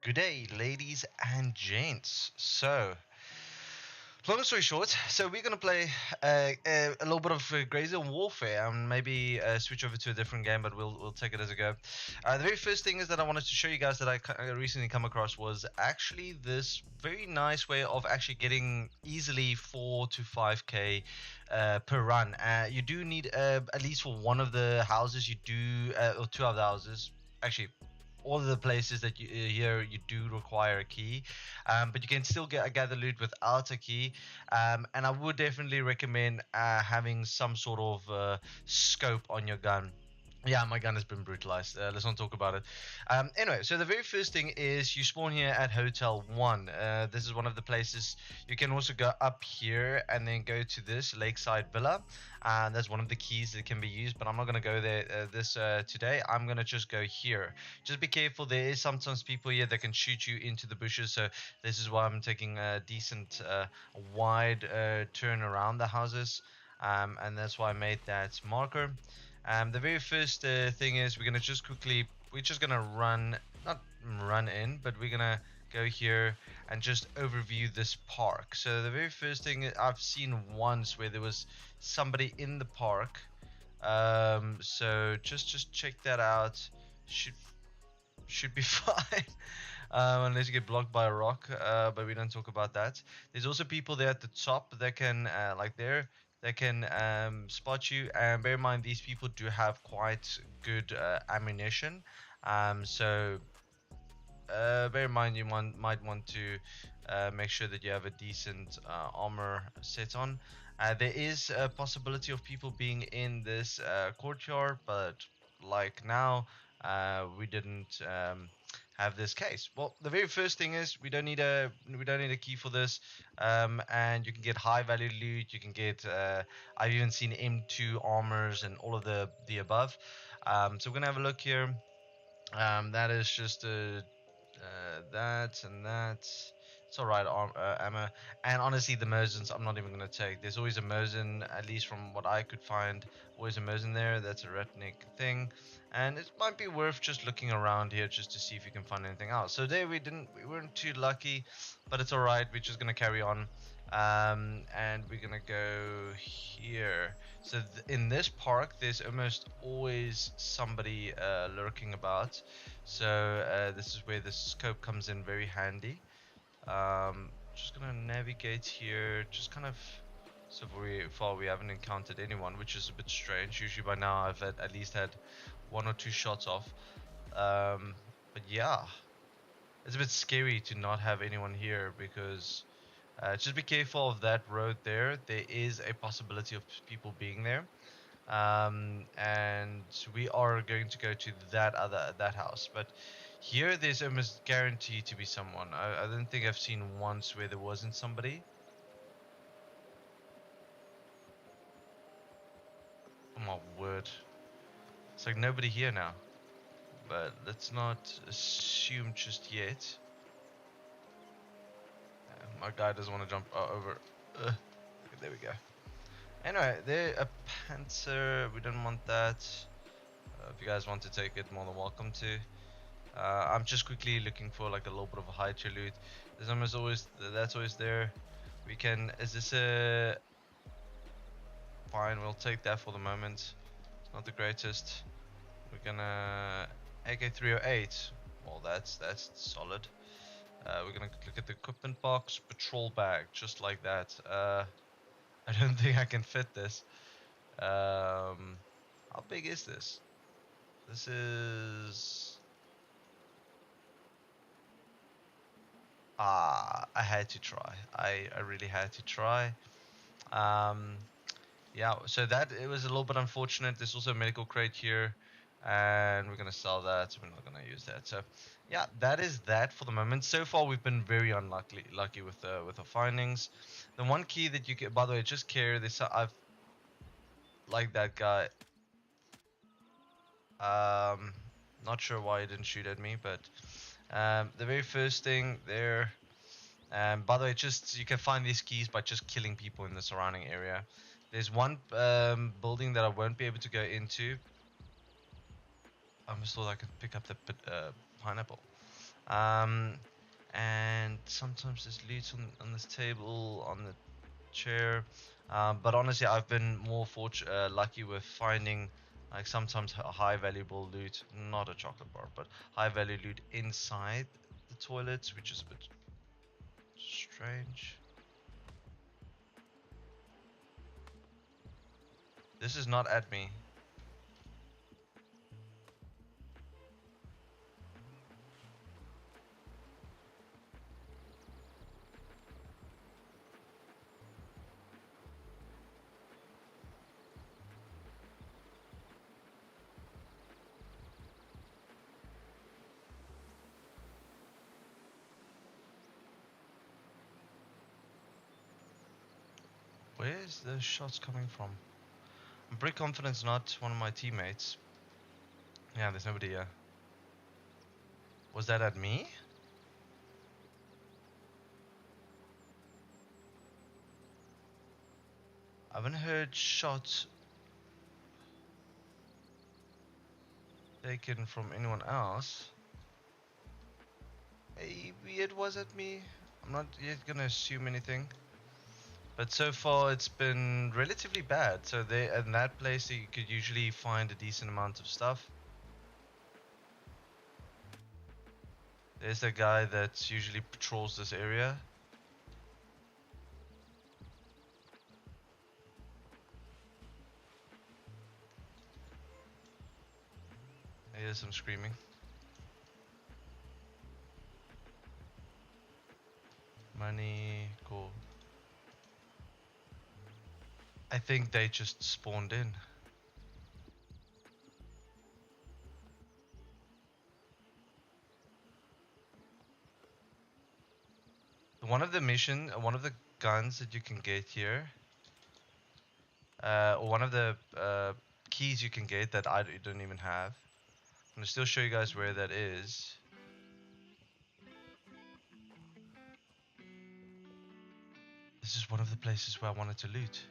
Good day, ladies and gents. Long story short, we're gonna play a little bit of Grazer Warfare and maybe switch over to a different game, but we'll take it as a go. The very first thing is that I wanted to show you guys that I recently come across was actually this very nice way of actually getting easily 4 to 5k per run. You do need at least for one of the houses, you do or two of the houses actually. All of the places that you here you do require a key, but you can still gather loot without a key. And I would definitely recommend having some sort of scope on your gun. Yeah, my gun has been brutalized. Let's not talk about it. Anyway, so the very first thing is you spawn here at Hotel 1. This is one of the places. You can also go up here and then go to this Lakeside Villa. And that's one of the keys that can be used, but I'm not going to go there today. I'm going to just go here. Just be careful. There is sometimes people here that can shoot you into the bushes. So this is why I'm taking a decent wide turn around the houses. And that's why I made that marker. The very first thing is we're just gonna not run in, but we're gonna go here and just overview this park. So the very first thing I've seen once where there was somebody in the park. So just check that out. Should be fine. Unless you get blocked by a rock, but we don't talk about that. There's also people there at the top that can they can spot you, and bear in mind these people do have quite good ammunition. So bear in mind you might want to make sure that you have a decent armor set on. There is a possibility of people being in this courtyard, but like now we didn't have this case. Well, the very first thing is we don't need a key for this, and you can get high value loot. You can get I've even seen M2 armors and all of the above. So we're gonna have a look here. That is just that and that. It's alright, ammo. And honestly, the Mersens I'm not even going to take. There's always a Mersen, at least from what I could find. Always a Mersen there. That's a Retnik thing. And it might be worth just looking around here just to see if you can find anything else. So there we weren't too lucky, but it's alright. We're just going to carry on. And we're going to go here. So in this park, there's almost always somebody lurking about. So this is where the scope comes in very handy. Just gonna navigate here, just kind of so far we haven't encountered anyone, which is a bit strange. Usually by now I've at least had one or two shots off. But yeah, it's a bit scary to not have anyone here because just be careful of that road there. There is a possibility of people being there. And we are going to go to that house, but here there's almost guaranteed to be someone. I don't think I've seen once where there wasn't somebody. Oh my word, it's like nobody here now, but let's not assume just yet. My guy doesn't want to jump over. There we go. Anyway, there a Panzer. We don't want that. If you guys want to take it, more than welcome to. I'm just quickly looking for like a little bit of a high tier loot. There's almost always that's always there. We can. Is this a? Fine, we'll take that for the moment. It's not the greatest. We're gonna AK-308. Well, that's solid. We're gonna look at the equipment box, patrol bag, just like that. I don't think I can fit this. How big is this? This is... I had to try. I really had to try. Yeah, so that it was a little bit unfortunate. There's also a medical crate here, and we're gonna sell that. So we're not gonna use that. So yeah, that is that for the moment. So far, we've been very lucky with our findings. The one key that you get, by the way, just care this. I've like that guy. Not sure why he didn't shoot at me, but the very first thing there. By the way, just you can find these keys by just killing people in the surrounding area. There's one building that I won't be able to go into. I almost thought I could pick up the pineapple. Um, and sometimes there's loot on this table, on the chair. But honestly, I've been more lucky with finding like sometimes high valuable loot, not a chocolate bar, but high value loot inside the toilets, which is a bit strange. This is not at me. Where's the shots coming from? I'm pretty confident it's not one of my teammates. Yeah, there's nobody here. Was that at me? I haven't heard shots taken from anyone else. Maybe it was at me. I'm not yet gonna assume anything. But so far it's been relatively bad. So there in that place you could usually find a decent amount of stuff. There's a guy that usually patrols this area. Here's some screaming. Money, cool. I think they just spawned in. One of the guns that you can get here, or one of the keys you can get that I don't even have. I'm gonna still show you guys where that is. This is one of the places where I wanted to loot.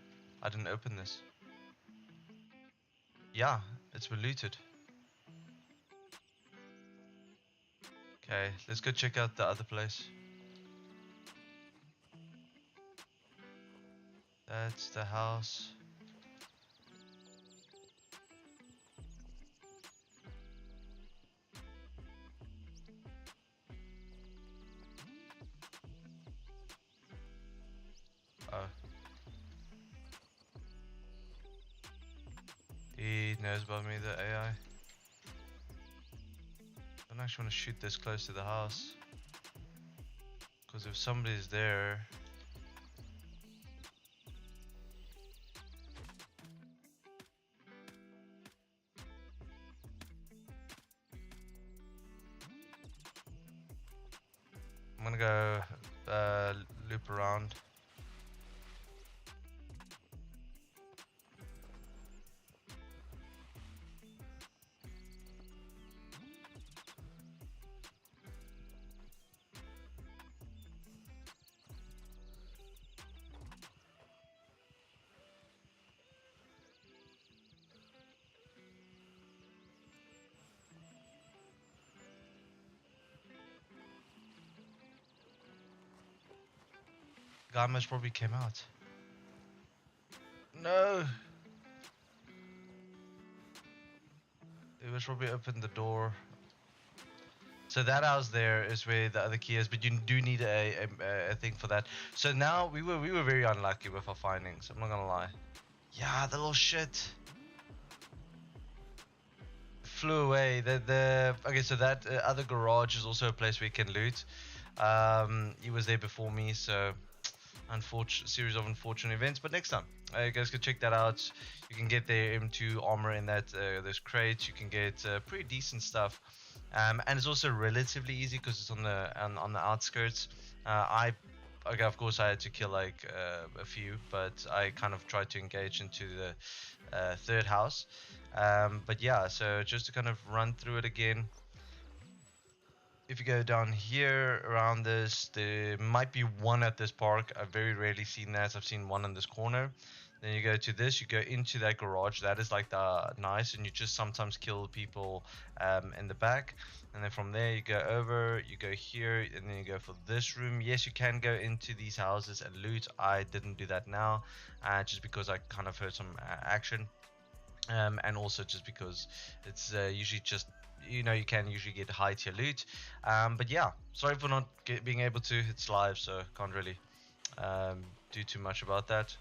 I didn't open this. Yeah, it's been looted. Okay, let's go check out the other place. That's the house. Oh. He knows about me, the AI. I don't actually want to shoot this close to the house. Because if somebody's there... I'm gonna go loop around. Guy must probably came out. No! It was probably opened the door. So that house there is where the other key is, but you do need a thing for that. So now we were very unlucky with our findings. I'm not gonna lie. Yeah, the little shit flew away. The okay, so that other garage is also a place we can loot. He was there before me, so unfortunate series of unfortunate events. But next time, you guys can check that out. You can get their M2 armor in that those crates. You can get pretty decent stuff, and it's also relatively easy because it's on the outskirts. Okay, of course, I had to kill like a few, but I kind of tried to engage into the third house. But yeah, so just to kind of run through it again. If you go down here around this, there might be one at this park. I've very rarely seen that. I've seen one in this corner. Then you go to this, you go into that garage. That is like the nice, and you just sometimes kill people in the back. And then from there, you go over, you go here, and then you go for this room. Yes, you can go into these houses and loot. I didn't do that now, just because I kind of heard some action, and also just because it's usually just you can usually get high tier loot. But yeah, sorry for not being able to. It's live, so can't really do too much about that.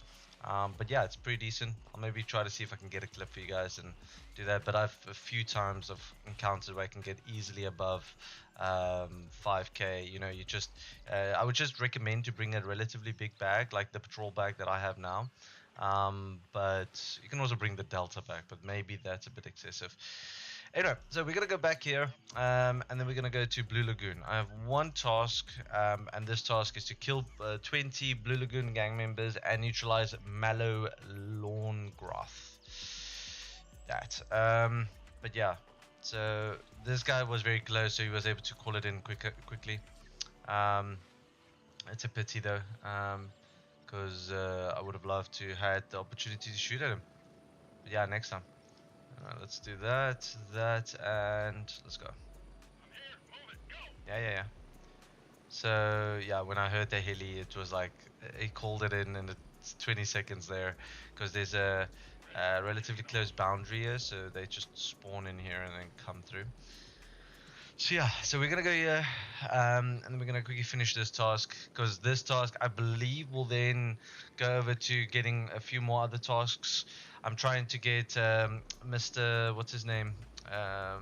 But yeah, it's pretty decent. I'll maybe try to see if I can get a clip for you guys and do that. But I've a few times of encountered where I can get easily above 5k. You just I would just recommend to bring a relatively big bag, like the patrol bag that I have now. But you can also bring the Delta bag, but maybe that's a bit excessive. Anyway, so we're gonna go back here, and then we're gonna go to Blue Lagoon. I have one task, and this task is to kill 20 Blue Lagoon gang members and neutralize Mallow Lawn Grath. That. But yeah, so this guy was very close, so he was able to call it in quickly. Um, it's a pity though, because I would have loved to had the opportunity to shoot at him. But yeah, next time. Let's do that, and let's go. Yeah, yeah, yeah. So yeah, when I heard the heli, it was like he called it in, and it's 20 seconds there, because there's a relatively close boundary here, so they just spawn in here and then come through. So yeah, so we're gonna go here, and then we're gonna quickly finish this task, because this task I believe will then go over to getting a few more other tasks. I'm trying to get Mr. What's his name? I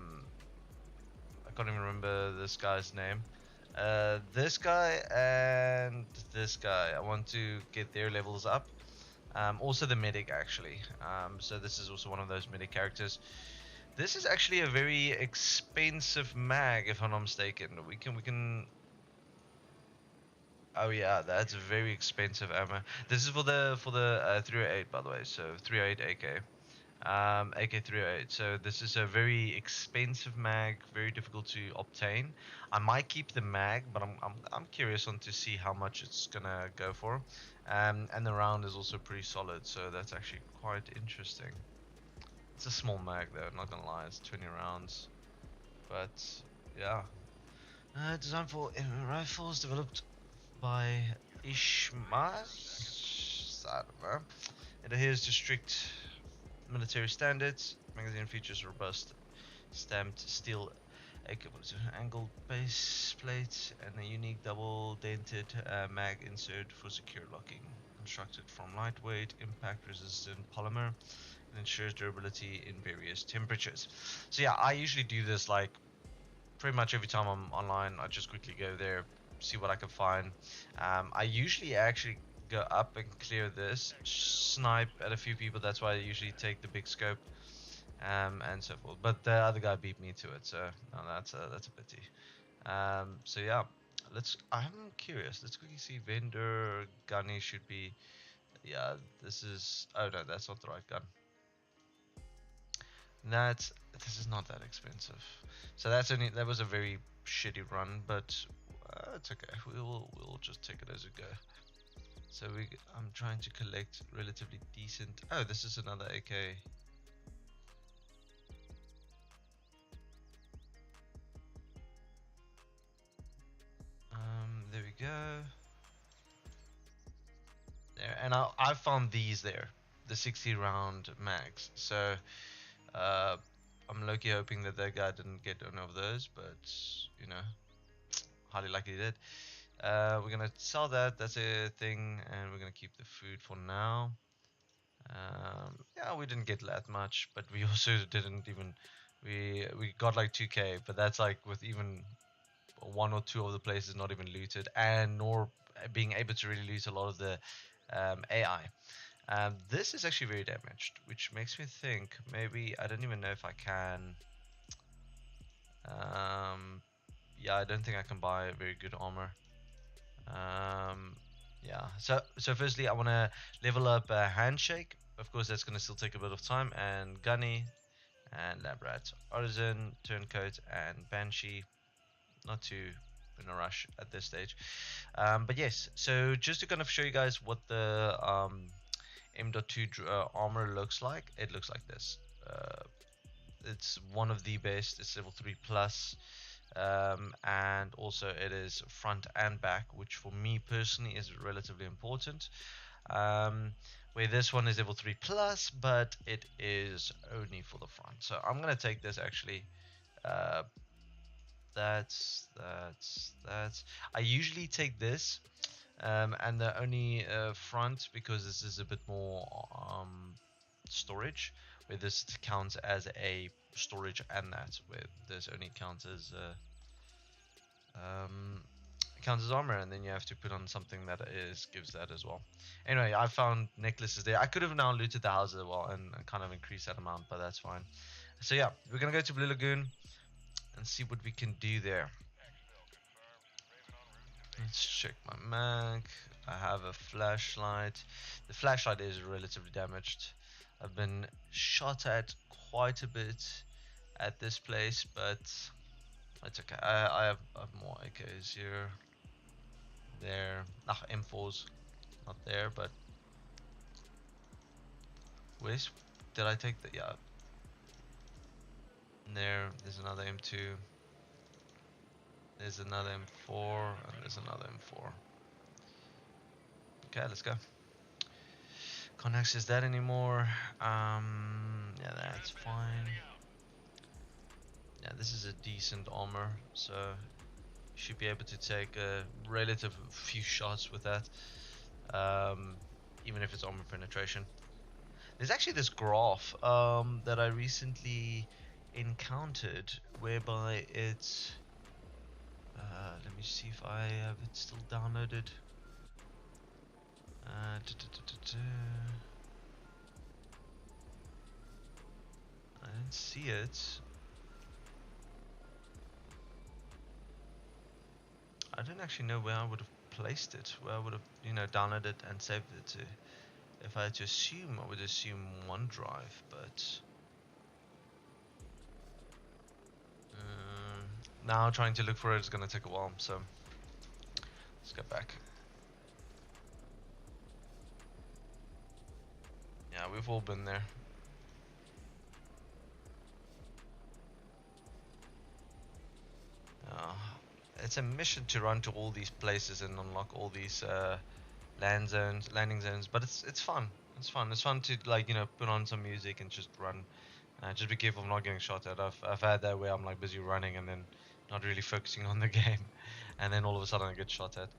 can't even remember this guy's name. This guy and this guy. I want to get their levels up. Also the medic actually. So this is also one of those medic characters. This is actually a very expensive mag, if I'm not mistaken. We can. Oh yeah, that's very expensive ammo. This is for the 308 by the way. So 308 AK. AK-308. So this is a very expensive mag, very difficult to obtain. I might keep the mag, but I'm curious on to see how much it's gonna go for. And the round is also pretty solid, so that's actually quite interesting. It's a small mag though, not gonna lie. It's 20 rounds, but yeah. Designed for enemy rifles, developed by Ishmael. I don't know. It adheres to strict military standards. Magazine features robust stamped steel angled base plate and a unique double dented mag insert for secure locking. Constructed from lightweight, impact resistant polymer, and ensures durability in various temperatures. So yeah, I usually do this like pretty much every time I'm online. I just quickly go there, see what I can find. I usually actually go up and clear this, snipe at a few people. That's why I usually take the big scope, and so forth. But the other guy beat me to it, so no, that's a pity. So yeah, I'm curious. Let's quickly see. Vendor gunny should be. Yeah, this is. Oh no, that's not the right gun. That this is not that expensive. So that was a very shitty run, but it's okay. We'll just take it as it go. So I'm trying to collect relatively decent. Oh, this is another AK. There we go. There, and I found these there, the 60 round mags. So uh, I'm lucky hoping that guy didn't get one of those, but you know, highly likely he did. We're gonna sell that. That's a thing, and we're gonna keep the food for now. Yeah, we didn't get that much, but we also didn't even we got like 2k, but that's like with even one or two of the places not even looted, and nor being able to really loot a lot of the AI. This is actually very damaged, which makes me think maybe I don't even know if I can. Yeah, I don't think I can buy very good armor. Yeah. So firstly, I want to level up handshake. Of course, that's going to still take a bit of time. And gunny, and lab rat, artisan, turncoat, and banshee. Not too in a rush at this stage. But yes, so just to kind of show you guys what the M.2 armor looks like. It looks like this. It's one of the best. It's level 3 plus, and also it is front and back, which for me personally is relatively important. Where this one is level 3 plus, but it is only for the front. So I'm gonna take this actually. Uh, that's. I usually take this, and the only front because this is a bit more storage, where this counts as a storage and that where this only um, counts as armor, and then you have to put on something that is gives that as well. Anyway, I found necklaces there. I could have now looted the house as well and kind of increase that amount, but that's fine. So yeah, we're gonna go to Blue Lagoon and see what we can do there. Let's check my Mac. I have a flashlight. The flashlight is relatively damaged. I've been shot at quite a bit at this place, but it's okay. I have more AKs here. There. Ah, M4s. Not there, but where's did I take the yeah. There's another M2. There's another M4 and there's another M4. Okay, let's go. Can't access that anymore. Yeah, that's fine. Yeah, this is a decent armor, so you should be able to take a relative few shots with that, even if it's armor penetration. There's actually this graph that I recently encountered whereby it's let me see if I have it still downloaded. I didn't see it. I don't actually know where I would have placed it, where I would have, downloaded it and saved it to. If I had to assume, I would assume OneDrive, but now trying to look for it is going to take a while, so let's go back. Yeah, we've all been there. It's a mission to run to all these places and unlock all these landing zones, but it's fun. It's fun. It's fun to put on some music and just run. Just be careful of not getting shot at. I've had that where I'm like busy running and then not really focusing on the game, and then all of a sudden I get shot at.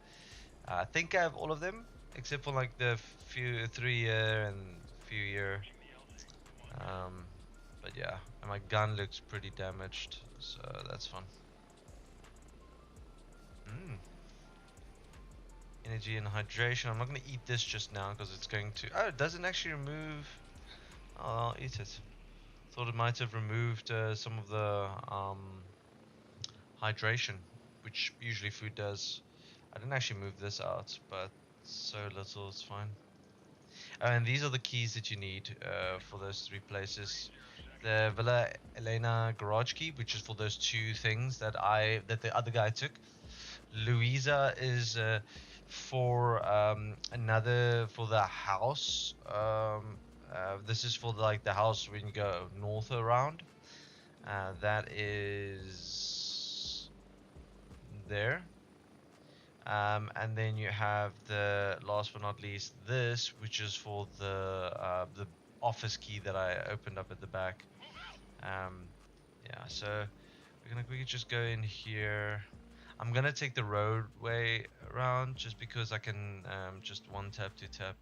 I think I have all of them except for like the few 3-year and few year. Um, but yeah, and my gun looks pretty damaged, so that's fun. Mm. Energy and hydration. I'm not gonna eat this just now because it's going to. Oh, it doesn't actually remove. Oh, I'll eat it. Thought it might have removed some of the hydration, which usually food does. I didn't actually move this out, but so little, it's fine. And these are the keys that you need for those 3 places. The Villa Elena garage key, which is for those 2 things that the other guy took. Louisa is for another for the house. This is for like the house when you go north around. That is there. And then you have the last but not least this, which is for the office key that I opened up at the back. Yeah, so we're gonna quickly just go in here. I'm gonna take the roadway around just because I can just one tap to tap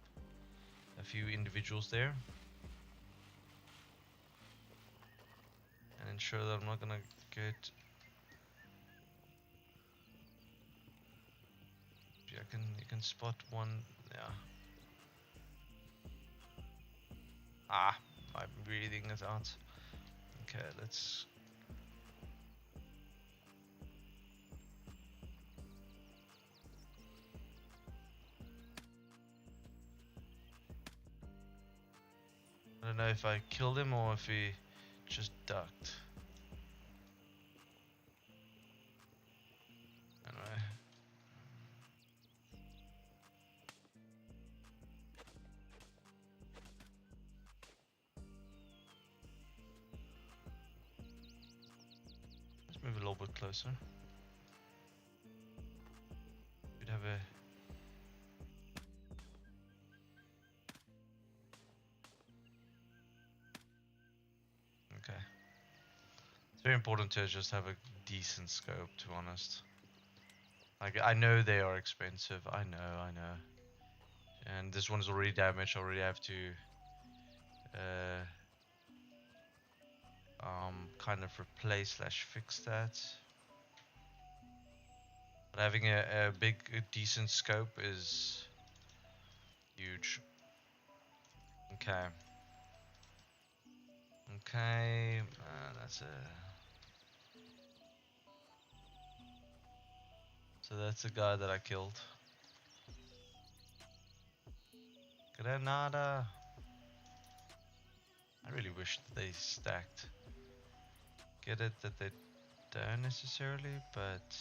a few individuals there and ensure that I'm not gonna get. You can spot one. Yeah. Ah, my breathing is out. Okay, let's. I don't know if I killed him or if he just ducked. Anyway. move a little bit closer. We'd have a... Okay. It's very important to just have a decent scope, to be honest. Like, I know they are expensive. I know. And this one is already damaged. I already have to kind of replace / fix that. But having a big, decent scope is huge. Okay. Okay, that's a... So that's the guy that I killed. Granada. I really wish that they stacked. Get it that they don't necessarily, but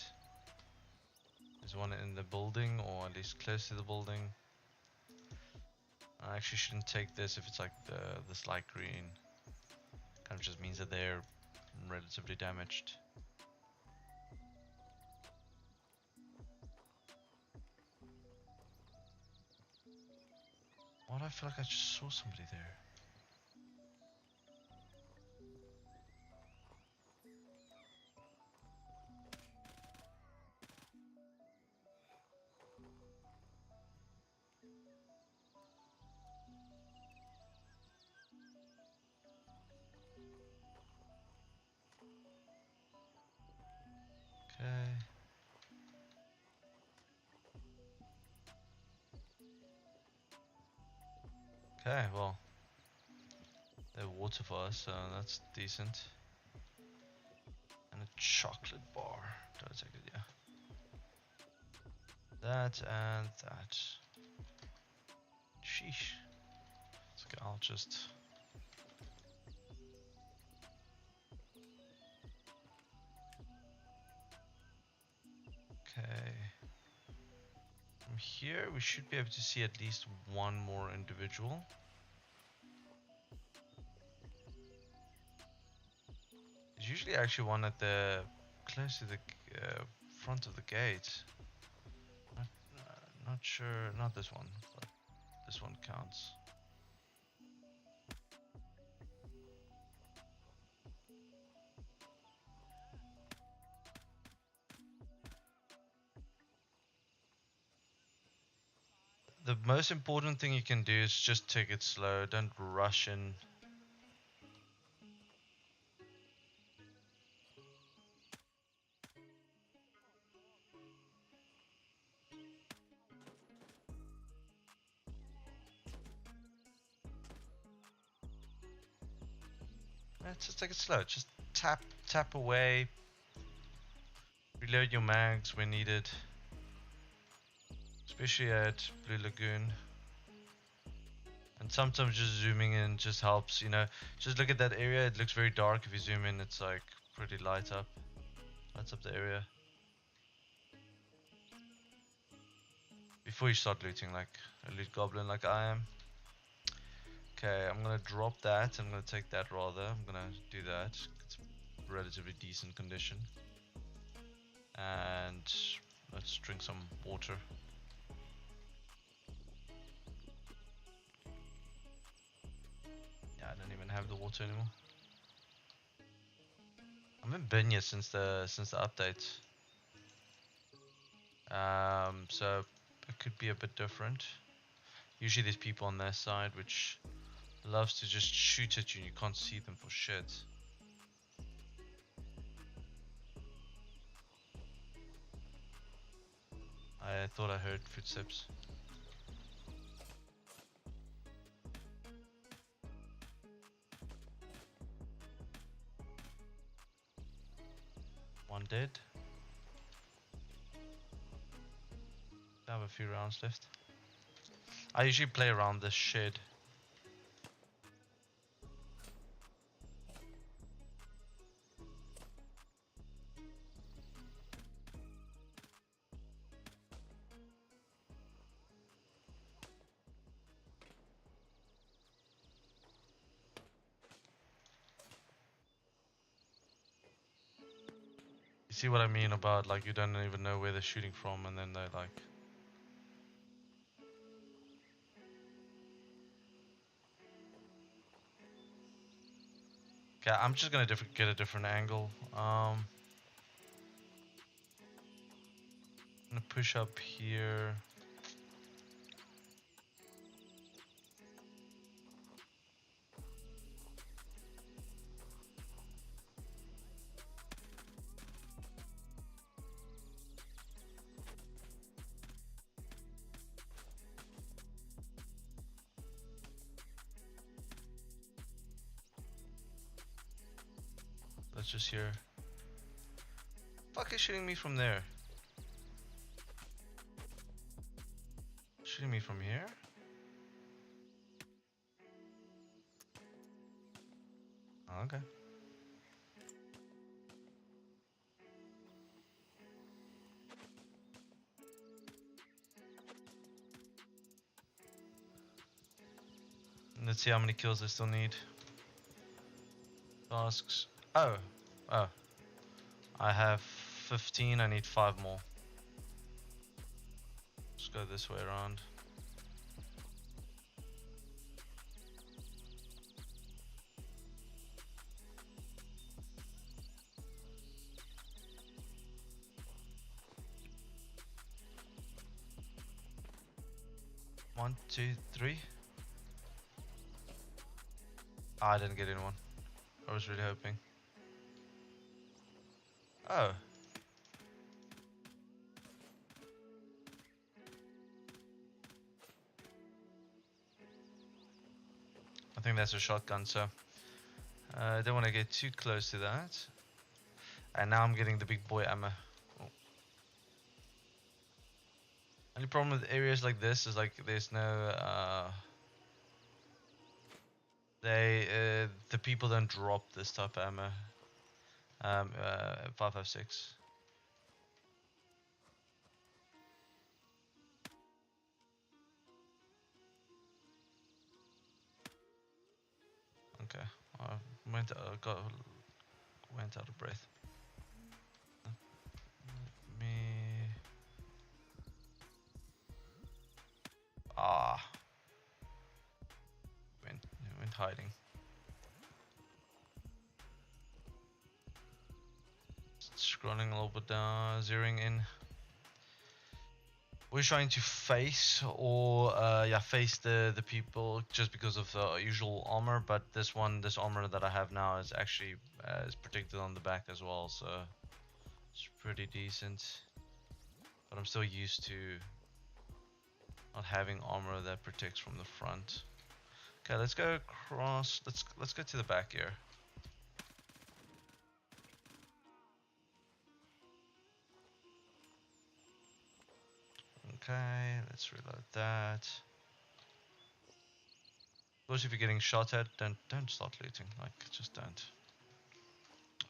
there's one in the building, or at least close to the building. I actually shouldn't take this if it's like this light green. Kind of just means that they're relatively damaged. Why do I feel like I just saw somebody there? Okay. Okay, well, they have water for us, so that's decent. And a chocolate bar. Do I take it? Yeah. That and that. Sheesh. Okay, I'll just... Okay. From here, we should be able to see at least one more individual. There's usually actually one at the close to the front of the gate. Not sure, not this one, but this one counts. The most important thing you can do is just take it slow, don't rush in. Just take it slow, just tap away, reload your mags when needed, especially at Blue Lagoon. And sometimes just zooming in just helps, you know. Just look at that area, it looks very dark. If you zoom in, it's like pretty lights up the area. Before you start looting like a loot goblin like I am. Okay, I'm gonna drop that. I'm gonna take that rather. I'm gonna do that. It's relatively decent condition. And let's drink some water. Yeah, I don't even have the water anymore. I'm in Binya since the update. So it could be a bit different. Usually there's people on their side which loves to just shoot at you and you can't see them for shit. I thought I heard footsteps. One dead. I have a few rounds left. I usually play around this shed. You see what I mean about like you don't even know where they're shooting from, and then they're like. Okay, I'm just gonna get a different angle. I'm gonna push up here. Let's just hear. Fuck is shooting me from there? Shooting me from here? Okay. Let's see how many kills I still need. Tasks. Oh. Oh. I have 15. I need 5 more. Let's go this way around. One, two, three. Oh, I didn't get anyone. I was really hoping. Oh. I think that's a shotgun, so I don't want to get too close to that. And now I'm getting the big boy ammo. Oh. Only problem with areas like this is like there's no the people don't drop this type of ammo. 556. Okay, I went out of breath. Me. Ah. Went hiding. Scrolling a little bit down, zeroing in. We're trying to face or face the people just because of the usual armor, but this armor that I have now is actually is protected on the back as well, so it's pretty decent. But I'm still used to not having armor that protects from the front. Okay, let's go across. Let's go to the back here. Okay, let's reload that. Of course, if you're getting shot at, don't start looting. Like, just don't.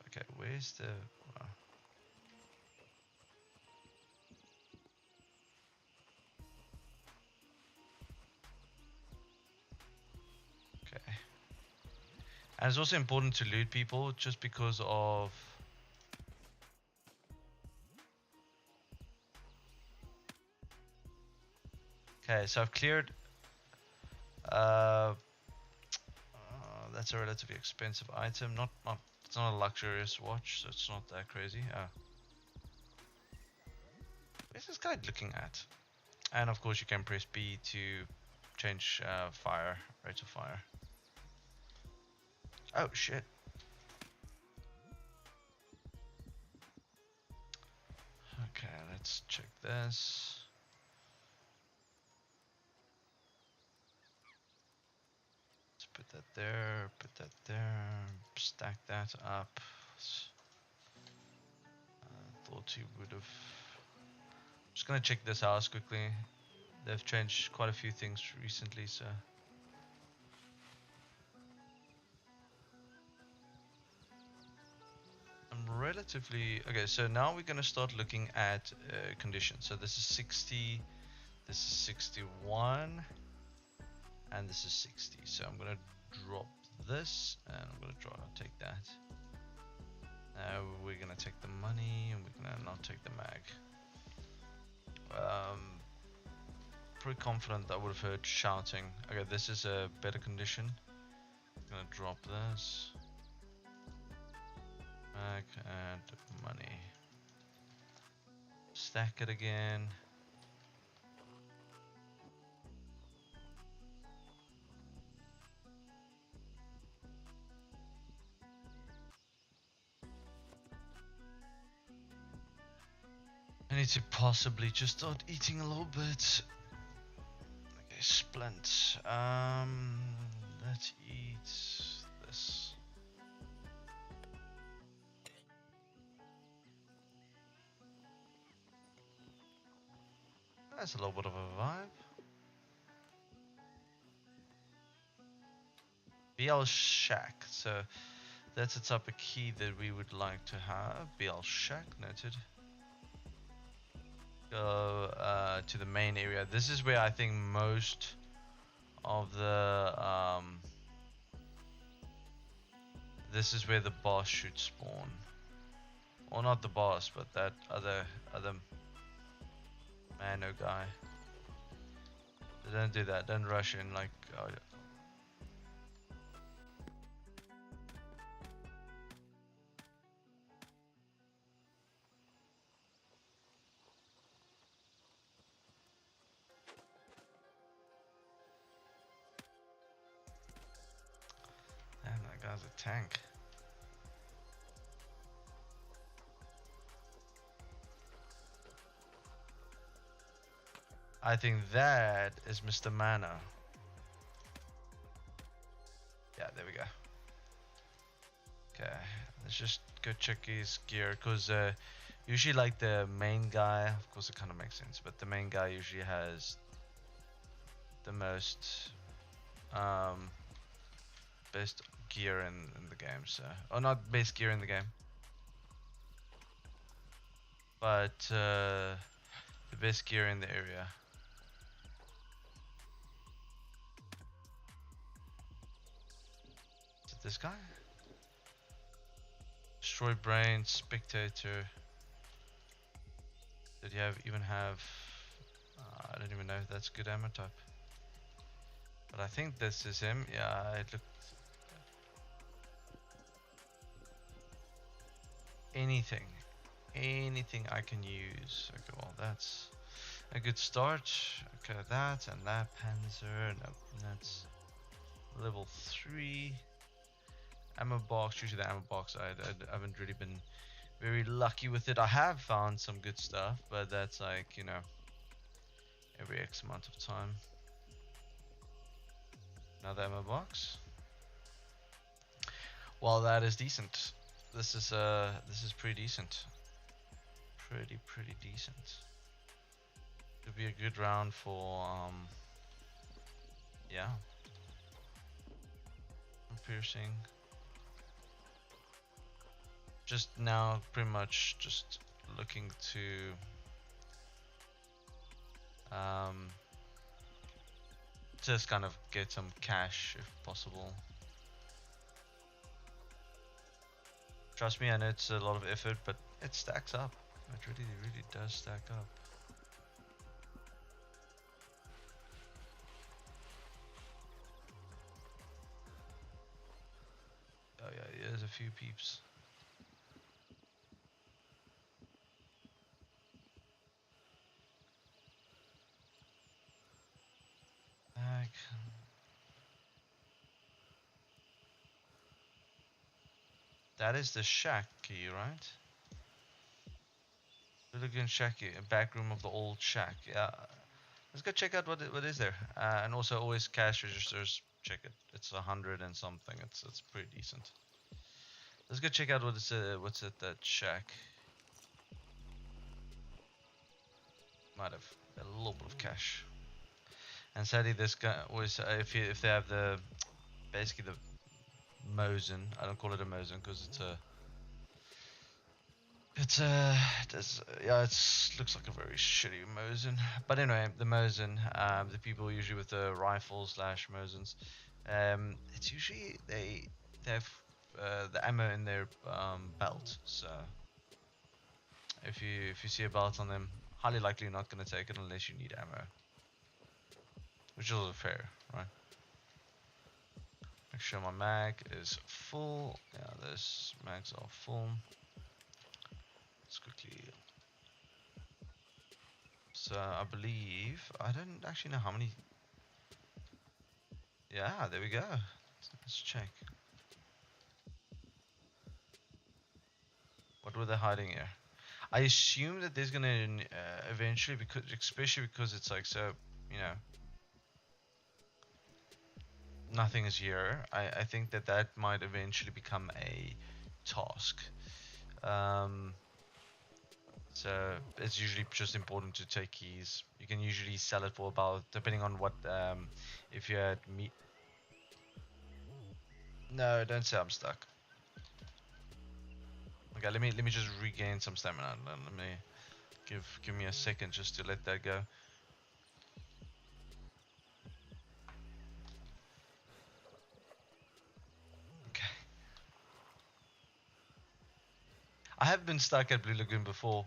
Okay, where's the? Oh. Okay. And it's also important to loot people, just because of. Okay, so I've cleared. That's a relatively expensive item. It's not a luxurious watch, so it's not that crazy. Oh. Where's this guy looking at? And of course, you can press B to change rate of fire. Oh shit. Okay, let's check this. Put that there, stack that up. Thought he would have. Just gonna check this house quickly. They've changed quite a few things recently, so. I'm relatively. Okay, so now we're gonna start looking at conditions. So this is 60, this is 61. And this is 60, so I'm gonna drop this and I'm gonna take that. Now we're gonna gonna take the money, and we're gonna not take the mag. Pretty confident I would have heard shouting. Okay, this is a better condition. I'm gonna drop this. Mag and money. Stack it again. I need to possibly just start eating a little bit. Okay, splint. Let's eat this. That's a little bit of a vibe. BL Shack. So that's the type of key that we would like to have. BL Shack, noted. Go to the main area. This is where I think most of the this is where the boss should spawn. Or not the boss, but that other Mano guy. Don't do that. Don't rush in like. Oh, damn, that guy's a tank. I think that is Mr. Mano. Yeah, there we go. Okay, let's just go check his gear, because usually like the main guy, of course it kind of makes sense, but the main guy usually has the most best gear in the game, so, or not best gear in the game, but the best gear in the area. Is it this guy? Destroy brain, spectator. Did you even have? I don't even know if that's good ammo type. But I think this is him. Yeah, it looked. Anything I can use. Okay, well that's a good start. Okay, that and that Panzer. Nope, that's level 3. Ammo box. Usually the ammo box, I haven't really been very lucky with it. I have found some good stuff, but that's like, you know, every X amount of time. Another ammo box. Well, that is decent. This is pretty decent. Pretty decent. Could be a good round for yeah. Piercing. Just now pretty much just looking to just kind of get some cash if possible. Trust me, I know it's a lot of effort, but it stacks up. It really does stack up. Oh yeah, there's a few peeps. That is the shack key, right? Lagoon shack key, back room of the old shack. Yeah, let's go check out what is there. And also always cash registers. Check it. It's 100 and something. It's pretty decent. Let's go check out what's at that shack. Might have a little bit of cash. And sadly, this guy was if they have the basically the Mosin. I don't call it a Mosin because yeah, looks like a very shitty Mosin. But anyway, the Mosin, the people usually with the rifles / Mosins, it's usually they have the ammo in their belt. So If you see a belt on them, highly likely you're not gonna take it unless you need ammo, which is also fair, right? Make sure my mag is full. Yeah, those mags are full. Let's quickly. So I believe I don't actually know how many. Yeah, there we go. Let's check. What were they hiding here? I assume that there's gonna eventually, because especially because it's like so, you know, nothing is here. I think that that might eventually become a task. Um, so it's usually just important to take keys. You can usually sell it for about, depending on what, if you're at meet. No, don't say I'm stuck. Okay, let me just regain some stamina. Let me give me a second just to let that go. Okay. I have been stuck at Blue Lagoon before.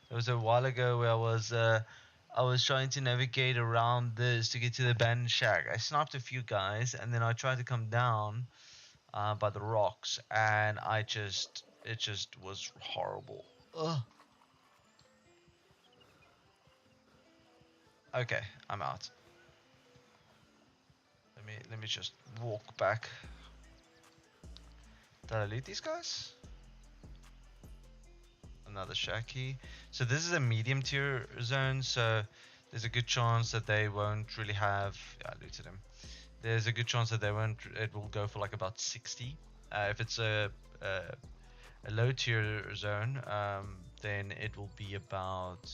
There was a while ago where I was trying to navigate around this to get to the abandoned shack. I sniped a few guys and then I tried to come down by the rocks and it just was horrible. Ugh. Okay, I'm out. Let me just walk back. Did I loot these guys? Another shacky. So this is a medium tier zone, so there's a good chance that they won't really have. Yeah, I looted him. There's a good chance that they won't. It will go for like about 60. If it's a, a low tier zone, then it will be about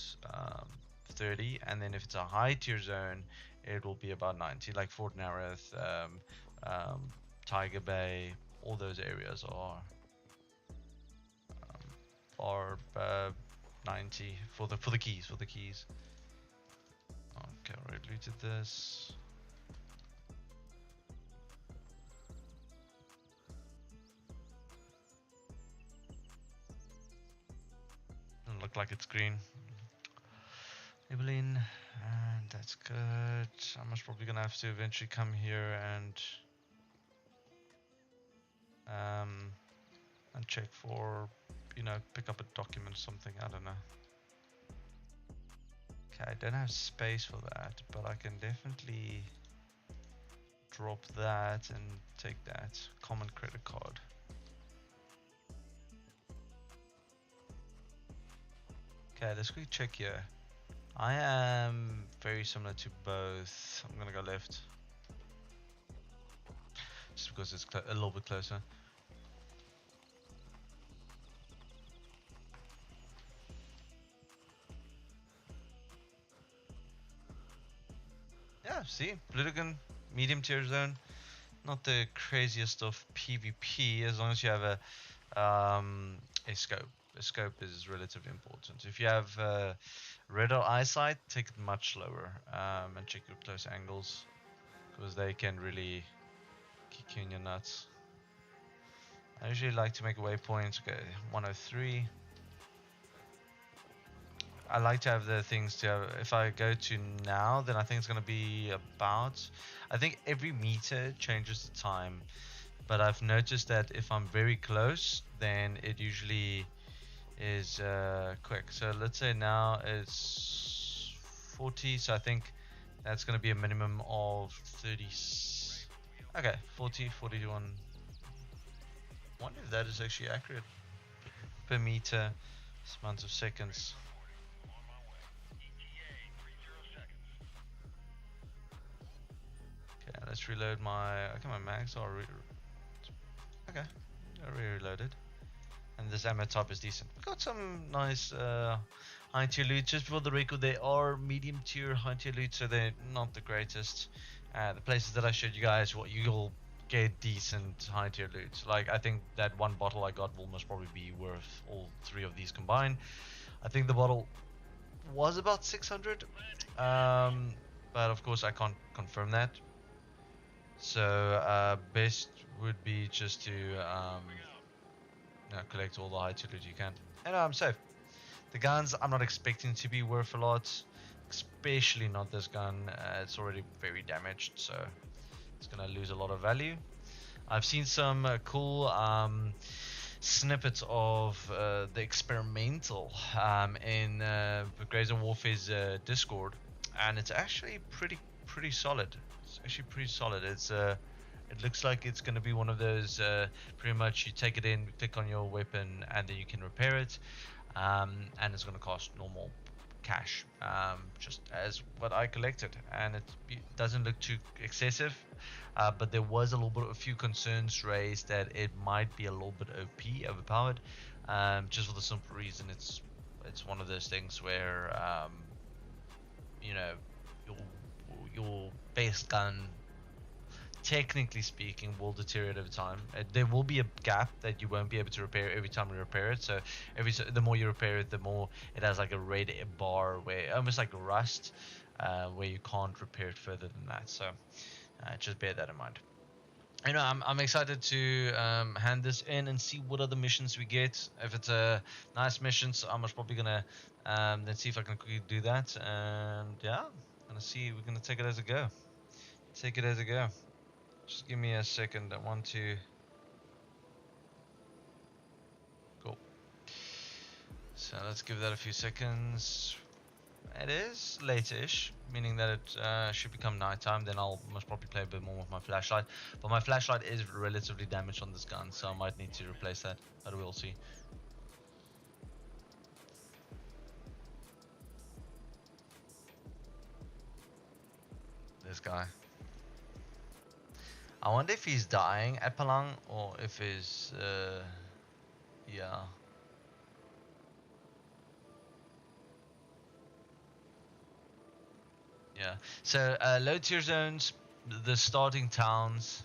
30, and then if it's a high tier zone, it will be about 90. Like Fort Narroth, Tiger Bay, all those areas are 90 for the keys Okay, already looted this. Doesn't look like it's green. Maybelline, and that's good. I'm most probably gonna have to eventually come here um, and check for, you know, pick up a document or something. I don't know. Okay, I don't have space for that, but I can definitely drop that and take that common credit card. Okay, let's quickly check here. I am very similar to both. I'm gonna go left, just because it's a little bit closer. Yeah, see, Blue Lagoon, medium tier zone. Not the craziest of PvP, as long as you have a scope. A scope is relatively important. If you have radar eyesight, take it much slower and check your close angles, because they can really kick you in your nuts. I usually like to make a waypoint. Okay, 103. I like to have the things to have, if I go to now, then I think it's going to be about, I think every meter changes the time, but I've noticed that if I'm very close, then it usually is quick. So let's say now it's 40, so I think that's going to be a minimum of 30. Okay, 40, 41. I wonder if that is actually accurate per meter, amount of seconds. Okay, let's reload my. Okay, my mags are. Okay, I reloaded. And this ammo top is decent. We got some nice high tier loot. Just for the record, they are medium tier high tier loot, so they're not the greatest. The places that I showed you guys, what you'll get decent high tier loot. Like, I think that one bottle I got will most probably be worth all three of these combined. I think the bottle was about 600, but of course I can't confirm that. So best would be just to collect all the high tier loot you can. And I'm safe. The guns I'm not expecting to be worth a lot, especially not this gun. It's already very damaged, so it's gonna lose a lot of value. I've seen some cool snippets of the experimental in Grays and Warfare's Discord, and it's actually pretty solid. It's actually pretty solid. It looks like it's going to be one of those pretty much you take it in, click on your weapon, and then you can repair it, and it's going to cost normal cash, just as what I collected, and it doesn't look too excessive. But there was a few concerns raised that it might be a little bit OP, overpowered, just for the simple reason it's one of those things where you know your your base gun, technically speaking, will deteriorate over time. There will be a gap that you won't be able to repair every time you repair it. So the more you repair it, the more it has like a red bar, where almost like rust, where you can't repair it further than that. So just bear that in mind. I'm excited to hand this in and see what other missions we get. If it's a nice mission, so I'm most probably gonna then see if I can quickly do that. And yeah, gonna see. We're gonna take it as a go. Take it as a go. Just give me a second. I want to go. So let's give that a few seconds. It is late-ish, meaning that it should become nighttime. Then I'll most probably play a bit more with my flashlight. But my flashlight is relatively damaged on this gun, so I might need to replace that. But we'll see. This guy. I wonder if he's dying at Palang or if he's yeah. Yeah. So low tier zones, the starting towns.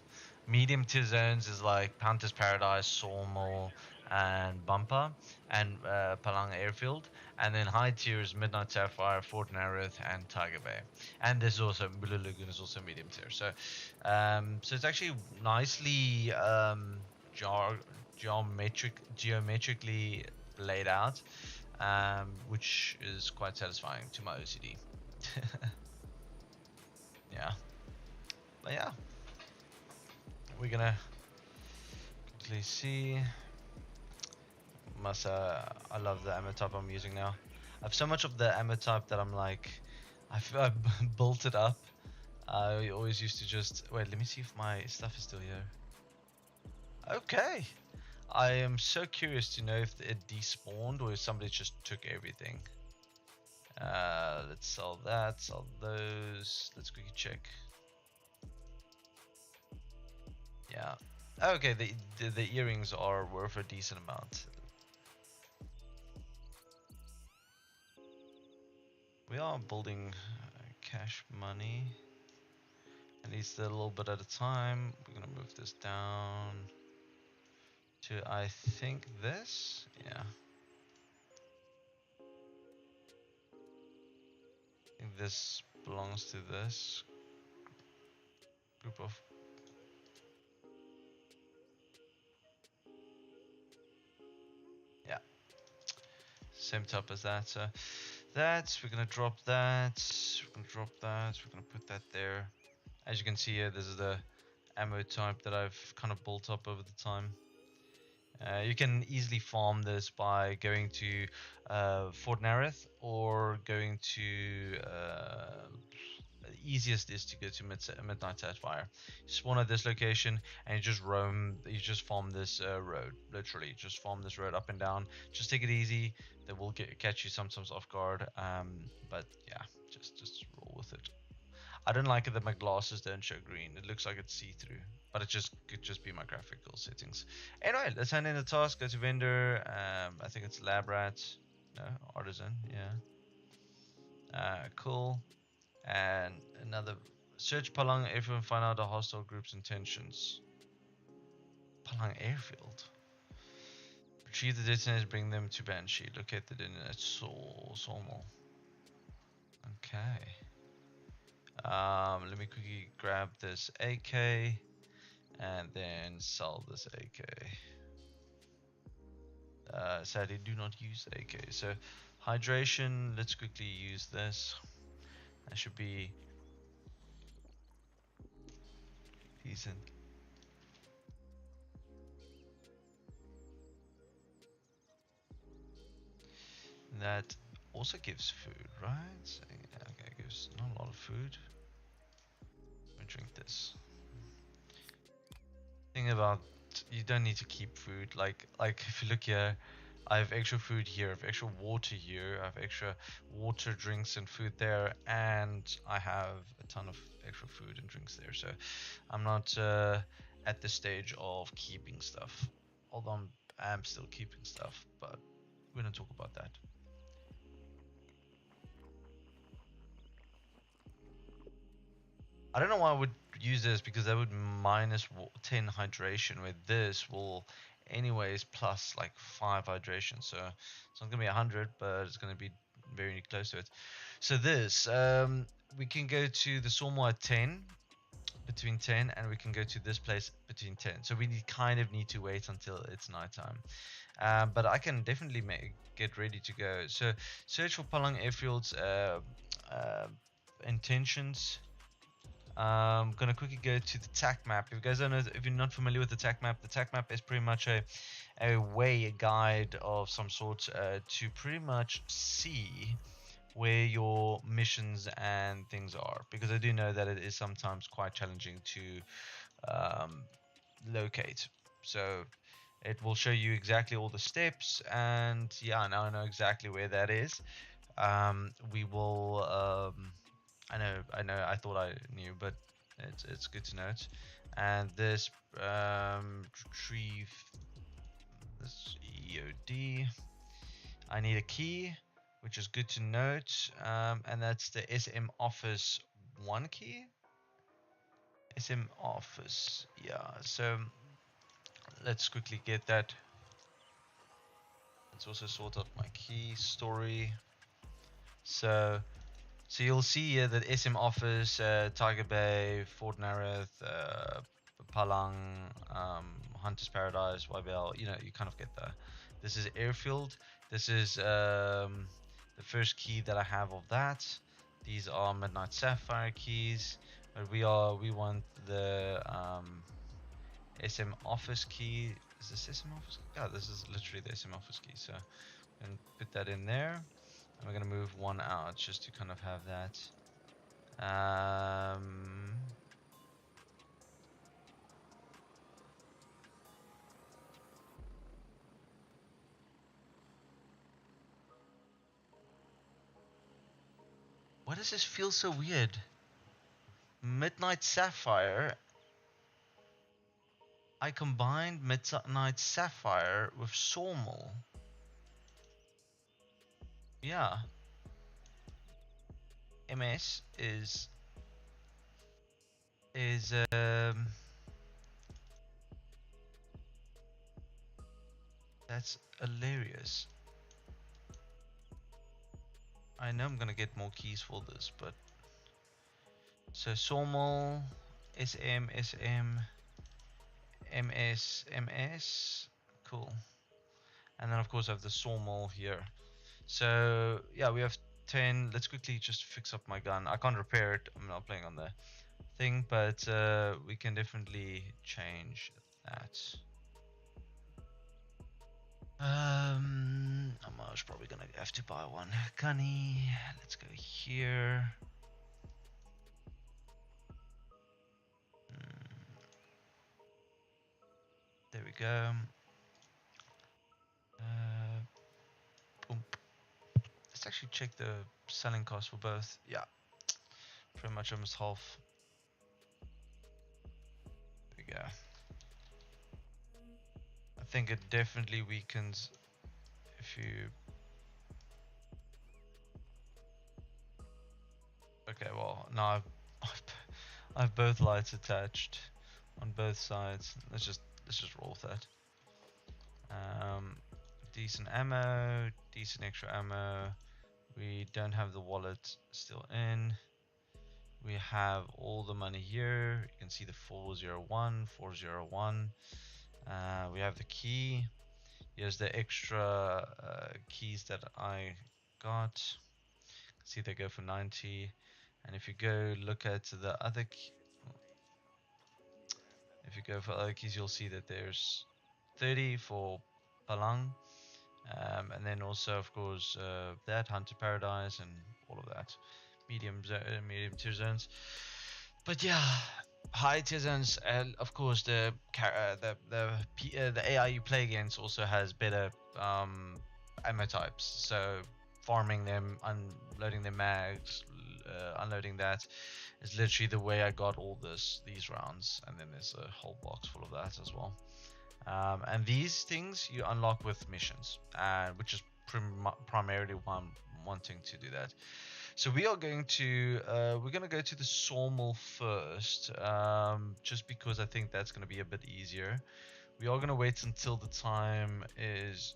Medium tier zones is like Panthers Paradise, Sawmill, and Bumper, and Palang Airfield. And then high tier is Midnight Sapphire, Fort Narroth, and Tiger Bay. And there's also Blue Lagoon is also medium tier. So it's actually nicely geometrically laid out, which is quite satisfying to my OCD. Yeah, but yeah, we're gonna quickly see. I love the ammo type I'm using now. I have so much of the ammo type that I'm like, I've built it up. I always used to just wait. Let me see if my stuff is still here. Okay, I am so curious to know if it despawned or if somebody just took everything. Let's sell that, sell those. Let's quickly check. Yeah. Okay, the earrings are worth a decent amount. We are building cash money. At least a little bit at a time. We're gonna move this down to, I think, this. Yeah. I think this belongs to this group of. Yeah. Same type as that. So we're gonna drop that. We're gonna drop that. We're gonna put that there. As you can see here, this is the ammo type that I've kind of built up over the time. You can easily farm this by going to Fort Narroth or going to the easiest is to go to Midnight Sapphire. You spawn at this location and you just roam. You just farm this road. Literally, just farm this road up and down. Just take it easy. They will catch you sometimes off guard. But yeah, just roll with it. I don't like it that my glasses don't show green. It looks like it's see-through, but it just could just be my graphical settings. Anyway, let's hand in the task. Go to vendor. I think it's lab rat. No, artisan. Yeah. Cool. And another search Palang Airfield and find out the hostile group's intentions. Palang Airfield. Retrieve the detonators, bring them to Banshee. Locate the detonators. Sawmill. Okay. Let me quickly grab this AK and then sell this AK. Sadly, do not use AK. So Hydration, let's quickly use this. That should be decent. That also gives food, right? So, yeah, okay, gives not a lot of food. Let me drink this. Thing about you don't need to keep food. Like if you look here, I have extra food here, I have extra water here, I have extra water, drinks, and food there, and I have a ton of extra food and drinks there. So I'm not at the stage of keeping stuff. Although I'm still keeping stuff, but we're gonna talk about that. I don't know why I would use this because that would minus 10 hydration, where this will anyways plus like 5 hydration. So it's not going to be 100, but it's going to be very close to it. So this, we can go to the Sawmill at 10, between 10, and we can go to this place between 10. So we kind of need to wait until it's nighttime. But I can definitely get ready to go. So search for Palang Airfield's uh, intentions. I'm gonna quickly go to the TAC map. If you guys don't know, if you're not familiar with the TAC map is pretty much a way, a guide of some sort to pretty much see where your missions and things are. Because I do know that it is sometimes quite challenging to um, locate. So it will show you exactly all the steps, and yeah, now I know exactly where that is. We will. I thought I knew, but it's good to note. And this retrieve this EOD. I need a key, which is good to note. And that's the SM Office 1 key. SM Office, yeah. So let's quickly get that. Let's also sort out my key story. So you'll see here that SM Office, Tiger Bay, Fort Narroth, Palang, Hunter's Paradise, YBL, you kind of get the. This is Airfield. This is the first key that I have of that. These are Midnight Sapphire keys, but we want the SM Office key. Is this SM Office? Yeah, this is literally the SM Office key. So and put that in there. And we're gonna move one out just to kind of have that. Why does this feel so weird? Midnight Sapphire. I combined Midnight Sapphire with Sawmill. Yeah. MS is that's hilarious. I know I'm gonna get more keys for this, but so Sawmill, SM, SM, MS, MS, cool. And then of course I have the Sawmill here. So yeah, we have 10. Let's quickly just fix up my gun. I can't repair it. I'm not playing on the thing, but we can definitely change that. I'm most probably gonna have to buy one gunny. Let's go here. There we go. Boom. Let's actually check the selling cost for both. Yeah, pretty much almost half. There we go. I think it definitely weakens if you. Okay, well now I've both lights attached on both sides. Let's just roll with that. Decent ammo, decent extra ammo. We don't have the wallet still in. We have all the money here. You can see the 401, 401. We have the key. Here's the extra keys that I got. See, they go for 90. And if you go look at the other, if you go for other keys, you'll see that there's 30 for Palang, and then also, of course, that Hunter Paradise and all of that, medium tier zones. But yeah, high tier zones, and of course the AI you play against also has better ammo types. So farming them, unloading their mags, unloading that is literally the way I got all these rounds. And then there's a whole box full of that as well. And these things you unlock with missions, which is primarily why I'm wanting to do that. So we are going to we're going to go to the sawmill first, just because I think that's going to be a bit easier. We are going to wait until the time is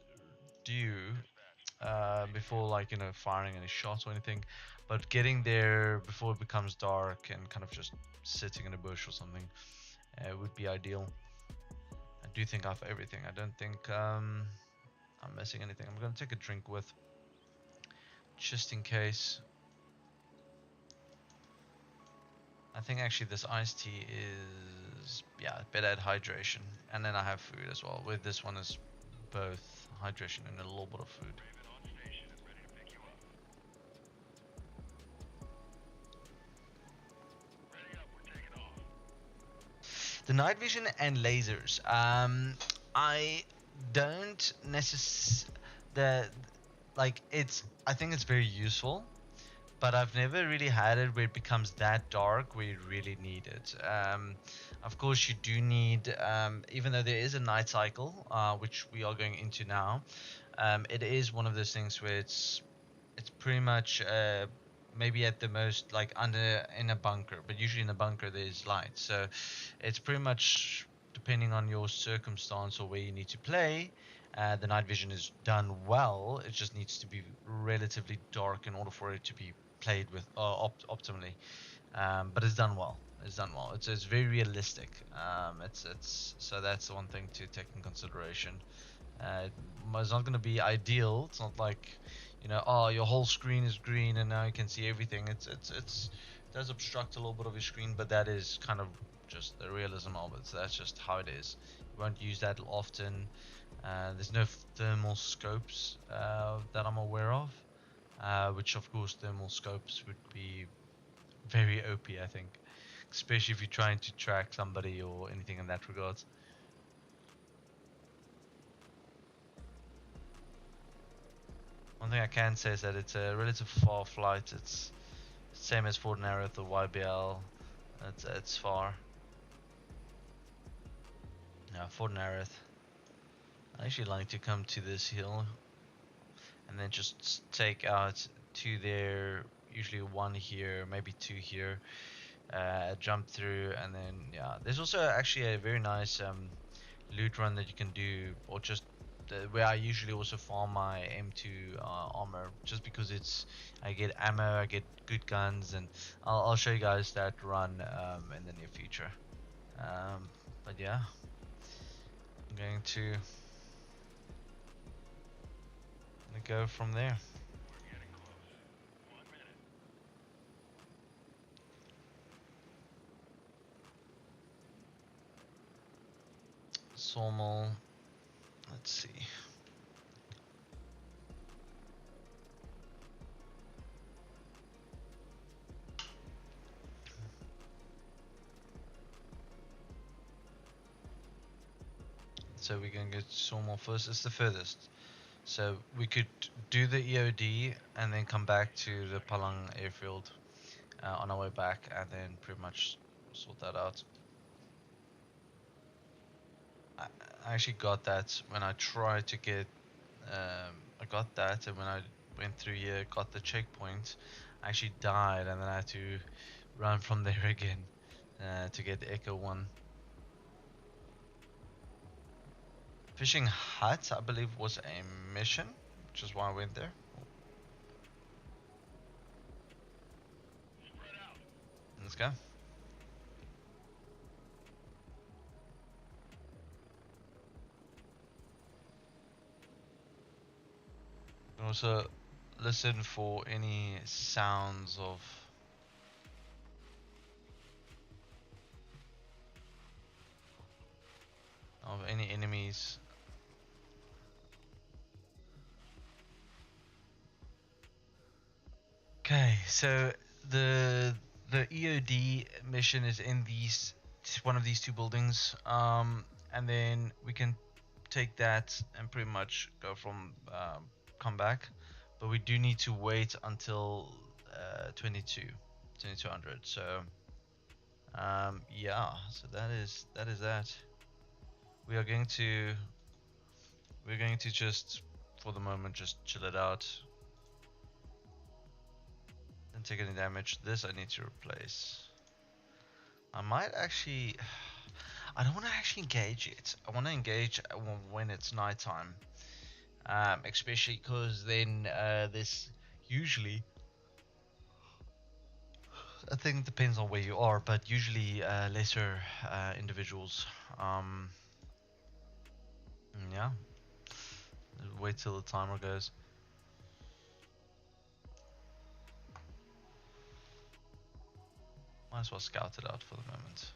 due, before, like, firing any shots or anything, but getting there before it becomes dark and kind of just sitting in a bush or something would be ideal. I do think I have everything. I don't think I'm missing anything. I'm going to take a drink with, just in case. I think actually this iced tea is, yeah, better at hydration. And then I have food as well. With this one is both hydration and a little bit of food. The night vision and lasers. I don't necessarily, the like it's. I think it's very useful, but I've never really had it where it becomes that dark where you really need it. Of course, you do need, even though there is a night cycle, which we are going into now. It is one of those things where it's pretty much, maybe at the most, like under in a bunker, but usually in a bunker there's light, so it's pretty much depending on your circumstance or where you need to play. The night vision is done well. It just needs to be relatively dark in order for it to be played with optimally. But it's done well. It's done well. It's very realistic. It's so that's the one thing to take in consideration. It's not going to be ideal. It's not like, oh, your whole screen is green and now you can see everything. It does obstruct a little bit of your screen, but that is kind of just the realism of it. So that's just how it is. You won't use that often. There's no thermal scopes that I'm aware of, which of course thermal scopes would be very OP, I think, especially if you're trying to track somebody or anything in that regard. One thing I can say is that it's a relative far flight. It's same as Fort Narroth or YBL. It's far. Yeah, Fort Narroth. I actually like to come to this hill and then just take out two there, usually one here, maybe two here, jump through, and then yeah. There's also actually a very nice loot run that you can do, or just where I usually also farm my M2 armor, just because I get ammo, I get good guns, and I'll show you guys that run in the near future. But yeah, I'm going to go from there. Sawmill. Let's see. So we're going to go to Sawmill first. It's the furthest. So we could do the EOD and then come back to the Palang airfield on our way back, and then pretty much sort that out. I actually got that when I tried to get. I got that, and when I went through here, got the checkpoint, I actually died, and then I had to run from there again to get the Echo 1. Fishing hut, I believe, was a mission, which is why I went there. Let's go. Also, listen for any sounds of any enemies. Okay, so the EOD mission is in one of these two buildings, and then we can take that and pretty much go from come back, but we do need to wait until 2200. So yeah, so that is that. We are going to just for the moment just chill it out. Didn't take any damage. This I need to replace. I might actually. I don't want to actually engage it. I want to engage when it's nighttime, especially because then this usually. I think it depends on where you are, but usually lesser individuals. Yeah. Wait till the timer goes. Might as well scout it out for the moment.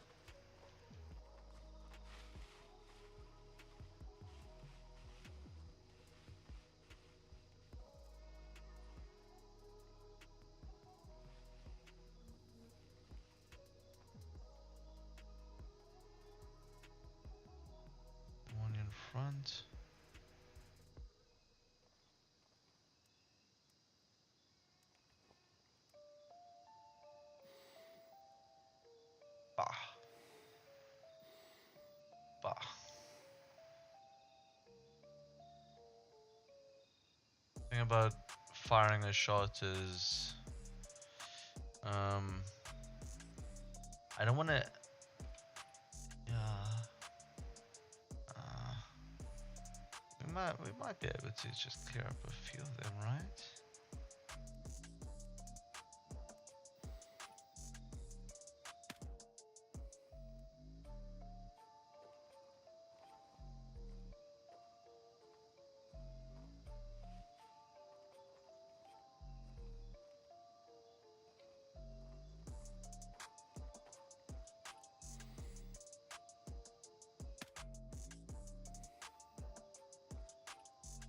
One in front. Bah. Bah. The thing about firing a shot is I don't want to. Yeah. Uh, we might be able to just clear up a few of them, right?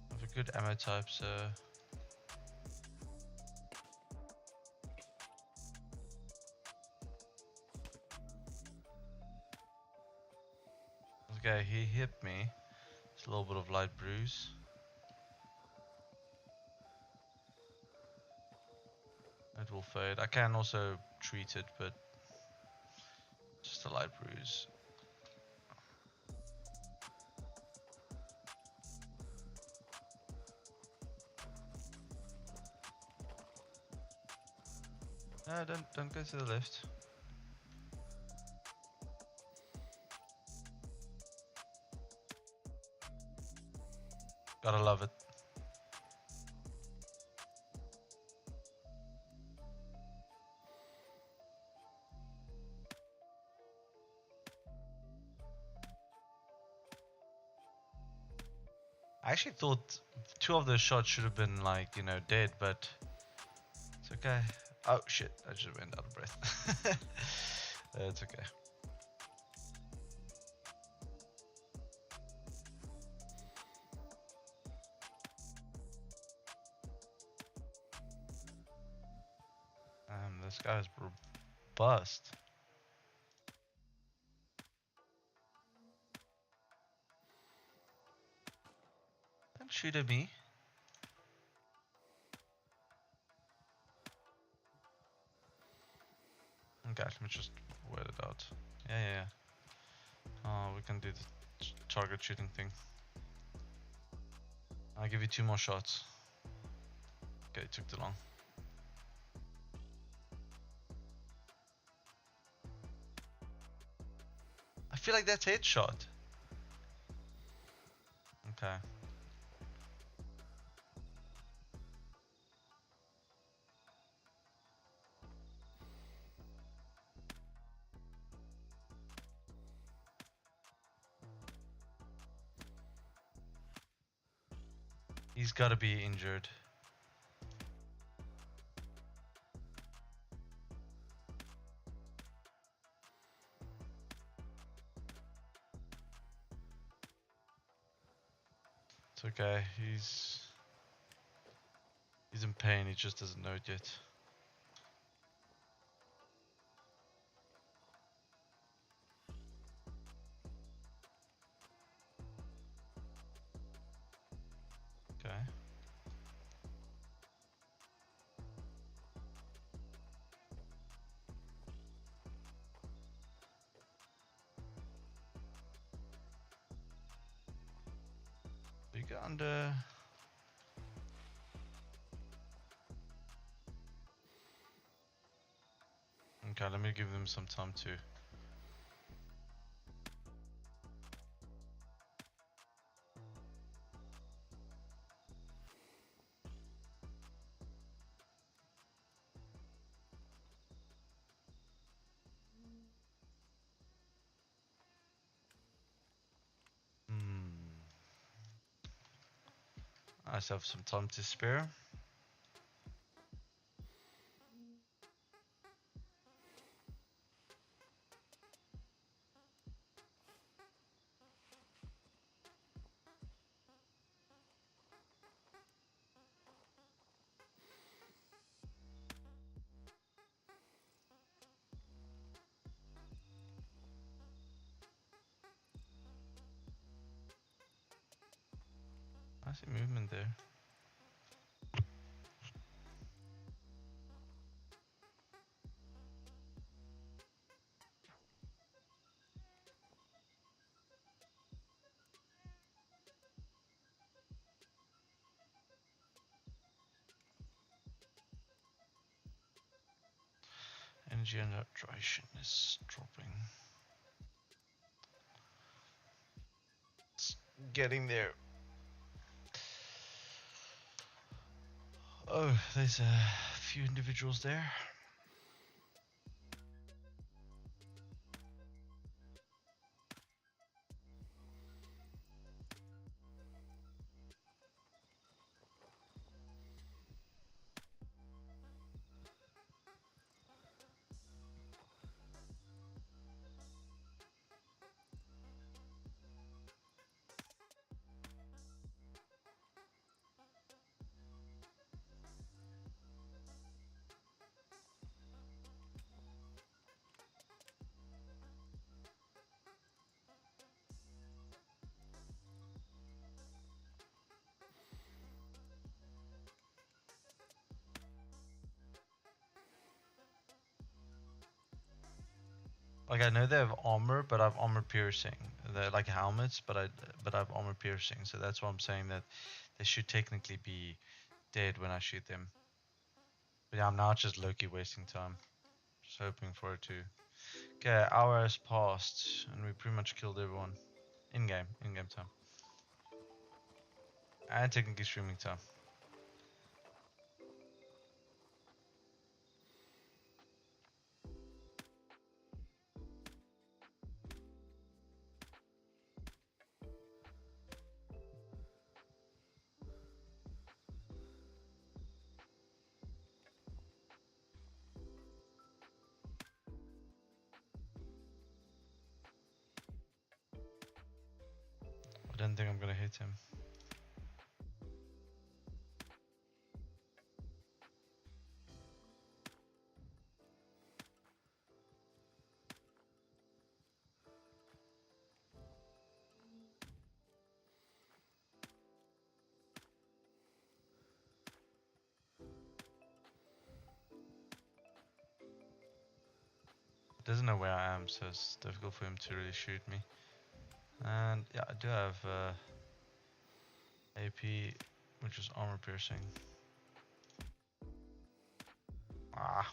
I have a good ammo type, so okay, he hit me. It's a little bit of light bruise. It will fade. I can also treat it, but just a light bruise. No, don't go to the left. Gotta love it. I actually thought two of those shots should have been like, dead, but it's okay. Oh shit, I just went out of breath. It's okay. This guy's robust. Don't shoot at me. Okay, let me just wait it out. Yeah. Oh, we can do the target shooting thing. I'll give you 2 more shots. Okay, it took too long. I feel like that's headshot. Okay. He's gotta be injured. okay. He's in pain. He just doesn't know it yet. Okay. You go under. Okay, let me give them some time too. I just have some time to spare. I see movement there. Energy and hydration is dropping. It's getting there. Oh, there's a few individuals there. Like I know they have armor, but I've armor piercing. They're like helmets, but I've armor piercing. So that's why I'm saying that they should technically be dead when I shoot them. But yeah, I'm now just low-key wasting time. Just hoping for it to. Okay, hour has passed, and we pretty much killed everyone. In-game time. And technically streaming time. I don't think I'm gonna hit him. He doesn't know where I am, so it's difficult for him to really shoot me. And yeah, I do have AP, which is armor piercing. Ah.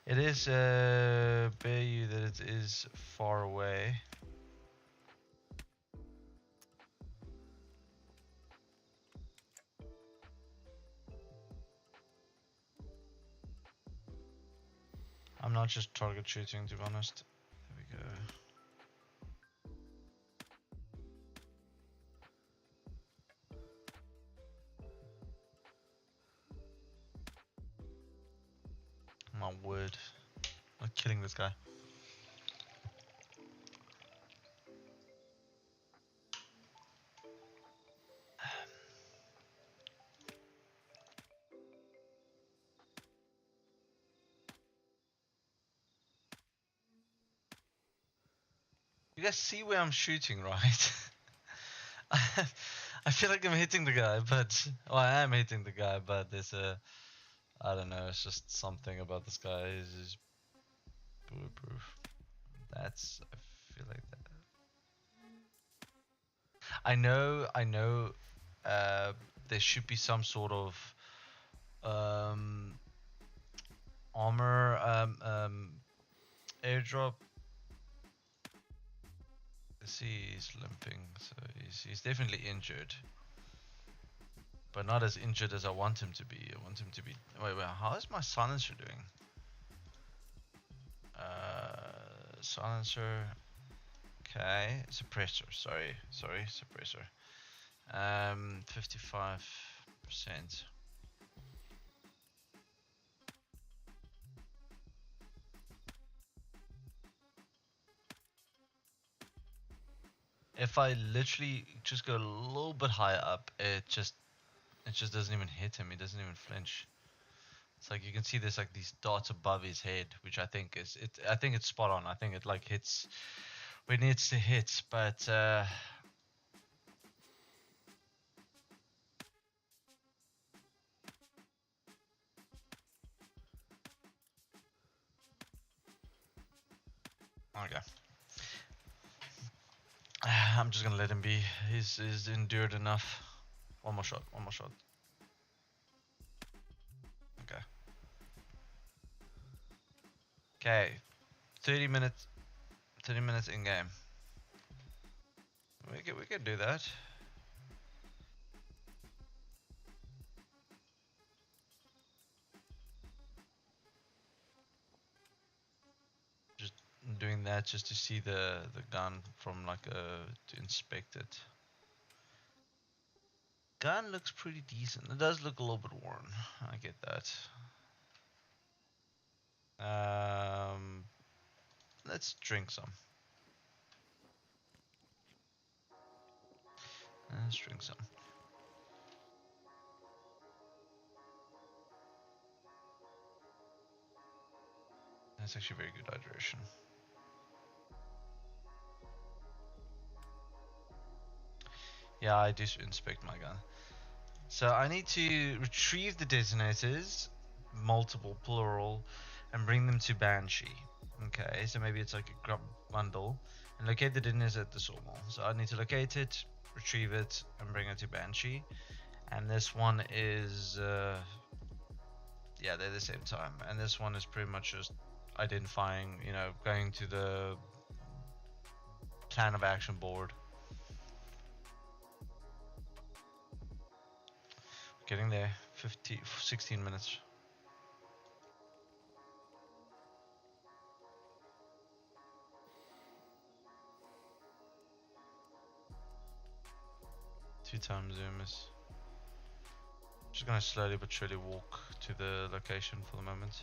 It is Bayu that it is far away. I'm not just target shooting, to be honest. There we go. My word. I'm killing this guy. guys see where I'm shooting, right? I feel like I'm hitting the guy, but well, I am hitting the guy, but there's a I don't know. It's just something about this guy. He's bulletproof. That's I feel like that. I know. Uh, there should be some sort of um, armor airdrop. See, he's limping, so he's definitely injured, but not as injured as I want him to be. I want him to be. Wait, how is my silencer doing? Silencer. Okay, suppressor. Sorry, suppressor. 55%. If I literally just go a little bit higher up, it just doesn't even hit him. He doesn't even flinch. It's like you can see there's like these dots above his head, which I think is it. I think it's spot on. I think it like hits where it needs to hit, but okay. I'm just gonna let him be. He's endured enough. One more shot. One more shot. Okay. Okay. 30 minutes. 30 minutes in game. We can do that. Just doing that just to see the gun from like to inspect it. Gun looks pretty decent. It does look a little bit worn. I get that. Let's drink some. Let's drink some. That's actually very good hydration. Yeah, I do inspect my gun. So I need to retrieve the detonators, multiple, plural, and bring them to Banshee. Okay, so maybe it's like a grub bundle, and locate the detonators at the sawmill. So I need to locate it, retrieve it, and bring it to Banshee. And this one is, yeah, they're the same time. And this one is pretty much just identifying, going to the plan of action board. Getting there. 16 minutes. Two times zoom is. Just gonna slowly but surely walk to the location for the moment.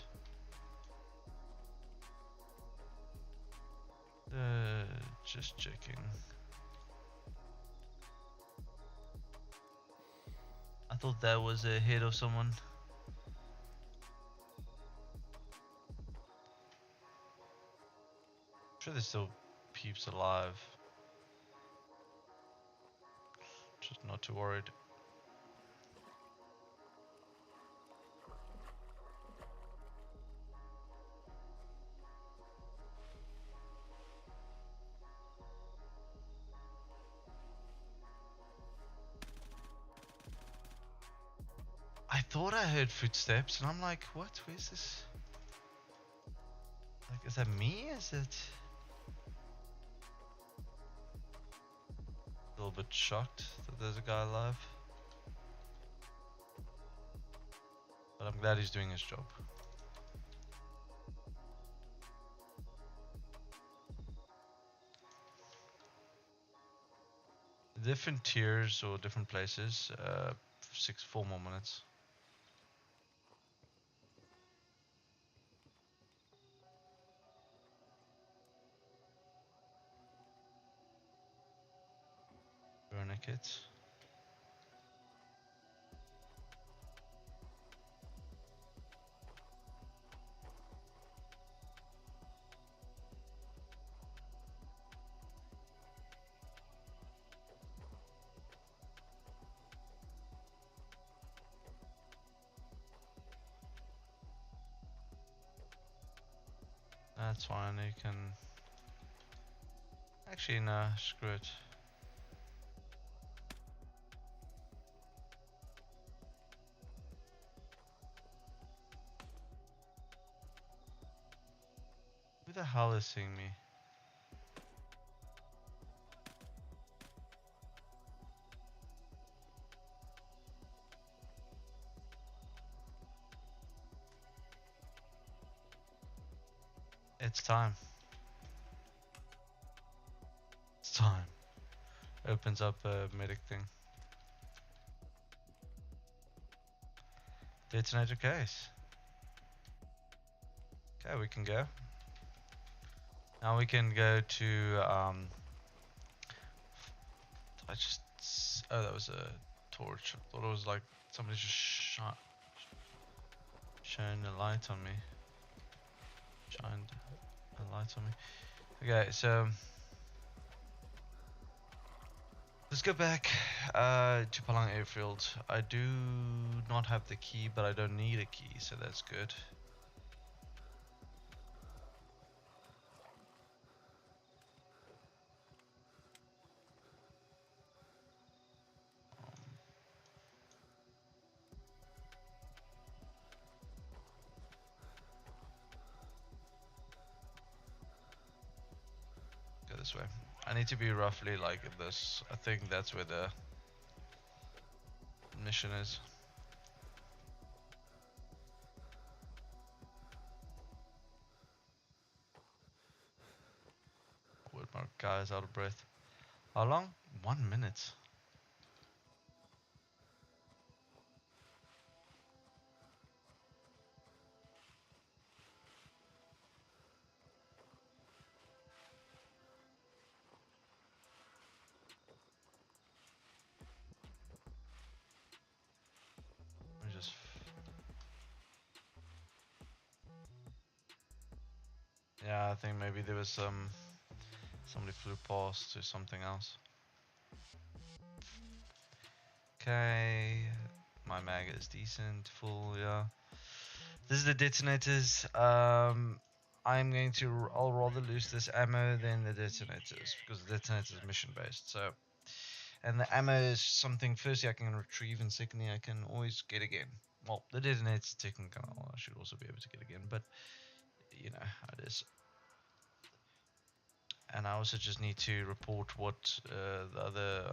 Just checking. I thought that was a head of someone. I'm sure there's still peeps alive. Just not too worried. I thought I heard footsteps, and I'm like, what? Where's this? Like, is that me? Is it? A little bit shocked that there's a guy alive. But I'm glad he's doing his job. Different tiers or different places. 4 more minutes. Tourniquet. That's fine. You can. Actually, no. Screw it. Who the hell is seeing me? It's time. It's time. Opens up a medic thing. Detonator case. Okay, we can go. Now we can go to I just oh, that was a torch. I thought it was like somebody just shone a light on me. Shined a light on me. Okay, so let's go back to Palang Airfield. I do not have the key, but I don't need a key, so that's good. Go this way. I need to be roughly like this. I think that's where the mission is. Word my guy's out of breath. How long? 1 minute. Let me just. Yeah, I think maybe there was somebody flew past to something else. Okay, my mag is decent, full, yeah. This is the detonators. I'm going to. I'll rather lose this ammo than the detonators because the detonators is mission based. So, and the ammo is something. Firstly, I can retrieve, and secondly, I can always get again. Well, the detonators technically, I should also be able to get again, but you know how it is. And I also just need to report what the other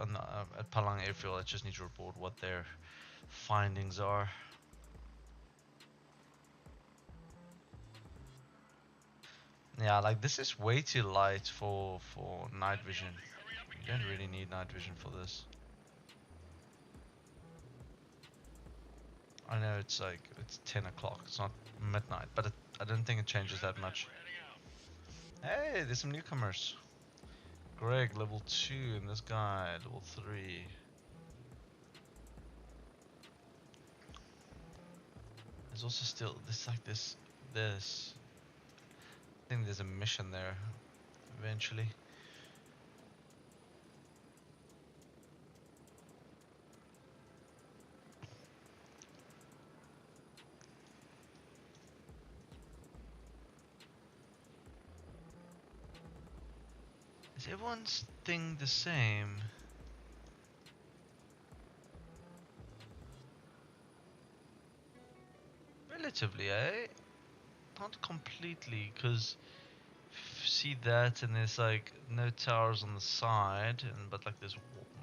at Palang Airfield. I just need to report what their findings are. Yeah, like this is way too light for night vision. You don't really need night vision for this. I know it's like it's 10 o'clock. It's not midnight, but I don't think it changes that much. Hey, there's some newcomers. Greg, level 2, and this guy, level 3. There's also still this like this. I think there's a mission there eventually. Is everyone's thing the same? Relatively, eh? Not completely, because see that, and there's like no towers on the side, and but like this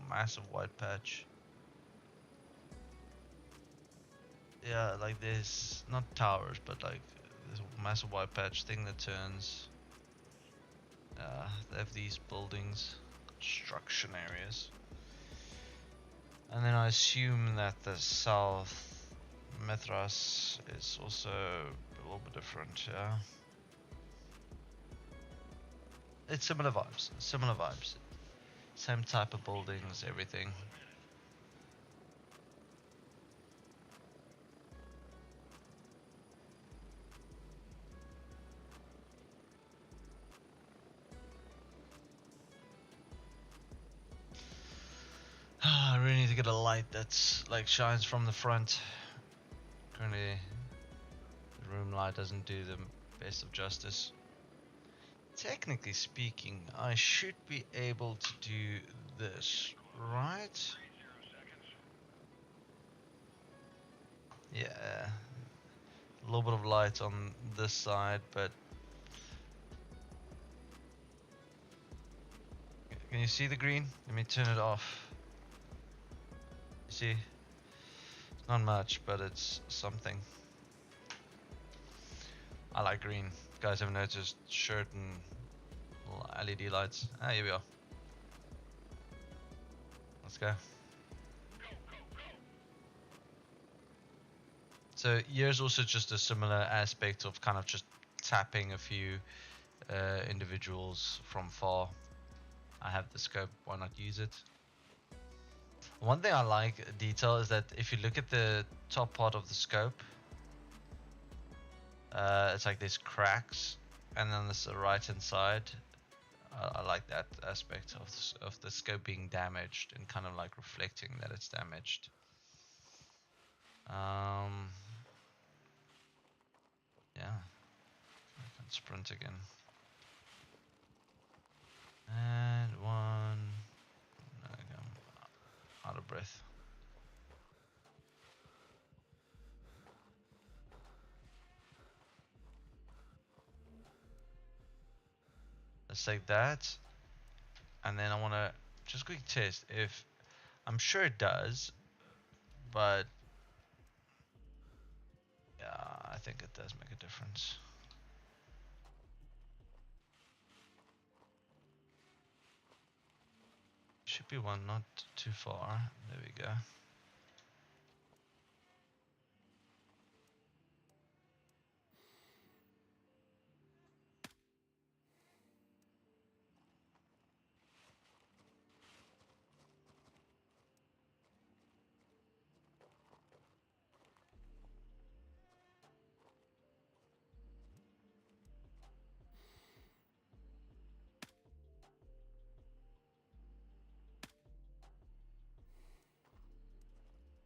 massive white patch. Yeah, like there's not towers, but like this massive white patch thing that turns. They have these buildings, construction areas, and then I assume that the south Mithras is also a little bit different. Yeah, it's similar vibes. Similar vibes. Same type of buildings, everything. I really need to get a light that's like shines from the front. Currently, the room light doesn't do the best of justice. technically speaking, I should be able to do this, right? Yeah, a little bit of light on this side, but can you see the green? Let me turn it off. You see? It's not much, but it's something. I like green. If you guys haven't noticed, shirt and LED lights. Ah, here we are. Let's go. So here's also just a similar aspect of kind of just tapping a few individuals from far. I have the scope, why not use it? One thing I like detail is that if you look at the top part of the scope, it's like there's cracks, and then this right hand side. I like that aspect of the scope being damaged and kind of like reflecting that it's damaged. Yeah, I can sprint again. And one. I'm out of breath. Let's take that. And then I want to just quick test if I'm sure it does, but yeah, I think it does make a difference. Should be one not too far. There we go.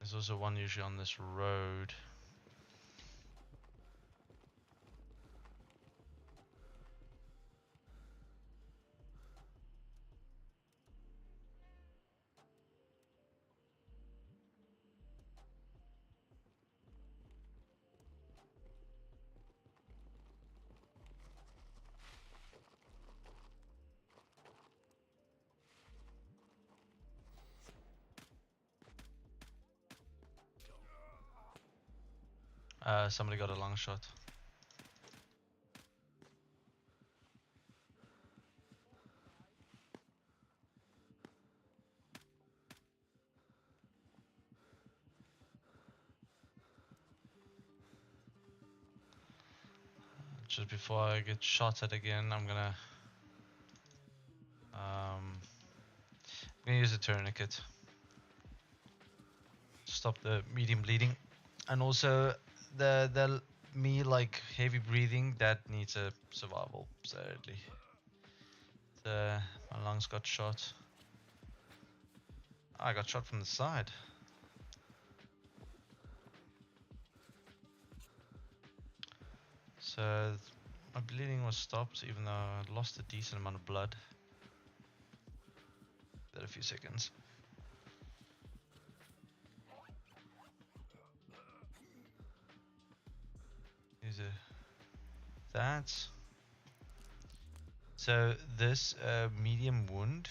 There's also one usually on this road. Somebody got a long shot. Just before I get shot at again, I'm gonna use a tourniquet. Stop the medium bleeding, and also the me like heavy breathing that needs a survival sadly. My lungs got shot. I got shot from the side. So my bleeding was stopped even though I lost a decent amount of blood. That a few seconds. Use that. So this medium wound,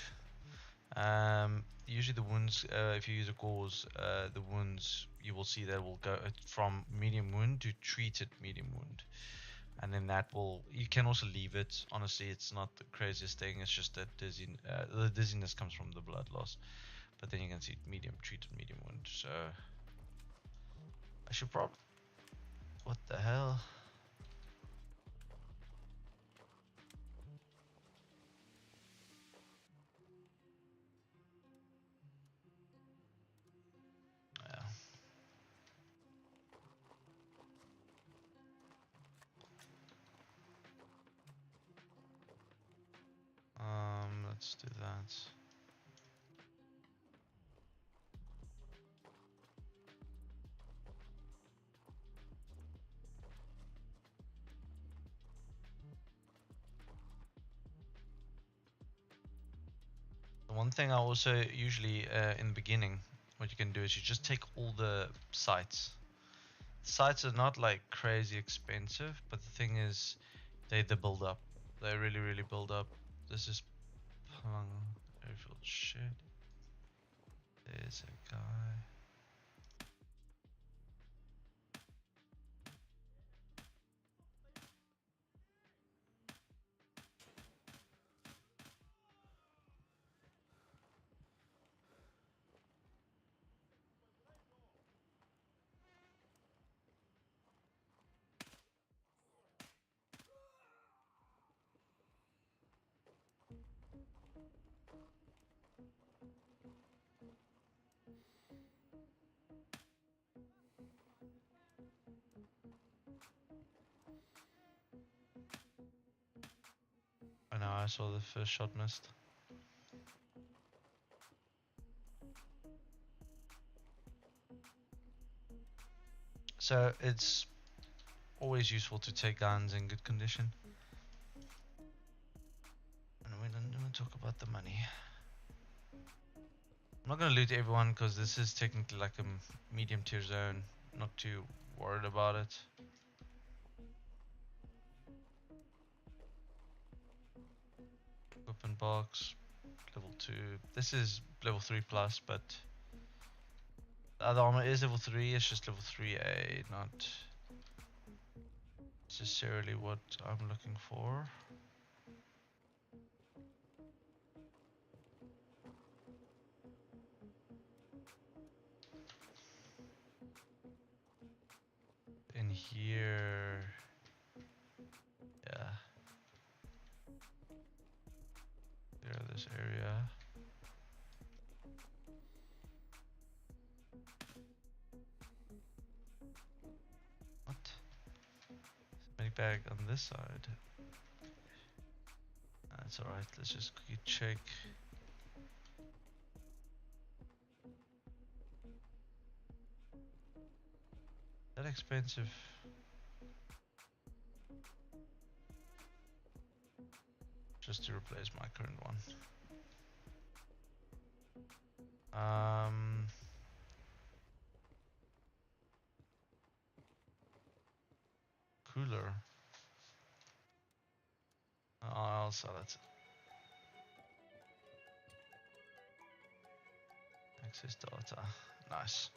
usually the wounds, if you use a gauze, the wounds you will see that will go from medium wound to treated medium wound, and then that will, you can also leave it. Honestly, it's not the craziest thing. It's just that the dizziness comes from the blood loss, but then you can see treated medium wound. So I should probably, what the hell? Let's do that. One thing I also usually in the beginning, what you can do is you just take all the sites. Sites are not like crazy expensive, but the thing is, they build up. They really build up. This is airfield shit. There's a guy. I know, I saw the first shot missed. So it's always useful to take guns in good condition. And we don't even talk about the money. I'm not gonna loot everyone because this is technically like a medium tier zone. Not too worried about it. Open box, level 2. This is level 3 plus, but the other armor is level 3. It's just level 3A, not necessarily what I'm looking for. In here, yeah, there, this area. What? Medic bag on this side. That's alright, let's just quickly check. That expensive? Just to replace my current one. Cooler. I'll sell it. Access data. Nice.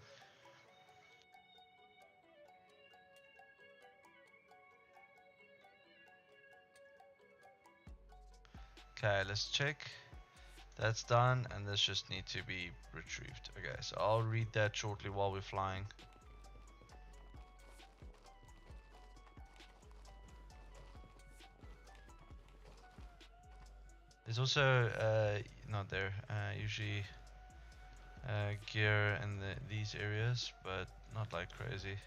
Okay, let's check. That's done, and this just needs to be retrieved. Okay, so I'll read that shortly while we're flying. There's also not there. Usually gear in these areas, but not like crazy.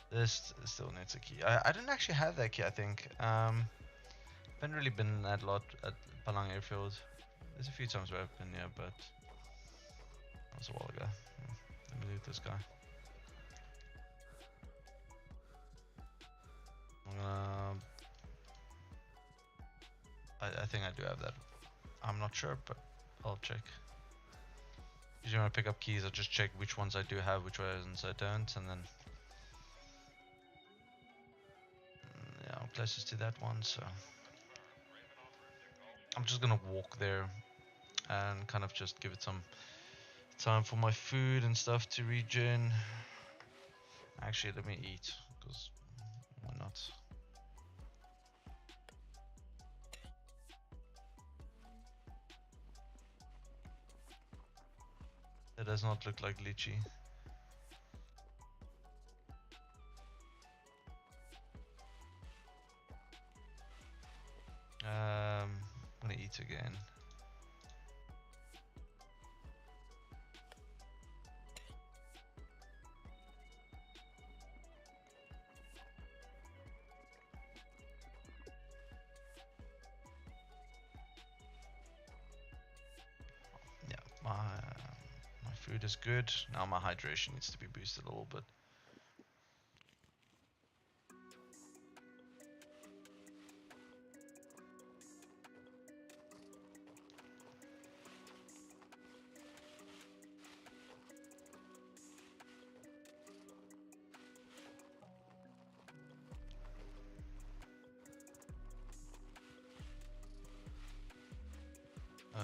This still needs a key. I didn't actually have that key. I think. Haven't really been that lot at Palang Airfield. There's a few times where I've been here, but that was a while ago. Let me loot this guy. I think I do have that. I'm not sure, but I'll check. Usually when I pick up keys, I just check which ones I do have, which ones I don't, and then yeah, I'm closest to that one, so I'm just gonna walk there and kind of just give it some time for my food and stuff to regen. Actually, let me eat, because why not? That does not look like lychee. I'm gonna eat again. Yeah, my food is good. Now my hydration needs to be boosted a little bit.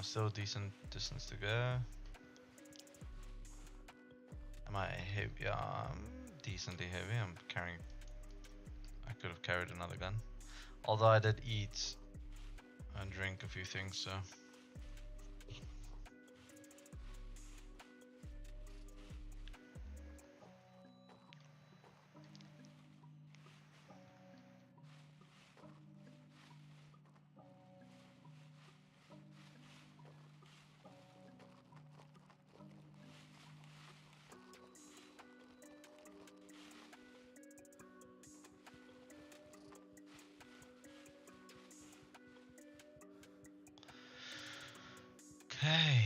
Still decent distance to go. Am I heavy? Yeah, I'm decently heavy. I'm carrying. I could have carried another gun. Although I did eat and drink a few things, so. Okay,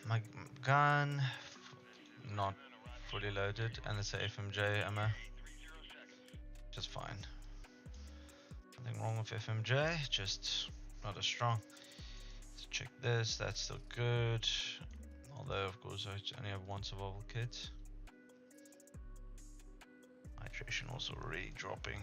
my gun not fully loaded, and it's a FMJ ammo. Just fine. Nothing wrong with FMJ, just not as strong. Let's check this, that's still good. Although of course I only have one survival kit. Hydration also really dropping.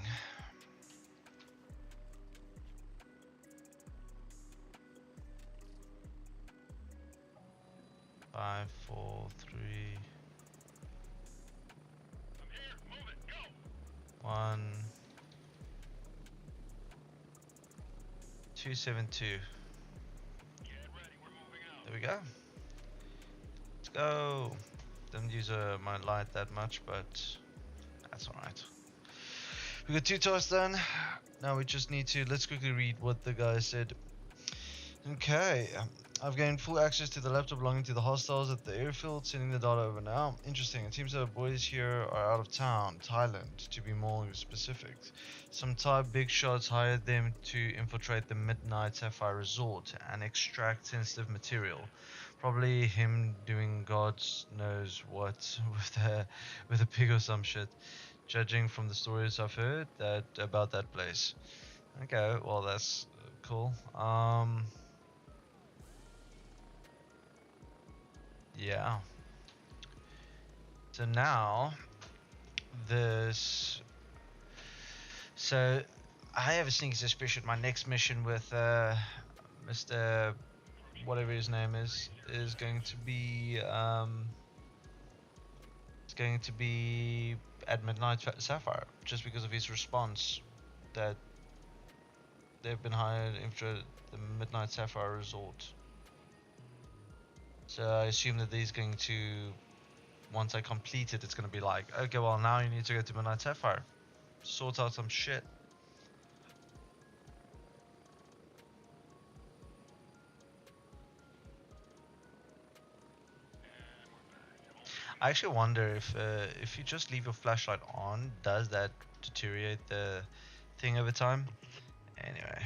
Five, four, three, 1, 272. There we go. Let's go. Didn't use my light that much, but that's alright. We got 2 tasks done. Now we just need to, let's quickly read what the guy said. Okay, I've gained full access to the laptop belonging to the hostiles at the airfield, sending the data over now. Interesting, it seems that the boys here are out of town, Thailand, to be more specific. Some Thai big shots hired them to infiltrate the Midnight Sapphire Resort and extract sensitive material. Probably him doing God knows what with a pig or some shit, judging from the stories I've heard about that place. Okay, well that's cool. Yeah. So now this. So I have a sneaky suspicion my next mission with Mr. whatever his name is going to be it's going to be at Midnight Sapphire, just because of his response that they've been hired into the Midnight Sapphire Resort. So I assume that he's going to, once I complete it, it's going to be like, okay, well now you need to go to Midnight Sapphire, sort out some shit. I actually wonder if you just leave your flashlight on, does that deteriorate the thing over time? Anyway,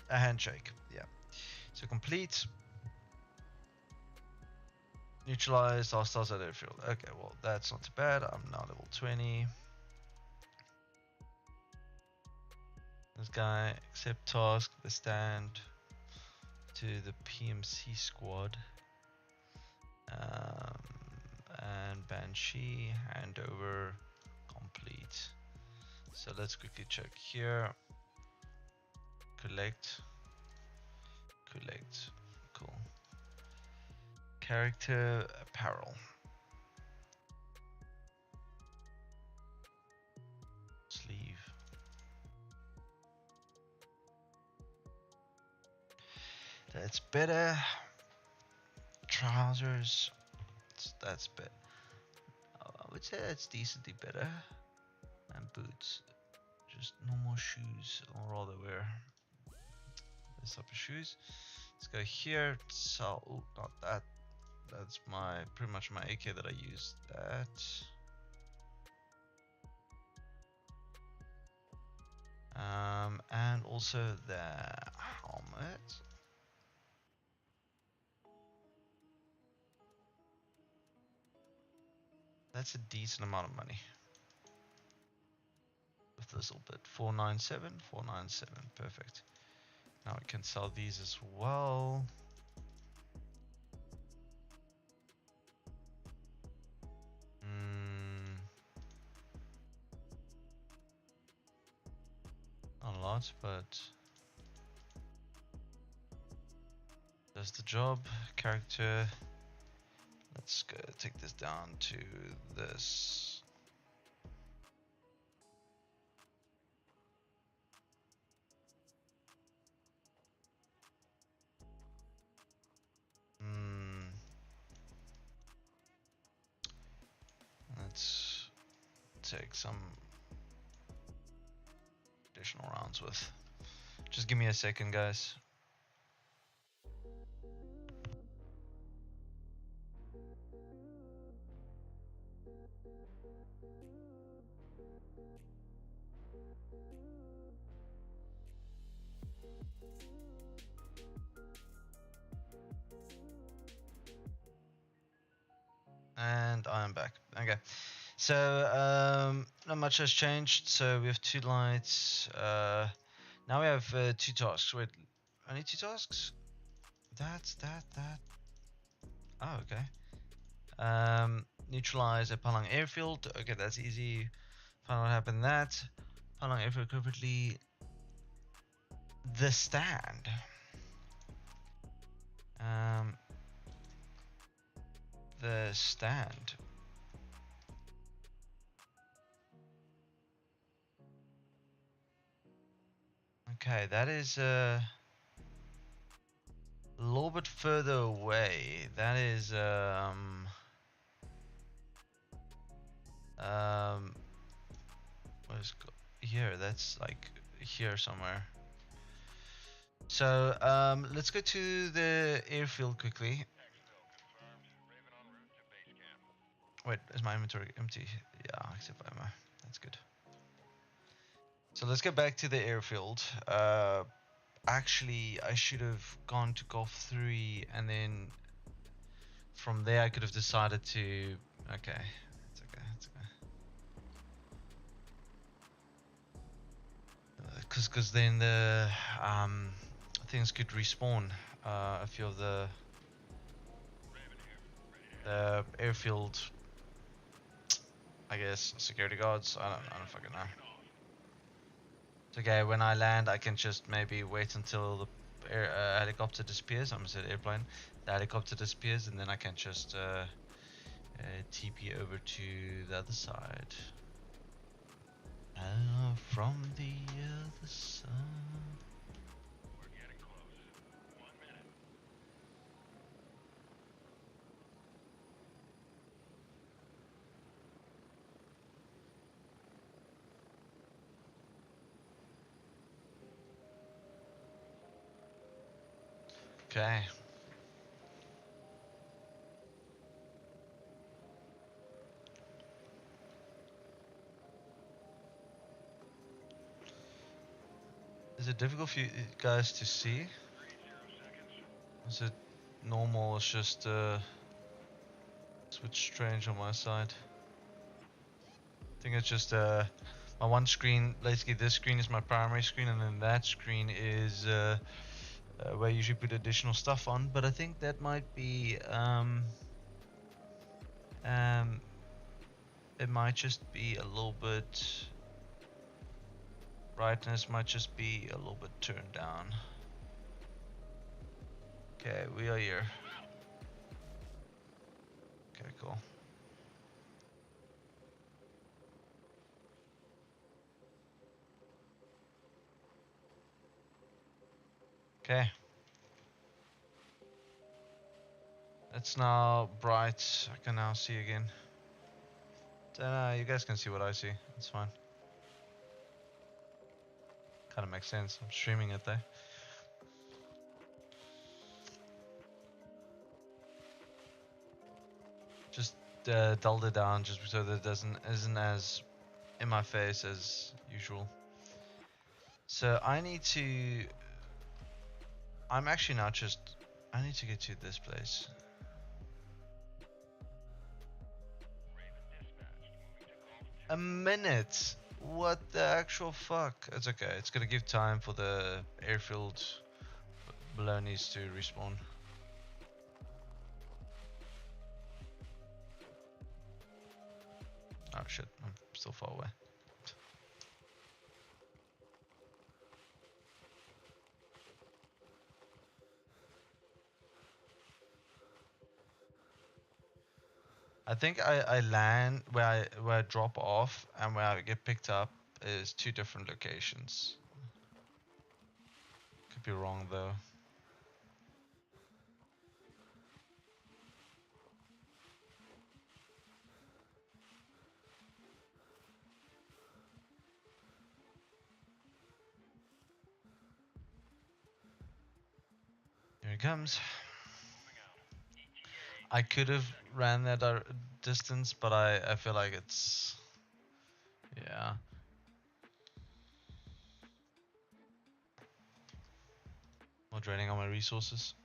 a handshake. Yeah. So complete. Neutralize hostiles at airfield. Okay, well that's not too bad. I'm now level 20. This guy, accept task, the stand to the PMC squad. And Banshee, handover complete. So let's quickly check here. Collect. Cool. Character apparel. Sleeve. That's better. Trousers. That's better. I would say that's decently better. And boots. Just normal shoes. I'll rather wear this type of shoes. Let's go here. So, oh, not that. That's pretty much my AK that I use. That. And also the helmet. That's a decent amount of money. With this little bit. 497, perfect. Now we can sell these as well. Not a lot, but does the job. Character. Let's go take this down to this. Let's take some additional rounds with. Just give me a second, guys. And I am back. Okay. So not much has changed. So we have 2 lights. Now we have 2 tasks. Wait, only 2 tasks? That. Oh, okay. Neutralize a Palang airfield. Okay, that's easy. Find out what happened. That Palang airfield appropriately. The stand. The stand. Okay, that is a little bit further away. That is what is here? That's like here somewhere. So let's go to the airfield quickly. Wait, is my inventory empty? Yeah, except for ammo. That's good. So let's get back to the airfield. Actually, I should have gone to Golf 3 and then from there I could have decided to. Okay, it's okay. Because then the things could respawn. A few of the airfield, I guess, security guards. I don't fucking know. It's okay. When I land, I can just maybe wait until the helicopter disappears. I'm gonna say airplane. The helicopter disappears, and then I can just TP over to the other side. From the other side. We're getting close. 1 minute. Okay. Is it difficult for you guys to see? Is it normal? It's just switch strange on my side. I think it's just my one screen. Basically, this screen is my primary screen, and then that screen is where I usually put additional stuff on. But I think that might be it might just be a little bit. Brightness might just be a little bit turned down. Okay, we are here. Okay, cool. Okay. It's now bright. I can now see again. You guys can see what I see. It's fine. Kind of makes sense. I'm streaming it there. Just dulled it down just so that it isn't as in my face as usual. So I need to. I'm actually not just. I need to get to this place. A minute. What the actual fuck? It's okay. It's gonna give time for the airfield balonies to respawn. Oh shit, I'm still far away. I think I land where I drop off and where I get picked up is two different locations. Could be wrong though. Here he comes. I could have ran that distance, but I feel like it's yeah. More draining on my resources.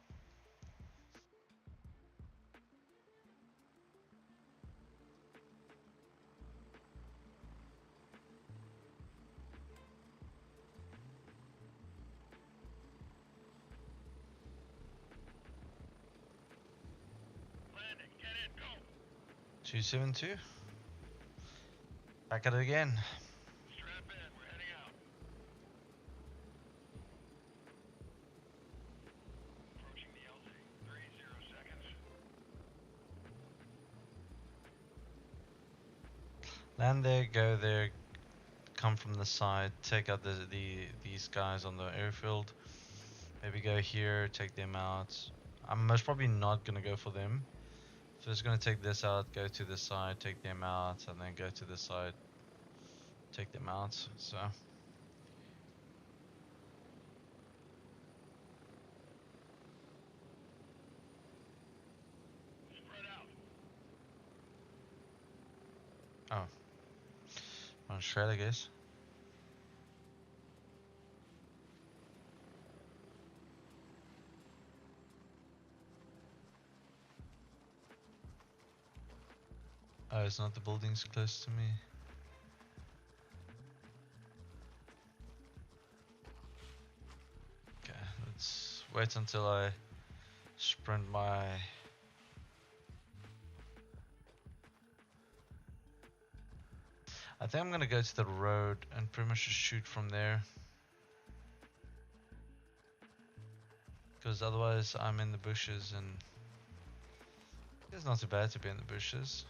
Landing, get in, go. 272. Back at it again. Strap in, we're heading out. Approaching the LZ. 30 seconds. Land there, go there, come from the side, take out these guys on the airfield. Maybe go here, take them out. I'm most probably not gonna go for them. So just gonna take this out, go to this side, take them out, and then go to this side, take them out. So Spread out. oh, on shred I guess. Oh, it's not the buildings close to me. Okay, let's wait until I sprint my. I think I'm gonna go to the road and pretty much just shoot from there. Because otherwise I'm in the bushes and it's not too bad to be in the bushes.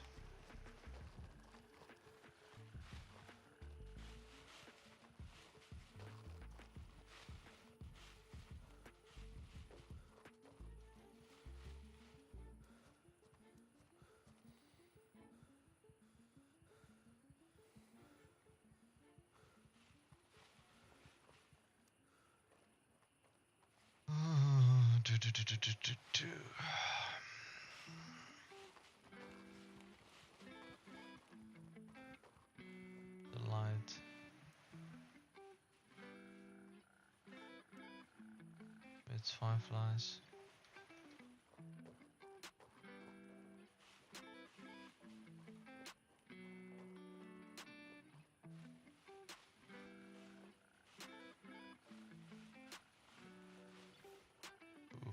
The light. It's fireflies. Ooh.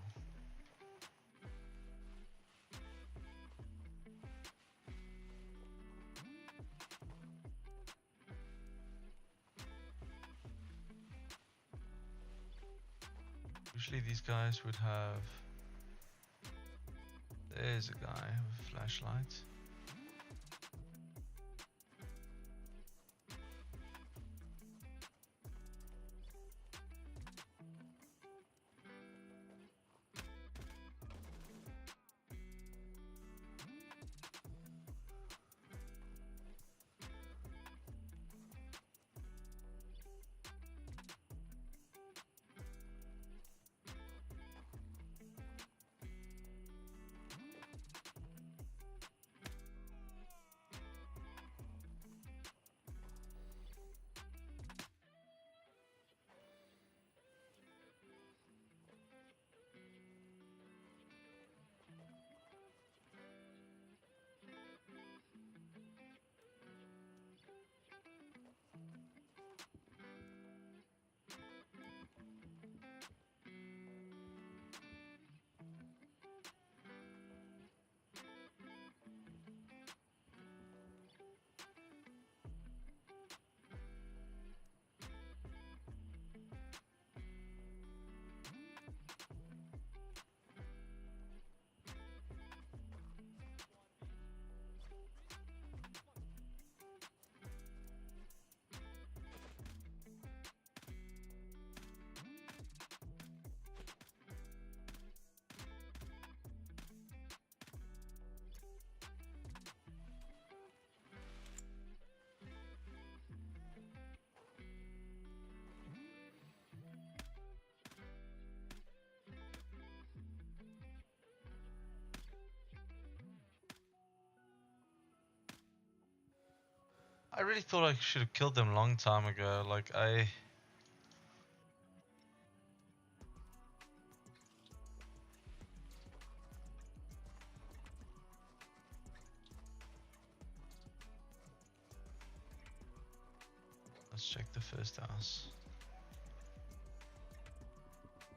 Usually these guys would have. There's a guy with a flashlight. I really thought I should have killed them long time ago. Like I. Let's check the first house.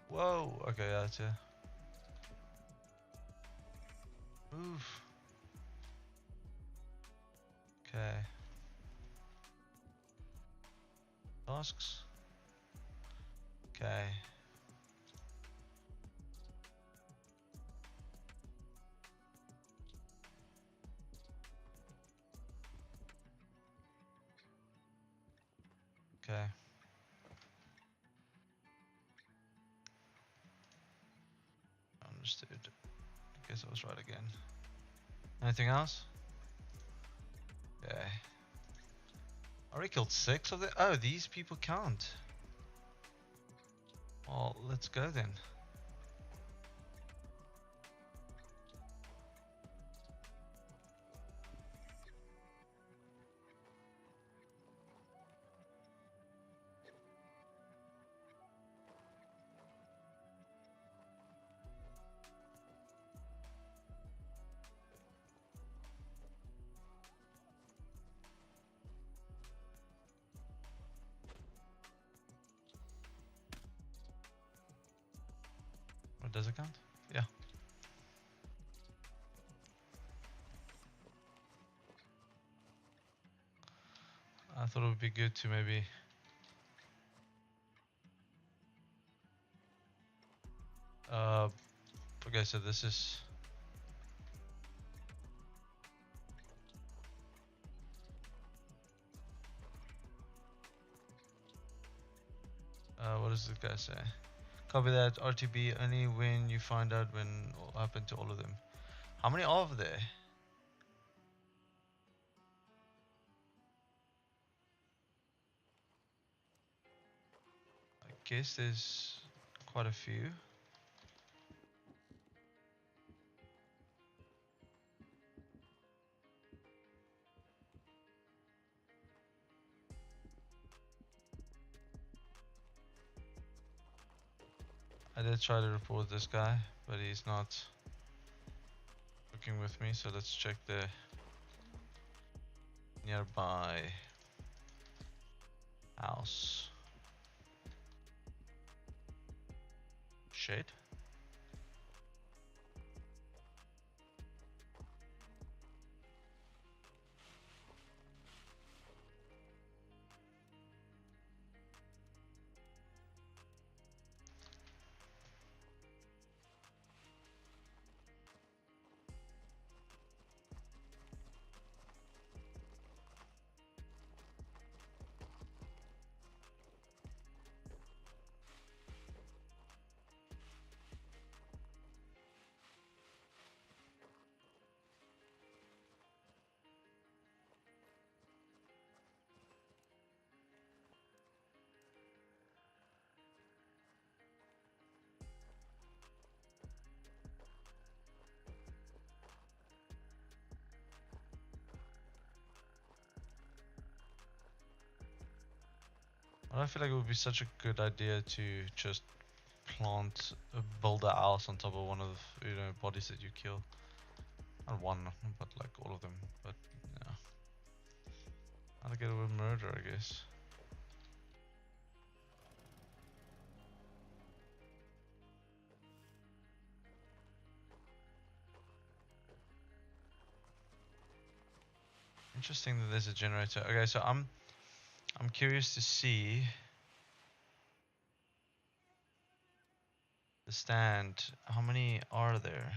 Whoa. Okay, yeah, that's it. Move. Okay. Tasks. Okay. Okay. Understood. Guess I was right again. Anything else? Okay. I already killed 6 of them. Oh, these people count. Well, let's go then. What does it count? Yeah. I thought it would be good to maybe. Okay, so this is. What does this guy say? Copy that. RTB only when you find out when what happened to all of them. How many are there? I guess there's quite a few. I did try to report this guy, but he's not working with me, so let's check the nearby house. Shade? I feel like it would be such a good idea to just plant build a house on top of one of bodies that you kill. Not one, but like all of them. But yeah, how to get away with murder, I guess. Interesting that there's a generator. Okay, so I'm curious to see the stand. How many are there?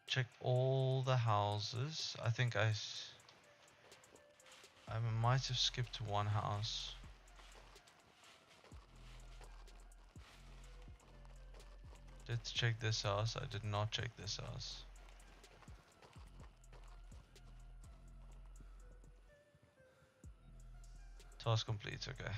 Check all the houses. I think I might have skipped one house. Did check this house. I did not check this house. Task complete. Okay.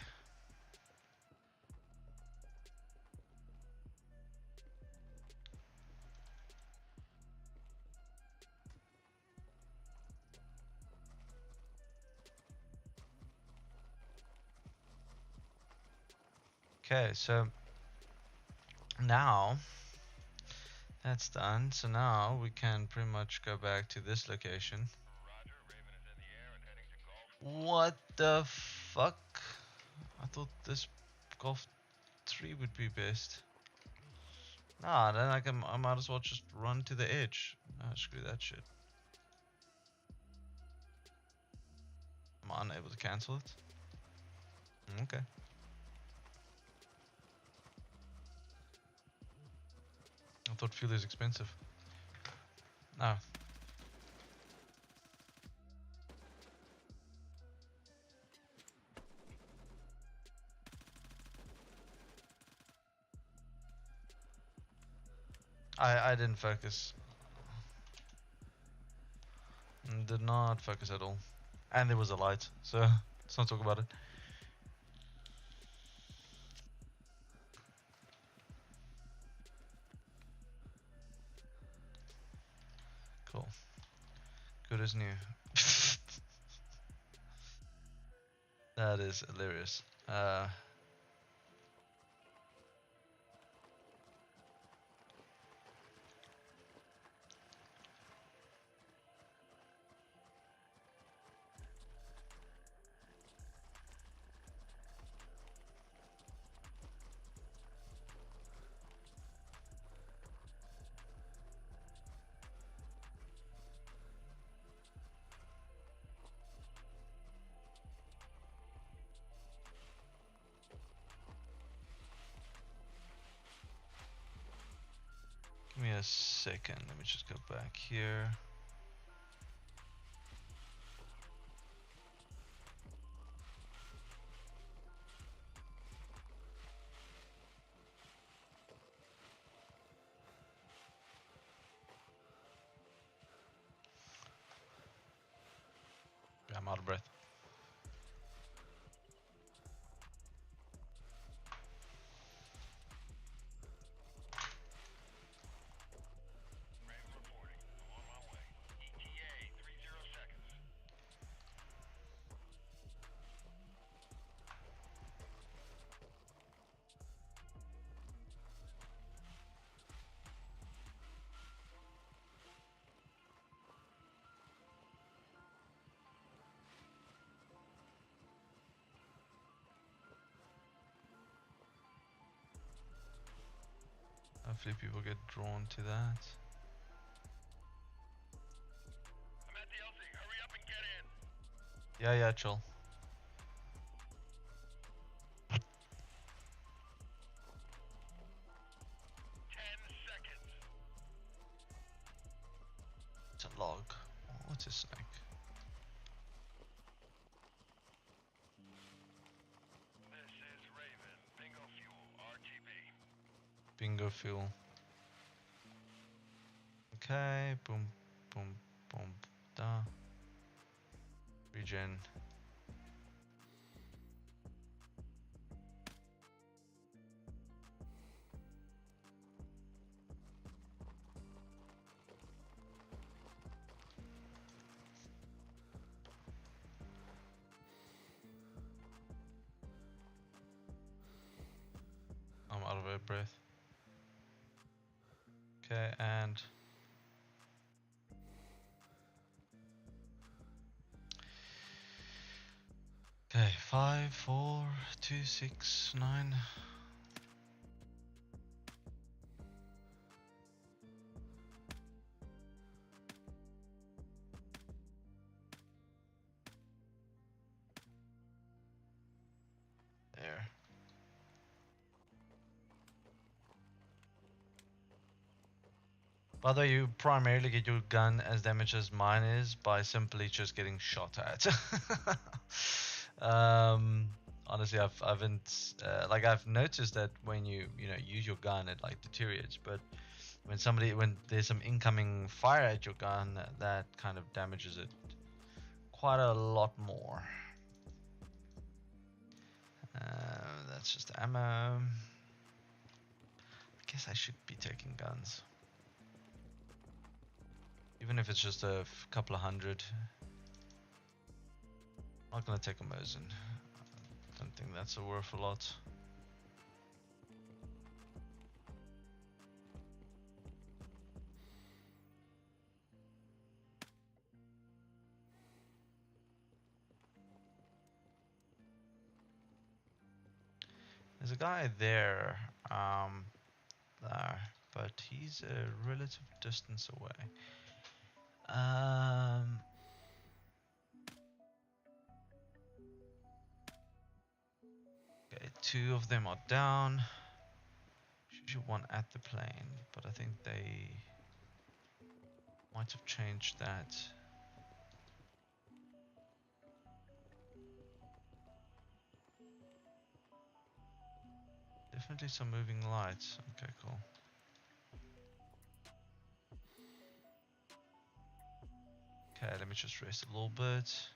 Okay, so now that's done. So now we can pretty much go back to this location. Roger. Raven is in the air and heading to Golf. What the fuck? I thought this Golf 3 would be best. Nah, then I might as well just run to the edge. Nah, screw that shit. I'm unable to cancel it. Okay. I thought fuel is expensive. No. I didn't focus. Did not focus at all. And there was a light, so let's not talk about it. Cool. Good as new. That is hilarious. Give me a second. Let me just go back here. I'm out of breath. Raven reporting. I'm on my way. ETA 30 seconds. Hopefully people get drawn to that. I'm at the LZ. Hurry up and get in. Yeah, chill. 10 seconds. It's a log. Oh, it's a snake. This is Raven. Bingo fuel. RTB. Bingo fuel. Okay, boom, boom, boom, da. Regen. I'm out of air breath. Okay, and okay, 5, 4, 2, 6, 9. There. By the way, you primarily get your gun as damaged as mine is by simply just getting shot at. Honestly, I haven't like I've noticed that when you use your gun, it like deteriorates. But when there's some incoming fire at your gun, that kind of damages it quite a lot more. That's just ammo. I guess I should be taking guns. Even if it's just a couple of hundred. I'm not gonna take a Mosin. I don't think that's worth a lot. There's a guy there, there, but he's a relative distance away. Okay, 2 of them are down. Usually one at the plane, but I think they might have changed that. Definitely some moving lights. Okay, cool. Okay, let me just rest a little bit.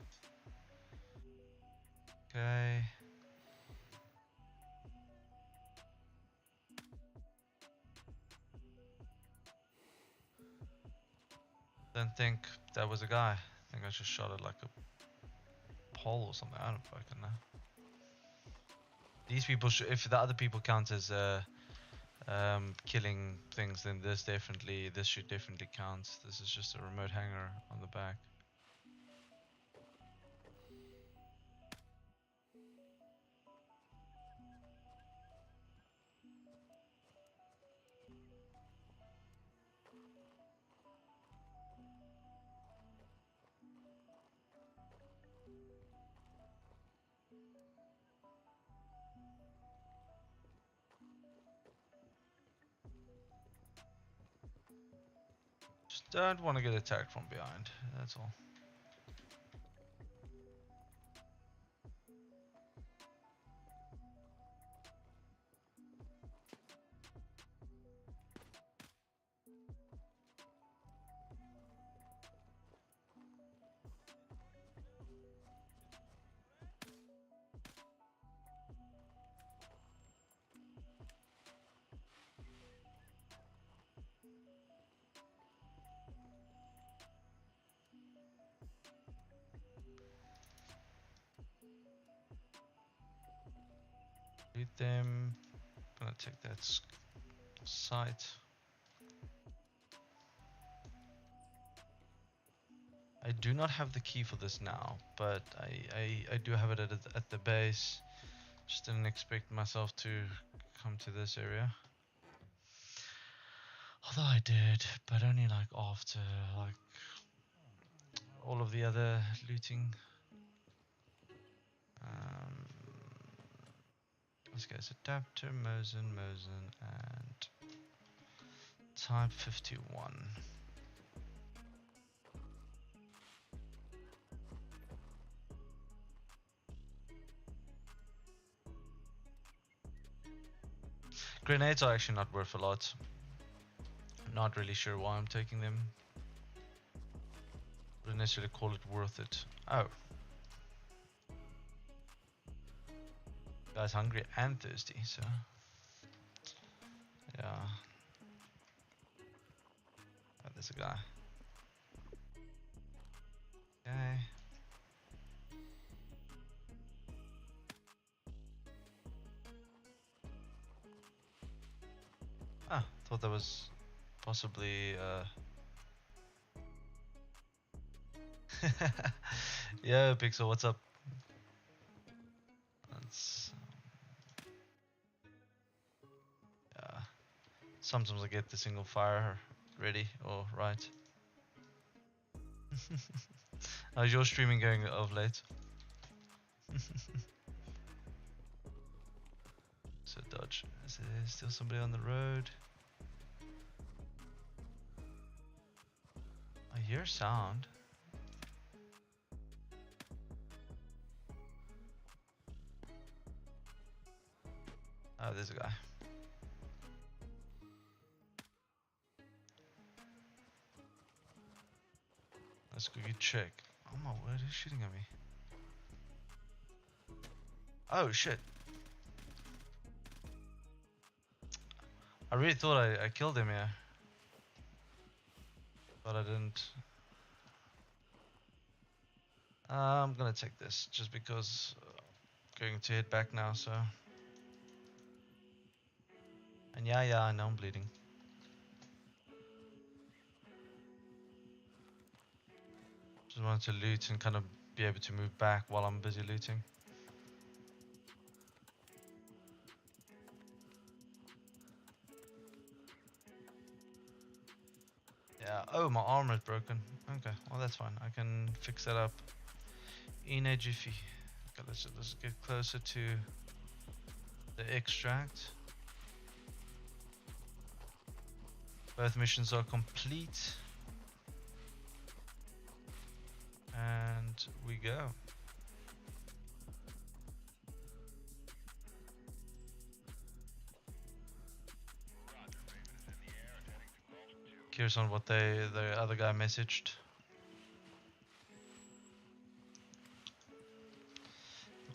Okay. Didn't think that was a guy. I think I just shot at like a pole or something. I don't fucking know. These people, if the other people count as killing things, then this should definitely count. This is just a remote hangar on the back. Just don't want to get attacked from behind. That's all. Lead them. Gonna take that site. I do not have the key for this now, but I do have it at the base. Just didn't expect myself to come to this area. Although I did, but only like after like all of the other looting. Let's go. So adapter, Mosin, and type 51. Grenades are actually not worth a lot. Not really sure why I'm taking them. Wouldn't necessarily call it worth it. Oh. Guy's hungry and thirsty, so yeah. Oh, there's a guy. Okay. Ah, thought that was possibly yeah, Pixel, what's up? That's yeah. Sometimes I get the single fire ready or right. How's your streaming going of late? So dodge. Is there still somebody on the road? I hear sound. Oh, there's a guy. Let's go get check. Oh my word, who's shooting at me? Oh shit. I really thought I killed him here. But I didn't. I'm gonna take this just because going to head back now, so. And yeah, I know I'm bleeding. Just wanted to loot and kind of be able to move back while I'm busy looting. Yeah. Oh, my armor is broken. Okay, well that's fine. I can fix that up in a jiffy. Okay, let's get closer to the extract. Both missions are complete, and we go. Curious on what the other guy messaged.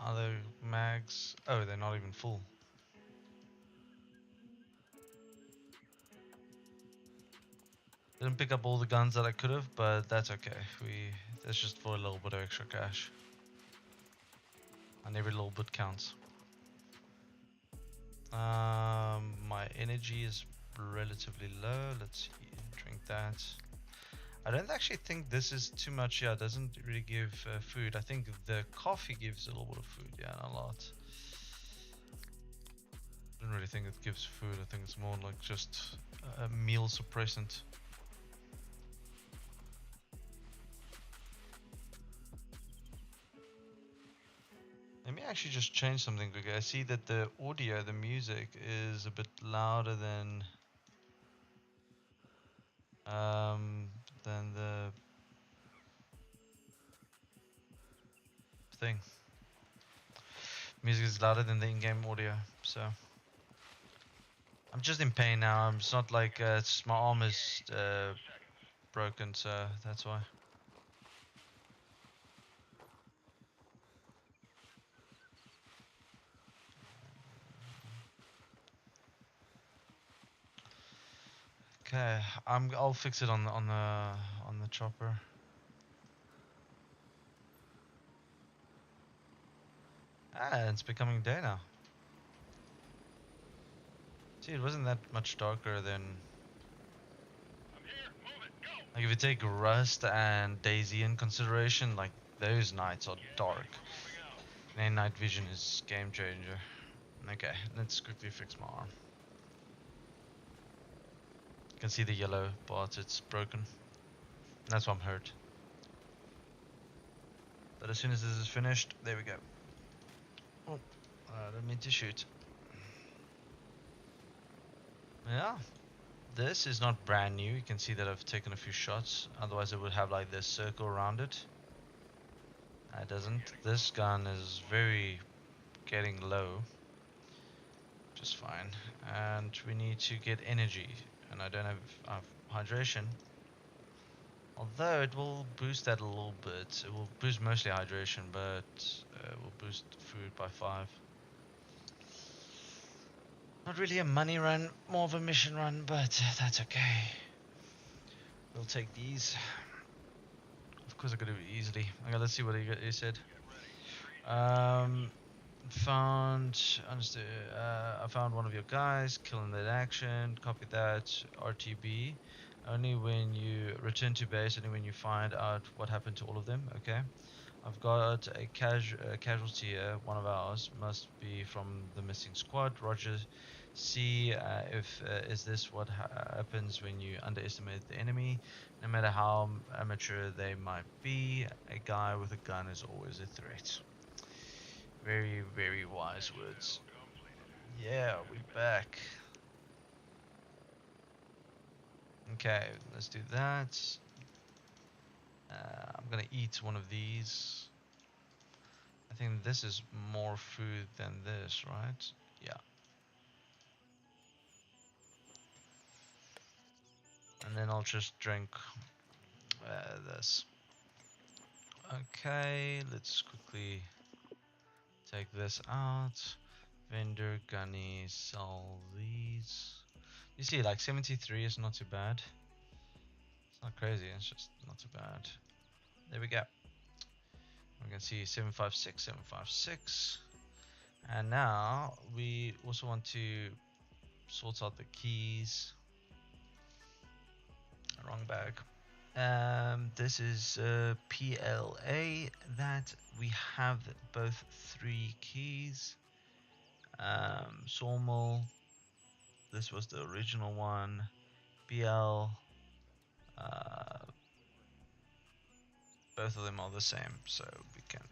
Other mags. Oh, they're not even full. Didn't pick up all the guns that I could have, but that's okay. That's just for a little bit of extra cash. And every little bit counts. My energy is relatively low. Let's drink that. I don't actually think this is too much. Yeah, it doesn't really give food. I think the coffee gives a little bit of food. Yeah, not a lot. I don't really think it gives food. I think it's more like just a meal suppressant. Let me actually just change something quickly. I see that the audio, the music, is a bit louder um, than the thing. Music is louder than the in-game audio, so I'm just in pain now. It's not like my arm is broken, so that's why. Okay, I'll fix it on the chopper. Ah, it's becoming day now. See, it wasn't that much darker than. I'm here. Move it. Go. Like if you take Rust and Daisy in consideration, like those nights are dark. Moving out. And night vision is game changer. Okay, let's quickly fix my arm. You can see the yellow part, it's broken. That's why I'm hurt. But as soon as this is finished, there we go. Oh, I don't mean to shoot. Yeah, this is not brand new. You can see that I've taken a few shots. Otherwise it would have like this circle around it. It doesn't. This gun is very getting low. Just fine. And we need to get energy. And I don't have hydration. Although it will boost that a little bit. It will boost mostly hydration, but it will boost food by 5. Not really a money run, more of a mission run, but that's okay. We'll take these. Of course I could do it easily. Okay, let's see what he said. Found, understood. I found one of your guys, killing that action. Copy that. RTB. Only when you return to base, only when you find out what happened to all of them. Okay. I've got a casualty here. One of ours must be from the missing squad. Roger. See if is this what happens when you underestimate the enemy. No matter how amateur they might be, a guy with a gun is always a threat. Very, very wise words. Yeah, we back. Okay, let's do that. I'm gonna eat one of these. I think this is more food than this, right? Yeah. And then I'll just drink this. Okay, let's quickly take this out. Vendor, gunny, sell these. You see, like 73 is not too bad. It's not crazy, it's just not too bad. There we go. We can see 756, 756. And now we also want to sort out the keys. Wrong bag. This is PLA that we have both 3 keys. Sawmill, this was the original one. BL, Uh, both of them are the same, so we can.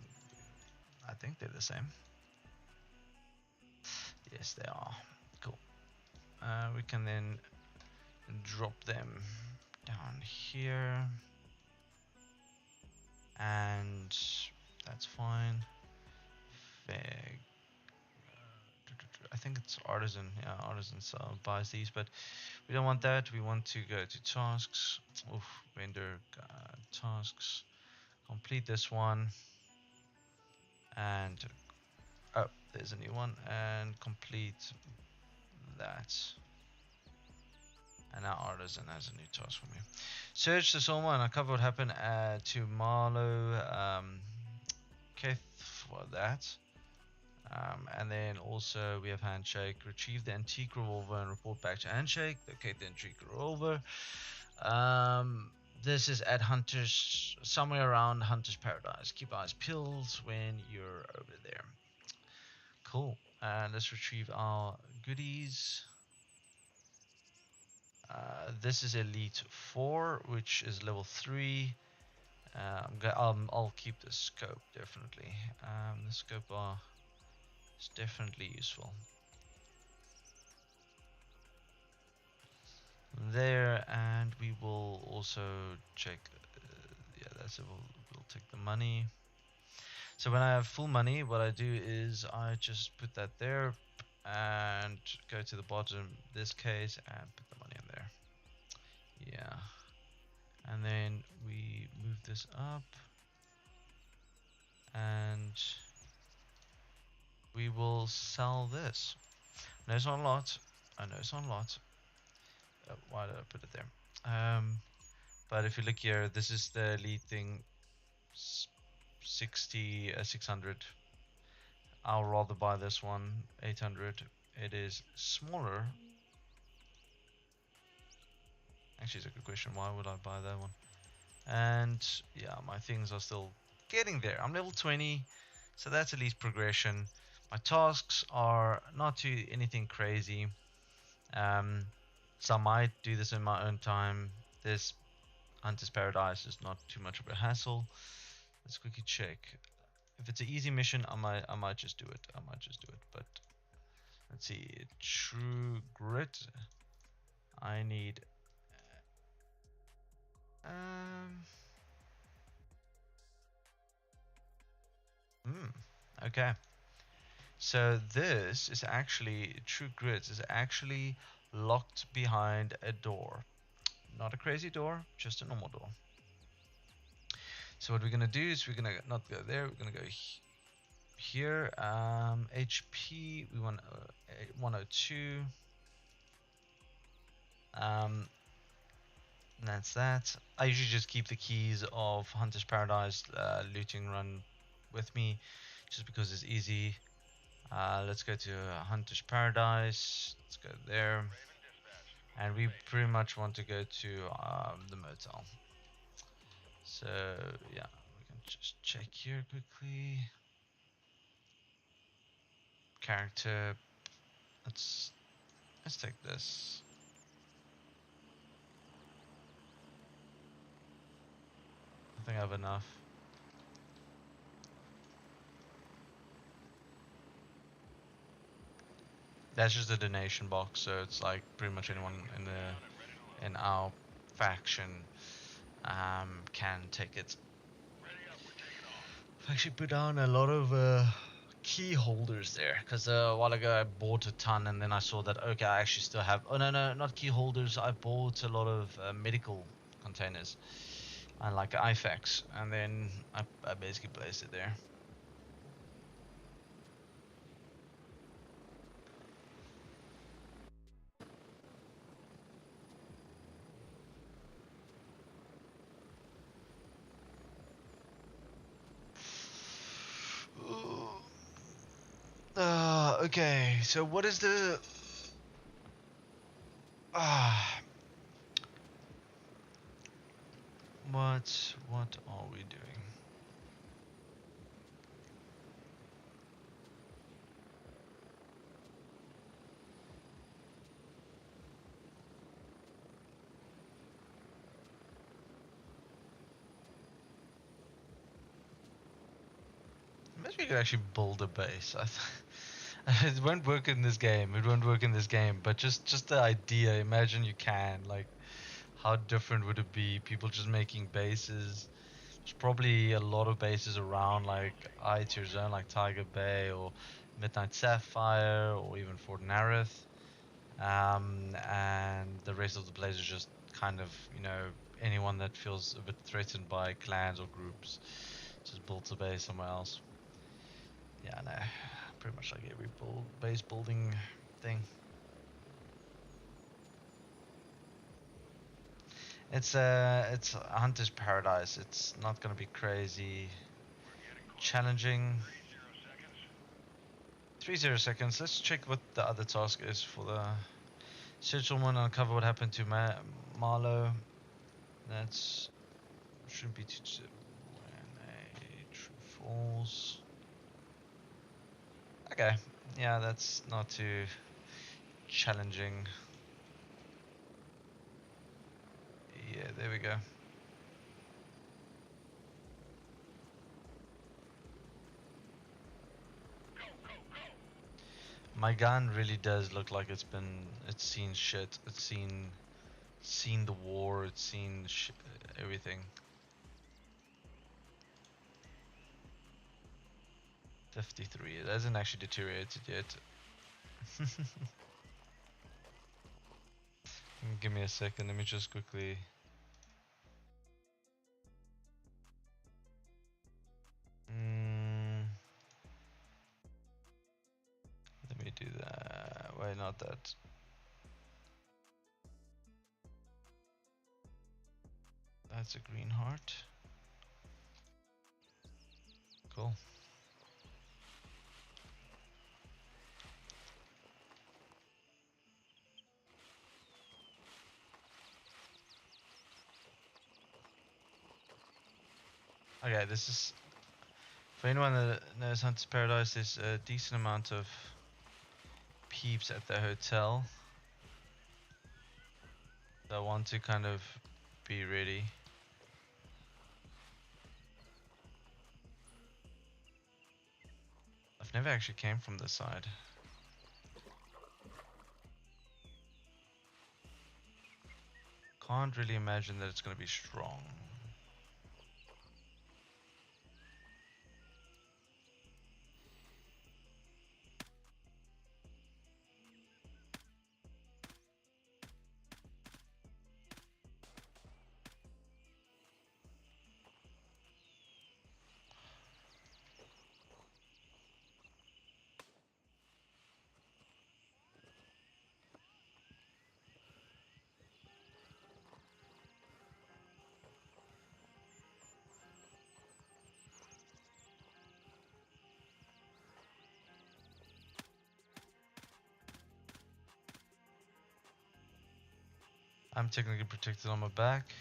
I think they're the same. Yes, they are. Cool. We can then drop them down here, and that's fine. Fig. I think it's artisan. Yeah, artisan buys these, but we don't want that. We want to go to tasks. Oof, render tasks. Complete this one, and oh, there's a new one, and complete that. And now artisan has a new task for me. Search the Soma and uncover what happened to Marlowe Keth for that. And then also we have Handshake. Retrieve the antique revolver and report back to Handshake. Locate the antique revolver. This is at Hunter's, somewhere around Hunter's Paradise. Keep eyes peeled when you're over there. Cool. And let's retrieve our goodies. This is Elite 4, which is level 3. I'll keep the scope, definitely. The scope is definitely useful. There, and we will also check. Yeah, that's it. We'll take the money. So when I have full money, what I do is I just put that there and go to the bottom, this case, and put the money in there. Yeah. And then we move this up, and we will sell this. I know it's not a lot. I know it's not a lot. Why did I put it there? But if you look here, this is the lead thing, 600. I'll rather buy this one, 800. It is smaller. Actually, it's a good question. Why would I buy that one? And yeah, my things are still getting there. I'm level 20, so that's at least progression. My tasks are not too anything crazy. So I might do this in my own time. This Hunter's Paradise is not too much of a hassle. Let's quickly check. If it's an easy mission, I might just do it. But let's see. True Grit. I need. Um. Okay. So this is actually True Grit is actually locked behind a door. Not a crazy door, just a normal door. So what we're gonna do is we're gonna not go there. We're gonna go here. HP we want 102. And that's that. I usually just keep the keys of Hunter's Paradise looting run with me, just because it's easy. Let's go to Hunter's Paradise. Let's go there. And we pretty much want to go to the motel. So yeah, we can just check here quickly. Character. Let's take this. I think I have enough. That's just a donation box, so it's like pretty much anyone in our faction can take it. I've actually put down a lot of key holders there, because a while ago I bought a ton, and then I saw that okay, I actually still have. Oh no, not key holders. I bought a lot of medical containers and like IFAKs, and then I basically placed it there. Okay, so what is the what are we doing? if you could actually build a base? It won't work in this game. It won't work in this game. But just the idea. Imagine you can. Like, how different would it be? People just making bases. There's probably a lot of bases around, like I tier zone, like Tiger Bay or Midnight Sapphire, or even Fort Nareth. And the rest of the players are just kind of, anyone that feels a bit threatened by clans or groups just builds a base somewhere else. Yeah, no, pretty much like every base building thing. It's a hunter's paradise. It's not gonna be crazy challenging. 30 seconds. Let's check what the other task is for the settlement. Uncover what happened to Marlow. That's shouldn't be too. When a true falls. Okay, yeah, that's not too challenging. Yeah, there we go. My gun really does look like it's seen shit. It's seen the war. It's seen everything. 53. It hasn't actually deteriorated yet. Give me a second. Let me just quickly. Let me do that. Why not that? That's a green heart. Cool. Okay, this is for anyone that knows Hunter's Paradise. There's a decent amount of peeps at the hotel. So I want to kind of be ready. I've never actually came from this side. Can't really imagine that it's going to be strong. I'm technically protected on my back.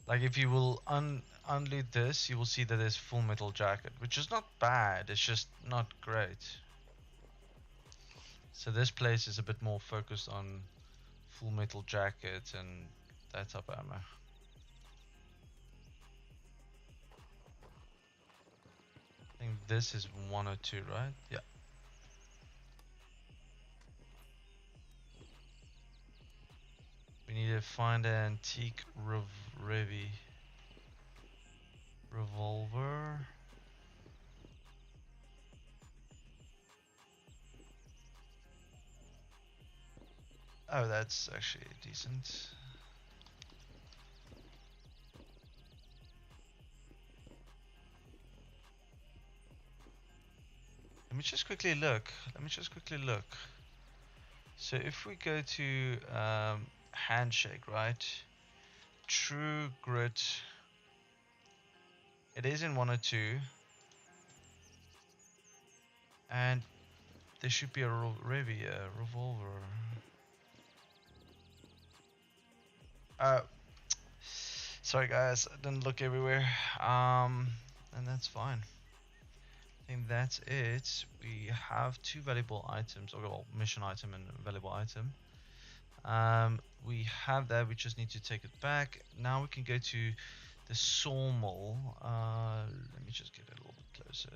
Like if you will unload this, you will see that there's full metal jacket, which is not bad, it's just not great. So this place is a bit more focused on full metal jacket and that type of ammo. I think this is 102, right? Yeah. We need to find an antique revolver. Oh, that's actually decent. Let me just quickly look. So if we go to handshake, right? True grit. It is in 102. And there should be a revolver. Sorry guys, I didn't look everywhere. And that's fine. I think that's it. We have two valuable items, or well, mission item and valuable item. We have that. We just need to take it back. Now we can go to the sawmill. Let me just get a little bit closer.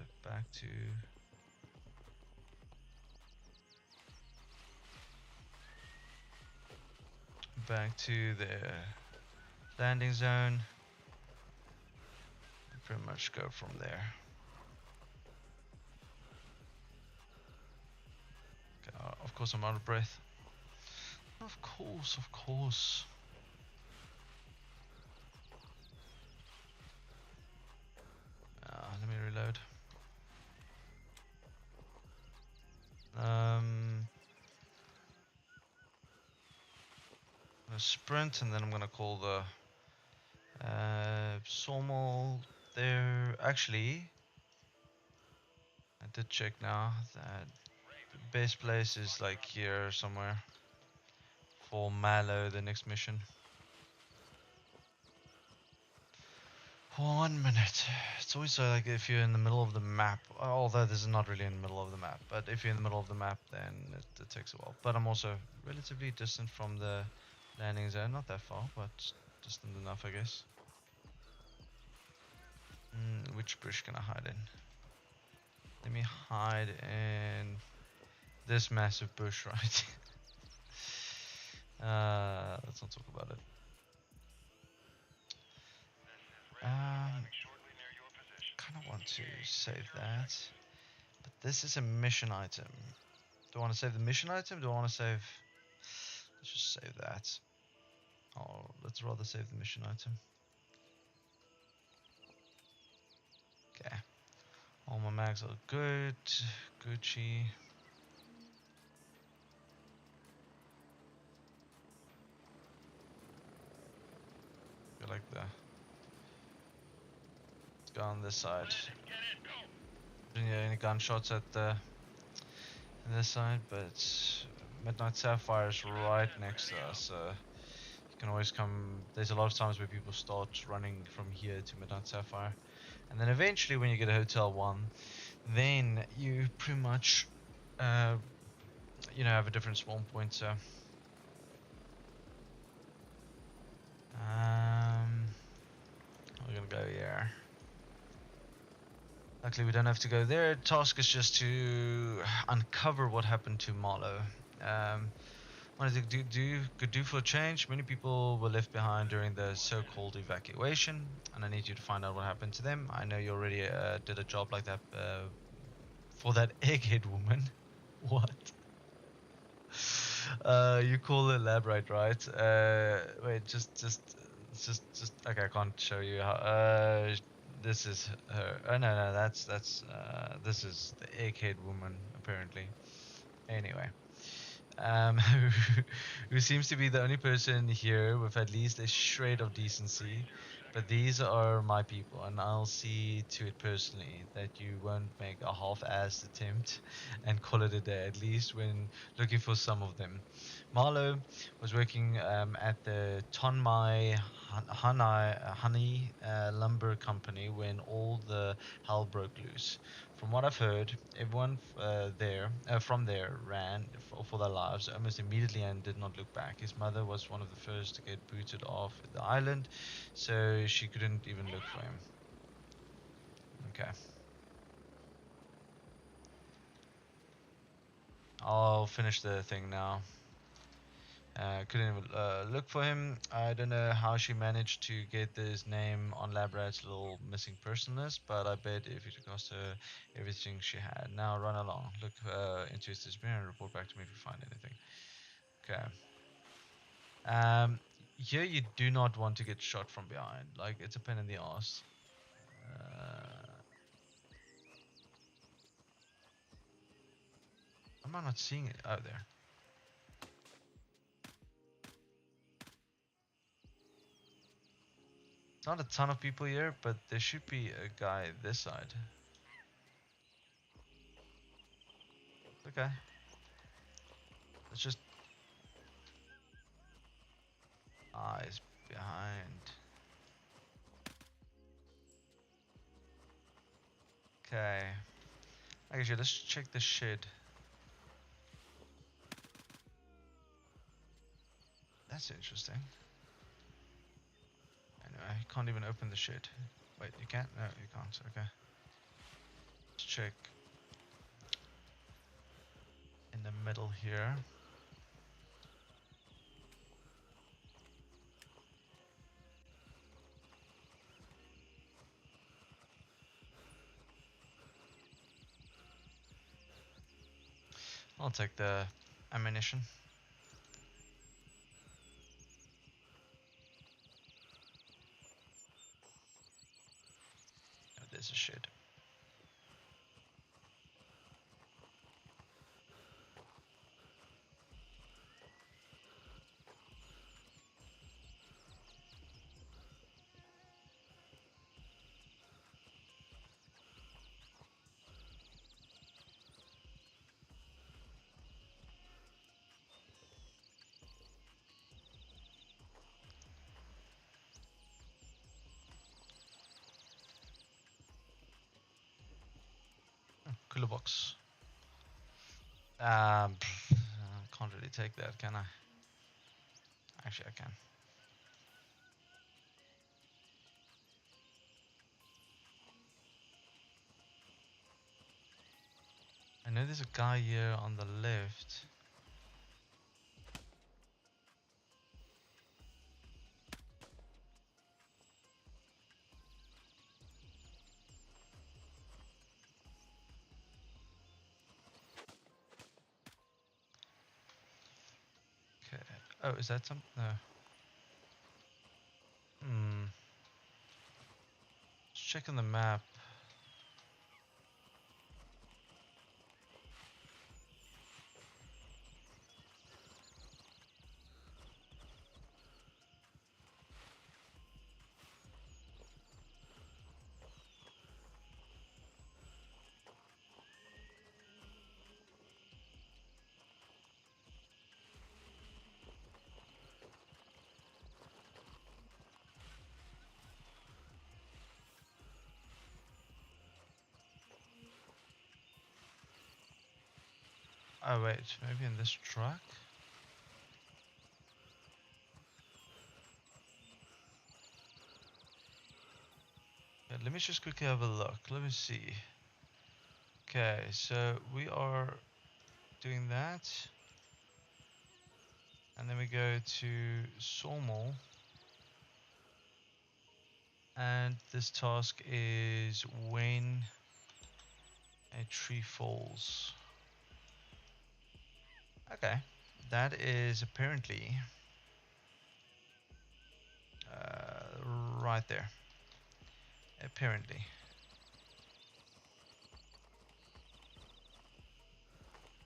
Back to the landing zone. Pretty much go from there. Okay, of course I'm out of breath. Of course, of course. Let me reload. I'm gonna sprint and then I'm gonna call the sawmill there. Actually, I did check now that the best place is like here somewhere for Mallow, the next mission. 1 minute. It's always like if you're in the middle of the map, although this is not really in the middle of the map, but if you're in the middle of the map, then it takes a while. But I'm also relatively distant from the landing zone, not that far, but distant enough, I guess. Which bush can I hide in? Let me hide in this massive bush, right? Let's not talk about it. Kind of want to save that, but this is a mission item. Do I want to save the mission item? Do I want to save? Let's just save that. Oh, let's rather save the mission item. Okay. All my mags are good. Gucci. I like the. Let's go on this side. Didn't get any gunshots at the this side, but Midnight Sapphire is right next to us. You can always come. There's a lot of times where people start running from here to Midnight Sapphire, and then eventually, when you get a Hotel 1, then you pretty much, have a different spawn point. So, we're gonna go here. Luckily, we don't have to go there. Task is just to uncover what happened to Marlowe. Wanted to do for a change. Many people were left behind during the so-called evacuation, and I need you to find out what happened to them. I know you already did a job like that for that egghead woman. What? You call her Elaborate, right? Wait, just. Okay, I can't show you how. This is her. Oh no, that's this is the egghead woman apparently. Anyway. Who seems to be the only person here with at least a shred of decency. But these are my people, and I'll see to it personally that you won't make a half-assed attempt and call it a day, at least when looking for some of them. Marlowe was working at the Tonmai Honey Lumber Company when all the hell broke loose. From what I've heard, everyone from there ran for their lives almost immediately and did not look back. His mother was one of the first to get booted off the island, so she couldn't even look for him. Okay. I'll finish the thing now. Couldn't even look for him. I don't know how she managed to get this name on Labrad's little missing person list, but I bet if it cost her everything she had. Now run along. Look into his disappearance and report back to me if you find anything. Okay. Here you do not want to get shot from behind. Like, it's a pain in the ass. Am I not seeing it? Oh, there. Not a ton of people here, but there should be a guy this side. Okay. Let's just... eyes behind. Okay. Actually, let's check the shed. That's interesting. Anyway. You can't even open the shit. Wait, you can't? No, you can't. Okay. Let's check in the middle here. I'll take the ammunition. Oh, there's a shed. Cooler box. Can't really take that, can I? Actually, I can. I know there's a guy here on the left. Okay. Oh, is that some? No. Hmm. Let's check on the map. Oh wait, maybe in this truck? Yeah, let me just quickly have a look. Let me see. Okay, so we are doing that. And then we go to Sawmill. And this task is when a tree falls. Okay, that is apparently right there. Apparently.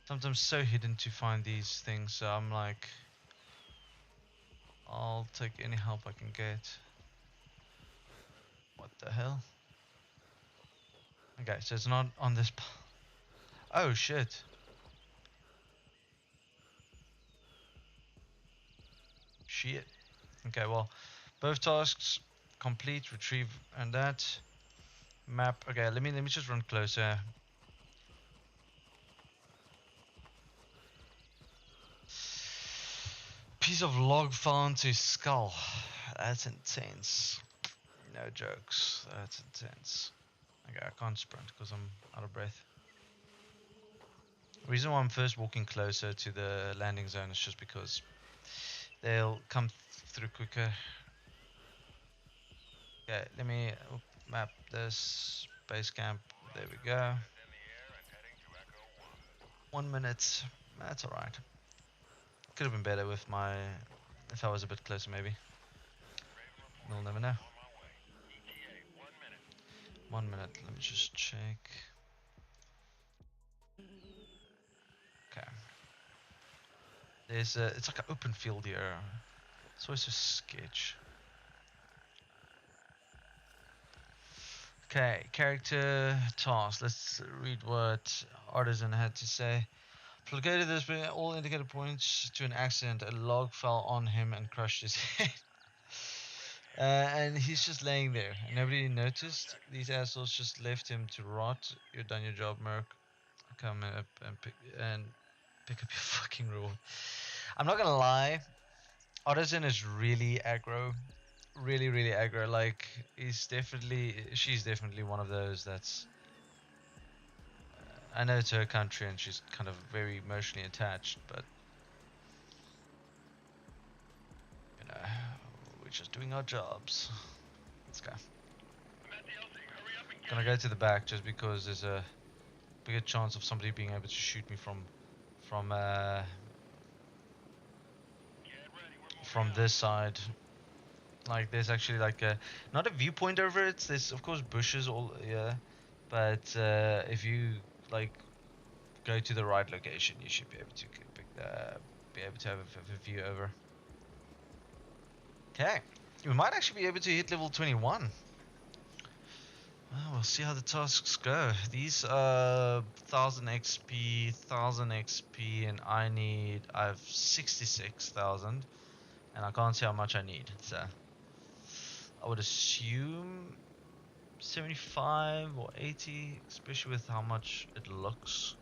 Sometimes so hidden to find these things, so I'm like, I'll take any help I can get. What the hell? Okay, so it's not on this. Oh shit. Shit. Okay, well, both tasks complete, retrieve, and that map. Okay, let me just run closer. Piece of log found to skull. That's intense. No jokes. That's intense. Okay, I can't sprint because I'm out of breath. The reason why I'm first walking closer to the landing zone is just because they'll come through quicker. Okay, let me map this base camp. There we go. 1 minute. That's alright. Could have been better with my. If I was a bit closer, maybe. We'll never know. 1 minute. Let me just check. Okay. There's a. It's like an open field here. It's always a sketch. Okay, character task. Let's read what Artisan had to say. Located this bring all indicator points to an accident. A log fell on him and crushed his head. And he's just laying there. Nobody noticed. These assholes just left him to rot. You've done your job, Merc. Come up and pick up your fucking reward. I'm not gonna lie. Artisan is really aggro really, really aggro. Like, she's definitely one of those that's. I know it's her country and she's kind of very emotionally attached, but you know, we're just doing our jobs. Let's go. I'm at the LZ. Hurry up and get Gonna go to the back just because there's a bigger chance of somebody being able to shoot me from Get ready. We're moving from out. this side. Like there's actually like a not a viewpoint over it. There's of course bushes all yeah, but if you like go to the right location, you should be able to be able to have a view over. Okay, we might actually be able to hit level 21. Well, we'll see how the tasks go. These are 1000 XP, 1000 XP, and I have 66,000, and I can't see how much I need. So I would assume 75 or 80, especially with how much it looks.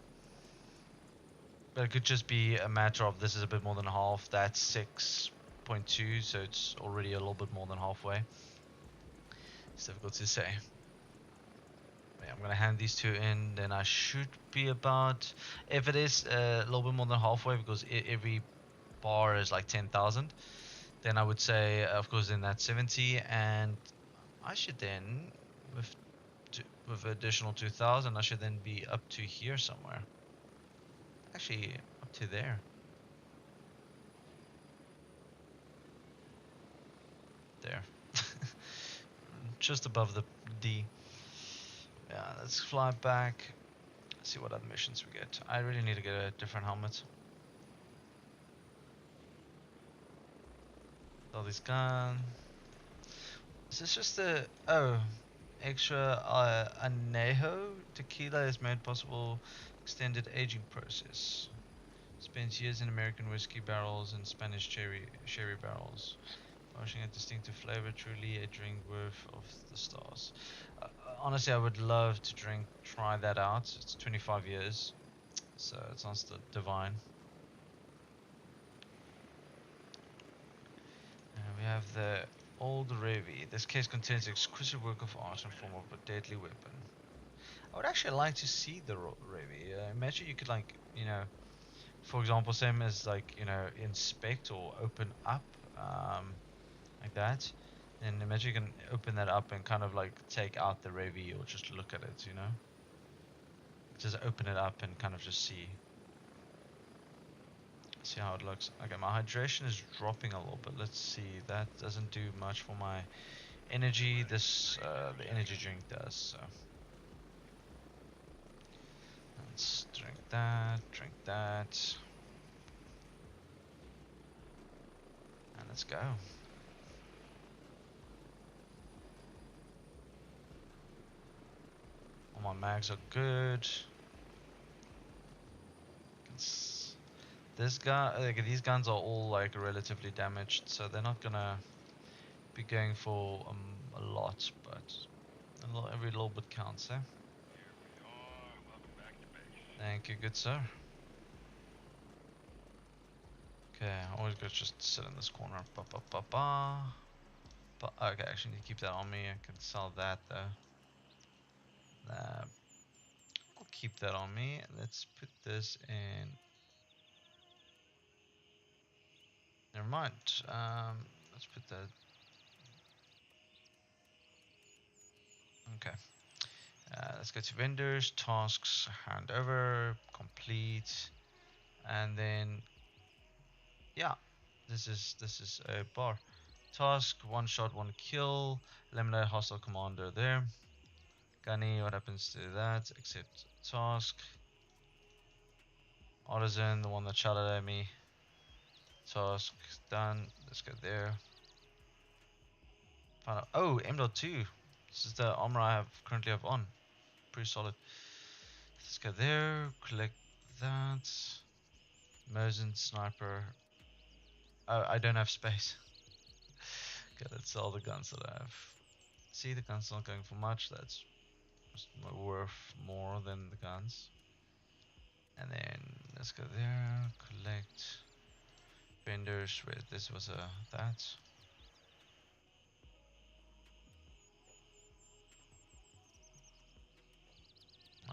But it could just be a matter of this is a bit more than half. That's 6.2, so it's already a little bit more than halfway. It's difficult to say. Yeah, I'm gonna hand these two in, then I should be about. If it is a little bit more than halfway, because every bar is like 10,000, then I would say, of course, then that's 70, and I should then with with additional 2,000, I should then be up to here somewhere. Actually, up to there. There. Just above the D. Yeah, let's fly back. See what other missions we get. I really need to get a different helmet. All these guns. Is this just a extra anejo tequila is made possible extended aging process. Spends years in American whiskey barrels and Spanish sherry barrels. Washing a distinctive flavor, truly a drink worth of the stars. Honestly, I would love to try that out. It's 25 years, so it sounds divine. We have the old Revi. This case contains exquisite work of art in form of a deadly weapon. I would actually like to see the Revi. Imagine you could like, for example, same as like, inspect or open up, like that. And imagine you can open that up and kind of like take out the Revi or just look at it. Just open it up and kind of just see how it looks. Okay, my hydration is dropping a little bit. Let's see. That doesn't do much for my energy. The energy drink does. So let's drink that, and let's go. All my mags are good. This gun, like these guns are all like relatively damaged, so they're not gonna be going for a lot, but every little bit counts, eh? Here we are. Welcome back to base. Thank you, good sir. Okay, I always gotta just sit in this corner. Ba ba ba ba. But okay, actually need to keep that on me. I can sell that though. I'll keep that on me. Let's put this in. Never mind. Let's put that. Okay. Let's go to vendors, tasks, hand over, complete, and then yeah, this is a bar. Task: one shot, one kill. Eliminate hostile commander there. Gunny, what happens to that? Accept task. Artisan, the one that shot at me. Task done. Let's go there. Find out. Oh, M.2. This is the armor I currently have on. Pretty solid. Let's go there. Collect that. Mosin sniper. Oh, I don't have space. Okay, that's all the guns that I have. See, the gun's not going for much. That's worth more than the guns. And then let's go there. Collect vendors. Wait, this was a that.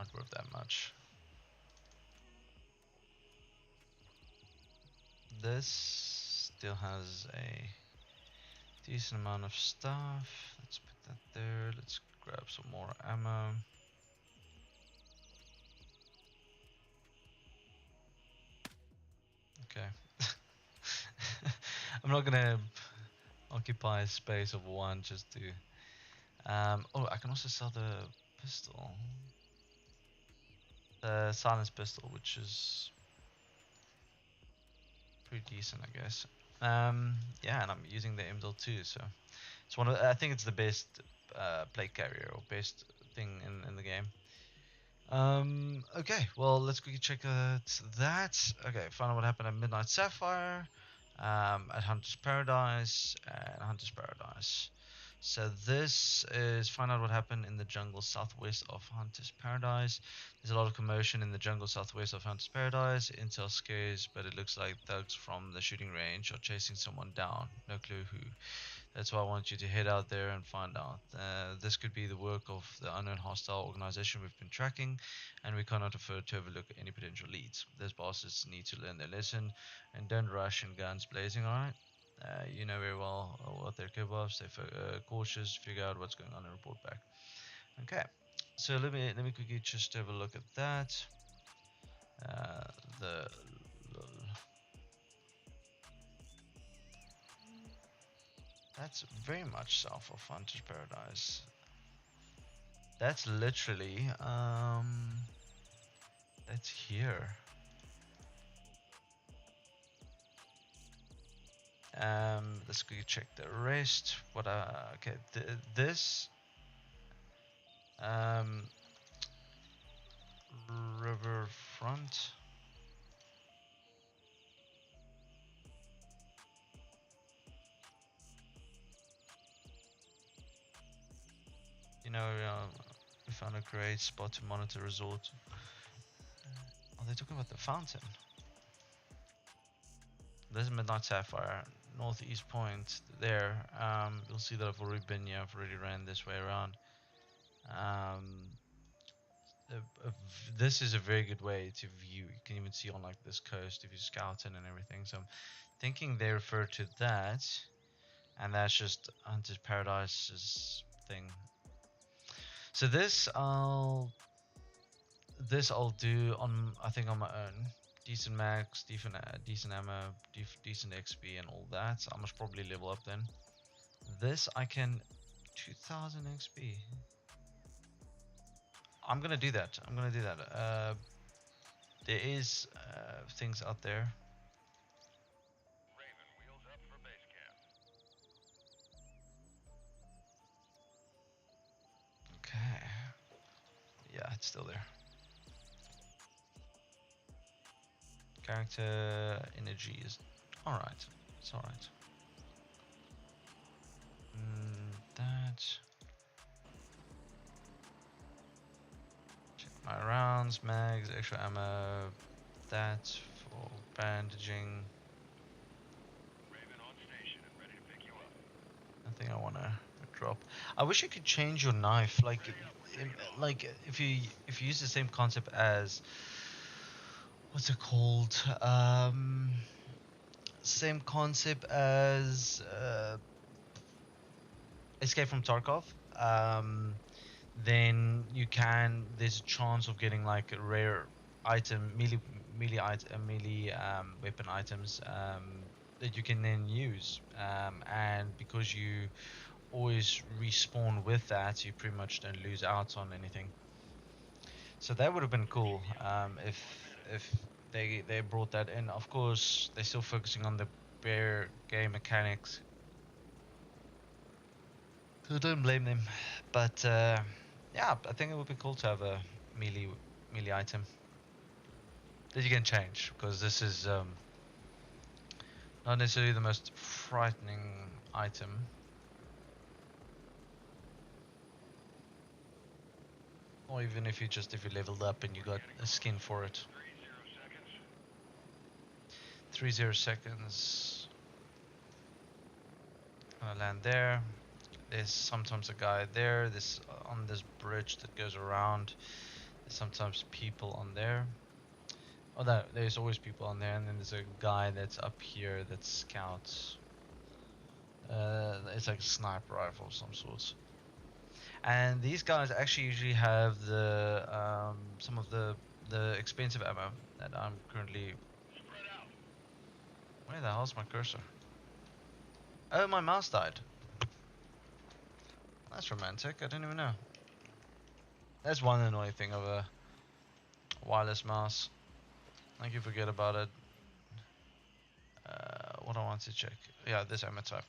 Not worth that much. This still has a decent amount of stuff. Let's put that there. Let's grab some more ammo. Okay. I'm not gonna occupy a space of one just to. Oh, I can also sell the pistol, the silence pistol, which is pretty decent, I guess. Yeah, and I'm using the MDL too, so it's one of. I think it's the best plate carrier or best thing in the game. Okay, well, let's quickly check that. Okay, find out what happened at Midnight Sapphire, at Hunter's Paradise, and Hunter's Paradise. So this is find out what happened in the jungle southwest of Hunter's Paradise. There's a lot of commotion in the jungle southwest of Hunter's Paradise. Intel scares, but it looks like thugs from the shooting range are chasing someone down. No clue who. That's why I want you to head out there and find out. This could be the work of the unknown hostile organization we've been tracking, and we cannot afford to overlook any potential leads. Those bosses need to learn their lesson, and don't rush and guns blazing, alright? You know very well what they're capable of. Stay cautious, figure out what's going on, and report back. Okay, so let me quickly just have a look at that. Uh, the That's very much south of Hunter's Paradise. That's literally that's here. Let's quickly check the rest. What okay, this um riverfront. You know, we found a great spot to monitor resort. Are they talking about the fountain? This is Midnight Sapphire, northeast point there. You'll see that I've already been here. I've already ran this way around. Um, this is a very good way to view. You can even see on like this coast if you're scouting and everything. So I'm thinking they refer to that, and that's just Hunter's Paradise's thing. So this I'll do on, I think, on my own. Decent max, decent ammo, decent XP and all that. So I must probably level up then. This I can 2000 XP. I'm gonna do that. I'm gonna do that. There is things out there. Raven, wheels up for base camp. Okay. Yeah, it's still there. Character energy is alright. It's alright. That. Check my rounds, mags, extra ammo. That for bandaging. Raven on station and ready to pick you up. Nothing I wanna drop. I wish you could change your knife, like if you use the same concept as what's it called? Same concept as Escape from Tarkov. Then you can. There's a chance of getting like a rare item, melee weapon items that you can then use. And because you always respawn with that, you pretty much don't lose out on anything. So that would have been cool if they brought that in. Of course, they're still focusing on the bare game mechanics, so don't blame them. But yeah, I think it would be cool to have a melee item that you can change, because this is not necessarily the most frightening item. Or even if you leveled up and you got a skin for it. 30 seconds. Gonna land there. There's sometimes a guy there. This on this bridge that goes around. sometimes people on there. Oh, that there's always people on there, and then there's a guy that's up here that scouts. It's like a sniper rifle of some sorts. And these guys actually usually have the some of the expensive ammo that I'm currently. Spread out. Where the hell's my cursor? Oh, my mouse died. That's romantic. I didn't even know. That's one annoying thing of a wireless mouse. Like you forget about it. What I want to check. Yeah, this ammo type.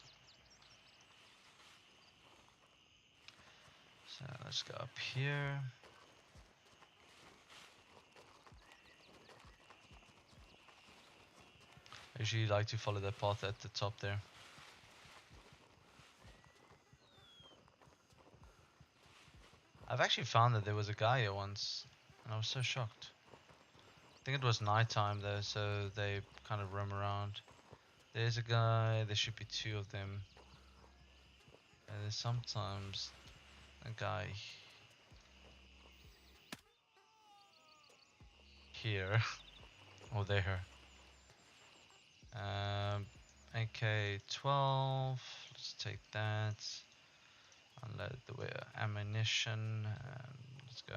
So let's go up here. I usually like to follow the path at the top there. I've actually found that there was a guy here once, and I was so shocked. I think it was nighttime though, so they kind of roam around. There's a guy, there should be two of them. And there's sometimes a guy here, or there. AK-12, let's take that. Unload the ammunition, and let's go.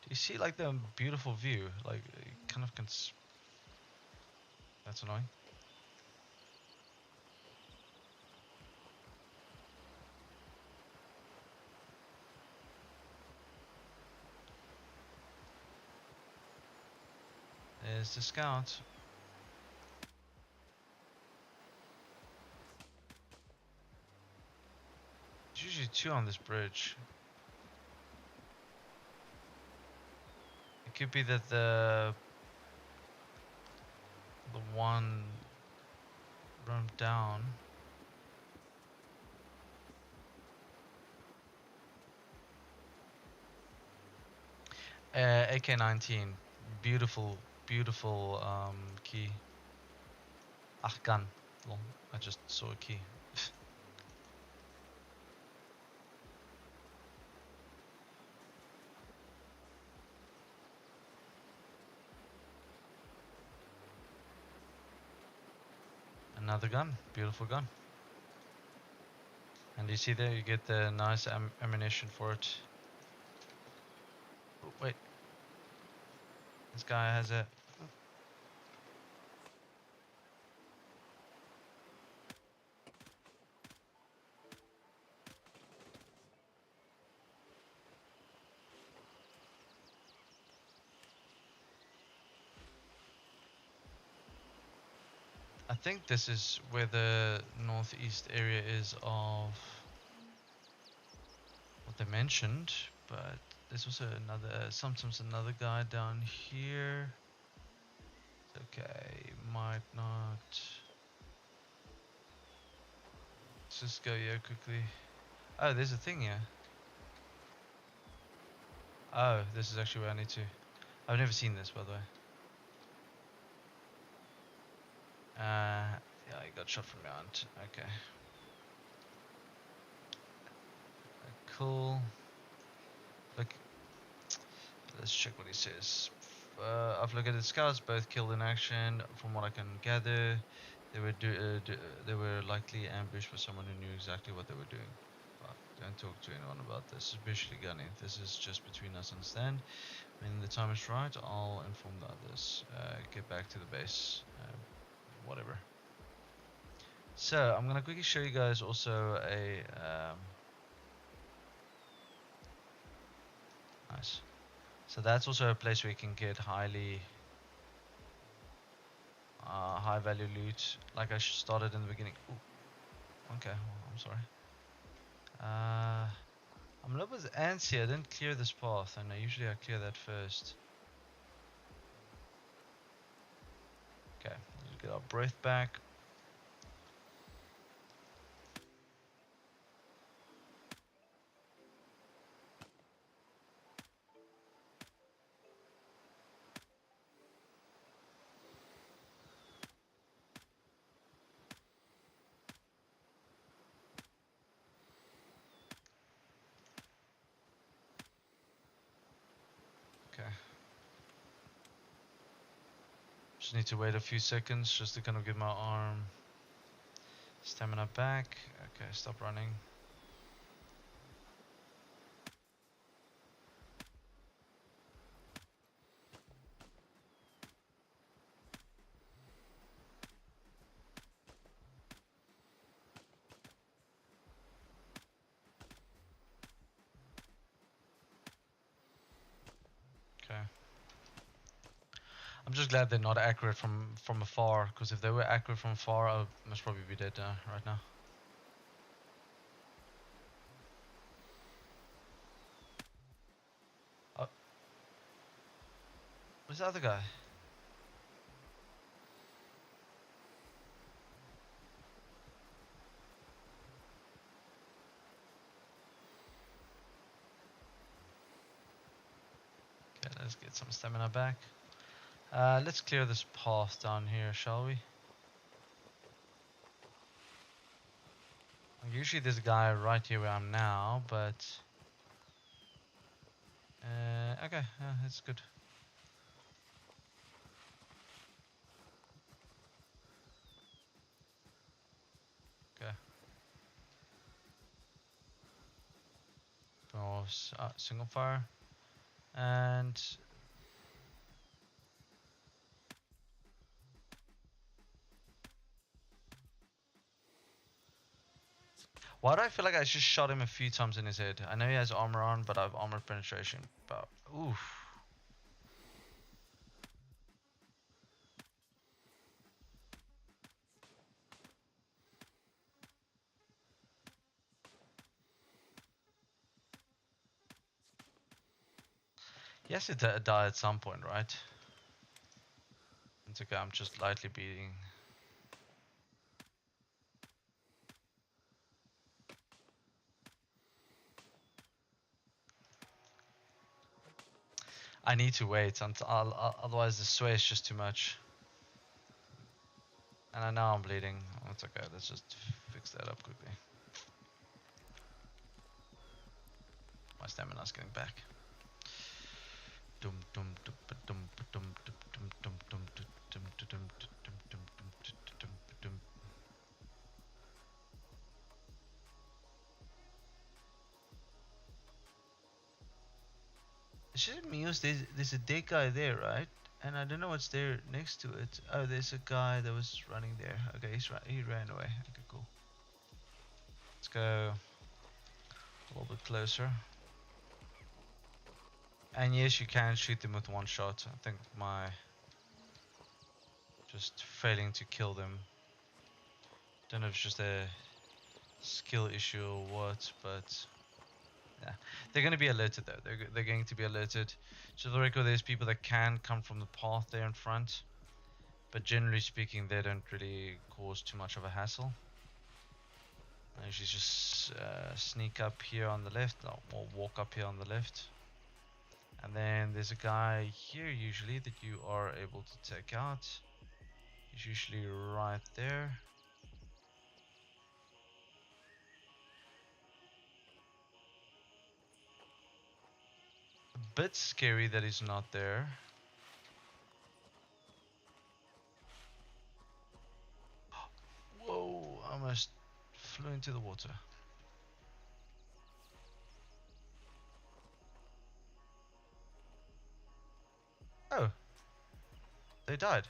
Do you see like the beautiful view? Like, you kind of can. That's annoying. There's the scout. There's usually two on this bridge. It could be that the one roamed down. AK-19, beautiful, beautiful key. Gun. Well, I just saw a key. Another gun, beautiful gun. And you see there, you get the nice ammunition for it. Oh, wait, this guy has a. I think this is where the northeast area is of what they mentioned, but there's also another, sometimes another guy down here. Okay, might not. Let's just go here quickly. Oh, there's a thing here. Oh, this is actually where I need to. I've never seen this, by the way. Yeah, he got shot from behind. Okay. Cool. Look, let's check what he says. I've located scouts, both killed in action. From what I can gather, they were likely ambushed by someone who knew exactly what they were doing. Don't talk to anyone about this, especially Gunny. This is just between us, understand? When the time is right, I'll inform the others. Get back to the base. Whatever. So I'm gonna quickly show you guys also a nice. So that's also a place where you can get highly high value loot. Like I started in the beginning. Ooh, okay, well, I'm sorry. I'm a little bit antsy. I didn't clear this path, and usually I clear that first. Okay, let's get our breath back. Just need to wait a few seconds just to kind of get my arm stamina back. Okay, stop running. Okay. I'm just glad they're not accurate from afar, because if they were accurate from far, I must probably be dead right now. Oh, where's the other guy? Okay, let's get some stamina back. Let's clear this path down here, shall we? Usually there's a guy right here where I'm now, but okay, that's good. Okay. Oh, single fire, and why do I feel like I just shot him a few times in his head? I know he has armor on, but I have armor penetration. But oof. He has to die at some point, right? It's okay, I'm just lightly beating. I need to wait until otherwise the sway is just too much. And I know I'm bleeding. It's okay, let's just fix that up quickly. My stamina's getting back. Dum dum dum dum dum dum dum dum dum dum dum dum dum dum dum. Shouldn't Muse, there's a dead guy there, right? And I don't know what's there next to it. Oh, there's a guy that was running there. Okay, he ran away. Okay, cool. Let's go a little bit closer. And yes, you can shoot them with one shot. I think my just failing to kill them. Don't know if it's just a skill issue or what, but yeah, they're going to be alerted though. They're going to be alerted. So the record, there's people that can come from the path there in front, but generally speaking, they don't really cause too much of a hassle. I usually just sneak up here on the left, or walk up here on the left. And then there's a guy here usually that you are able to take out. He's usually right there. A bit scary that he's not there. Whoa, I almost flew into the water. Oh, they died.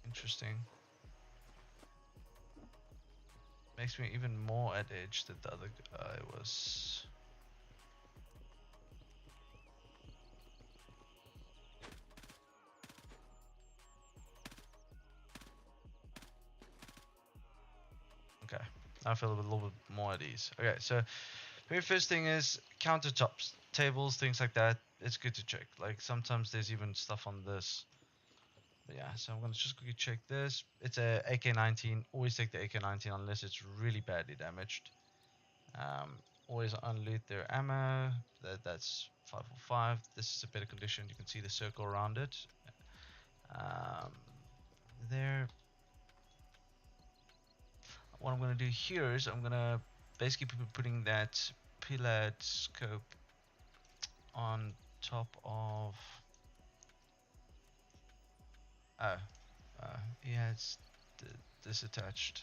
Interesting. Makes me even more at edge that the other guy was. Okay, I feel a little bit more at ease. Okay, so very first thing is countertops, tables, things like that. It's good to check. Like sometimes there's even stuff on this. But yeah, so I'm gonna just quickly check this. It's a AK-19. Always take the AK-19 unless it's really badly damaged. Always unloot their ammo. That's 545. This is a better condition. You can see the circle around it. Um, there. What I'm gonna do here is I'm gonna basically be putting that Pilad scope on top of Oh, yeah, it's disattached.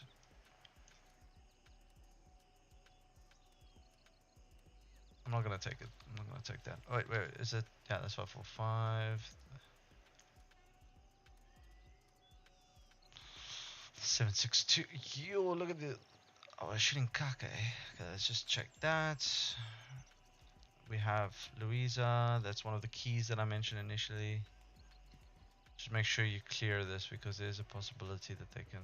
I'm not gonna take it. I'm not gonna take that. Oh, wait, is it? Yeah, that's 545. 762. Yo, look at the. Oh, we're shooting Kake. Okay, let's just check that. We have Louisa. That's one of the keys that I mentioned initially. Just make sure you clear this because there's a possibility that they can.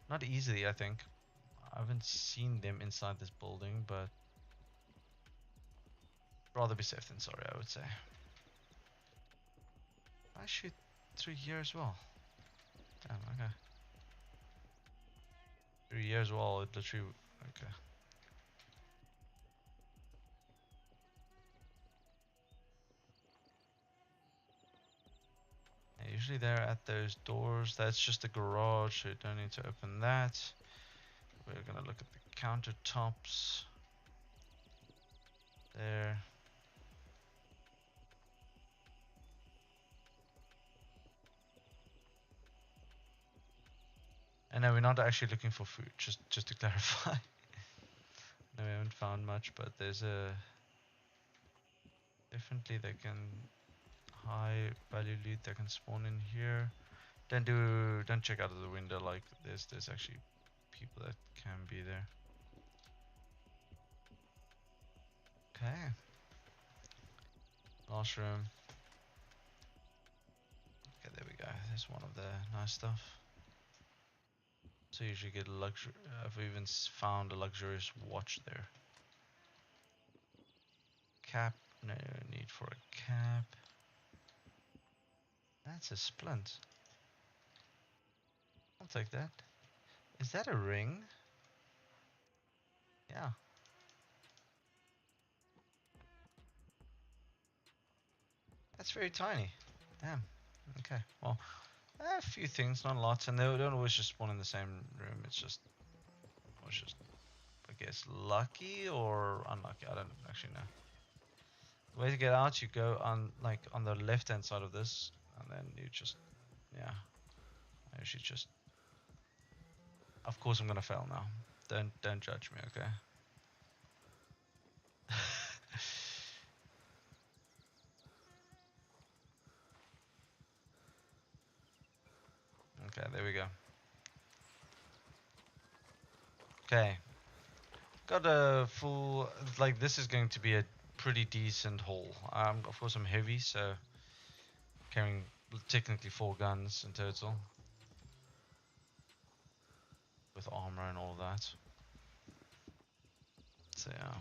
Not easily, I think. I haven't seen them inside this building, but rather be safe than sorry, I would say. I shoot through here as well. Damn, okay. 3 years well, it literally. Okay. Yeah, usually they're at those doors. That's just a garage, so you don't need to open that. We're gonna look at the countertops. There. And no, we're not actually looking for food, just to clarify. No, we haven't found much, but there's a definitely they can high value loot that can spawn in here. Don't check out of the window like there's actually people that can be there. Okay. Last room. Okay, there we go. There's one of the nice stuff. So you usually get a luxury. I've even found a luxurious watch there. Cap. No need for a cap. That's a splint. I'll take that. Is that a ring? Yeah. That's very tiny. Damn. Okay. Well, a few things, not lots, and they don't always just spawn in the same room. It's just I guess lucky or unlucky. I don't actually know. The way to get out, you go on like on the left hand side of this, and then you just yeah. I should just. Of course, I'm gonna fail now. Don't judge me, okay? Okay, there we go. Okay, got a full. Like this is going to be a pretty decent haul. Of course I'm heavy, so carrying technically 4 guns in total with armor and all that. So yeah.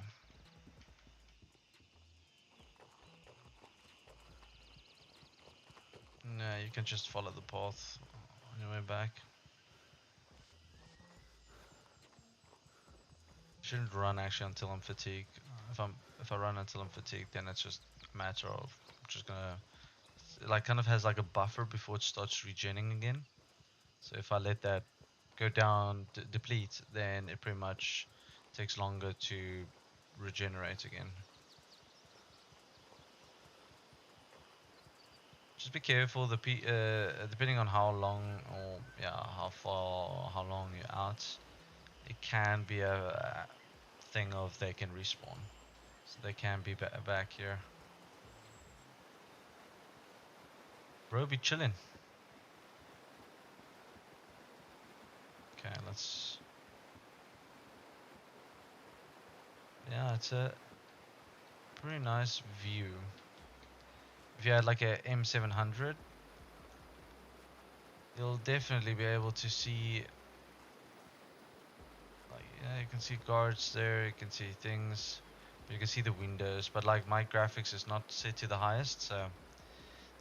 No, you can just follow the path on your way back. Shouldn't run actually until I'm fatigued. If I run until I'm fatigued, then it's just a matter of just gonna like kind of has like a buffer before it starts regenerating again. So if I let that go down, deplete, then it pretty much takes longer to regenerate again. Just be careful. Depending on how long or yeah, how far, how long you're out, it can be a thing of they can respawn, so they can be back here. Bro, be chilling. Okay, let's. Yeah, it's a pretty nice view. If you had like a M700, you'll definitely be able to see. Like, yeah, you can see guards there. You can see things. You can see the windows, but like my graphics is not set to the highest, so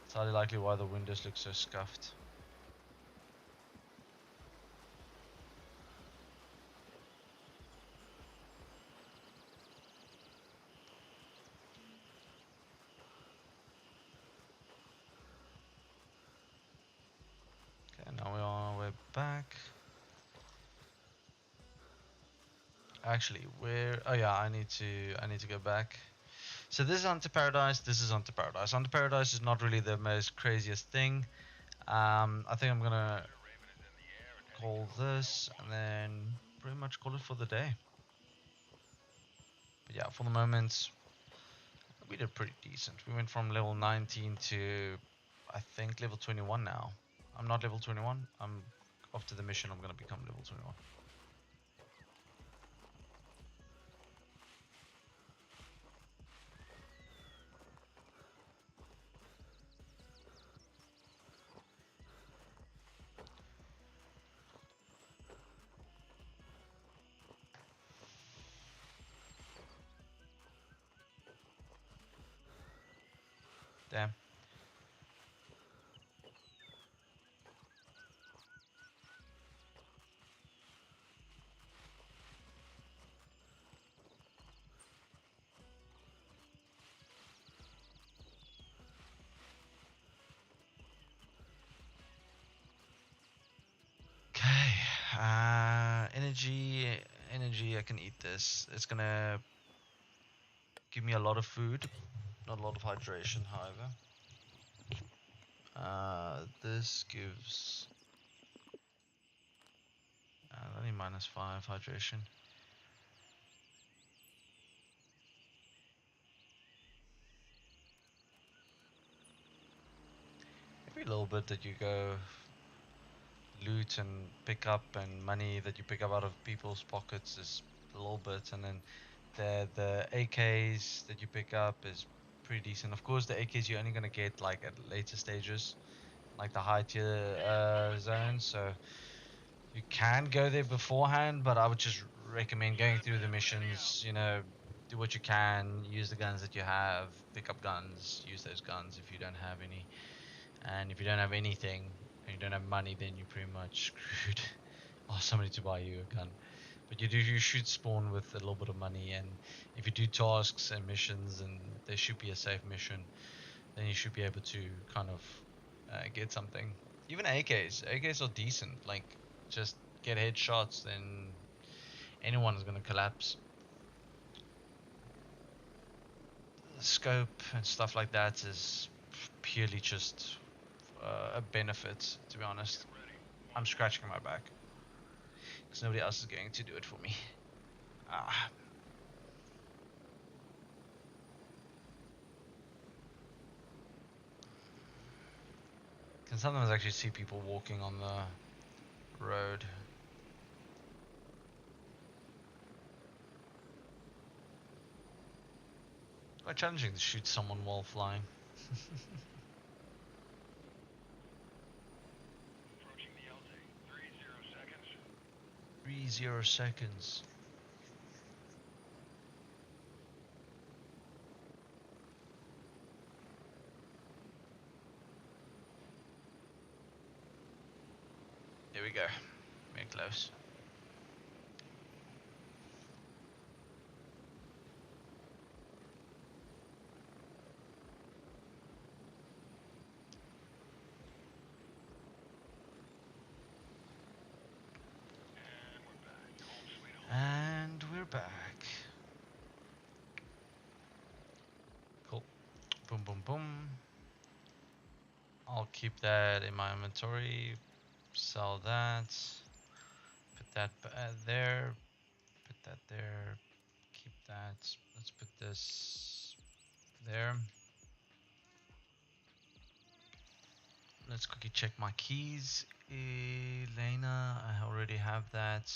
it's highly likely why the windows look so scuffed. Okay, now we're back. Actually, where? Oh yeah, I need to go back. So this is onto Paradise. This is onto Paradise. Onto Paradise is not really the most craziest thing. I think I'm gonna call this and then pretty much call it for the day. But yeah, for the moment, we did pretty decent. We went from level 19 to I think level 21 now. I'm not level 21. I'm after the mission. I'm gonna become level 21. Damn. Okay. Energy. I can eat this. It's gonna give me a lot of food, not a lot of hydration, however. This gives only -5 hydration. Every little bit that you go loot and pick up and money that you pick up out of people's pockets is a little bit, and then the AKs that you pick up is pretty decent. Of course, the AKs you're only gonna get like at later stages, like the high tier zones. So you can go there beforehand, but I would just recommend going through the missions. You know, do what you can, use the guns that you have, pick up guns, use those guns if you don't have any. And if you don't have anything and you don't have money, then you're pretty much screwed. Ask somebody to buy you a gun. But you should spawn with a little bit of money, and if you do tasks and missions, and there should be a safe mission, then you should be able to kind of get something. Even AKs are decent. Like just get headshots, then anyone is gonna collapse. The scope and stuff like that is purely just a benefit, to be honest. I'm scratching my back because nobody else is going to do it for me. Ah, can sometimes actually see people walking on the road. Quite challenging to shoot someone while flying. Approaching the LZ. 30 seconds. 30 seconds. Here we go. Very close. And we're back. Home sweet home. And we're back. Cool. Boom, boom, boom. I'll keep that in my inventory. Sell that. Put that there. Put that there. Keep that. Let's put this there. Let's quickly check my keys. Elena, I already have that.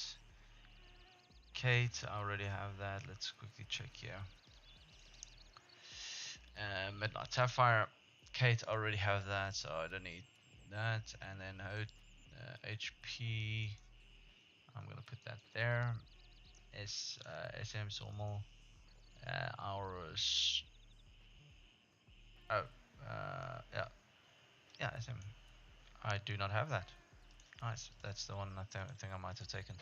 Kate, I already have that. Let's quickly check here. Midnight Sapphire. Kate, I already have that, so I don't need that. And then HP, I'm gonna put that there. SM Somal. Ours. Oh, yeah, yeah, SM. I do not have that. Nice. That's the one I think I might have taken.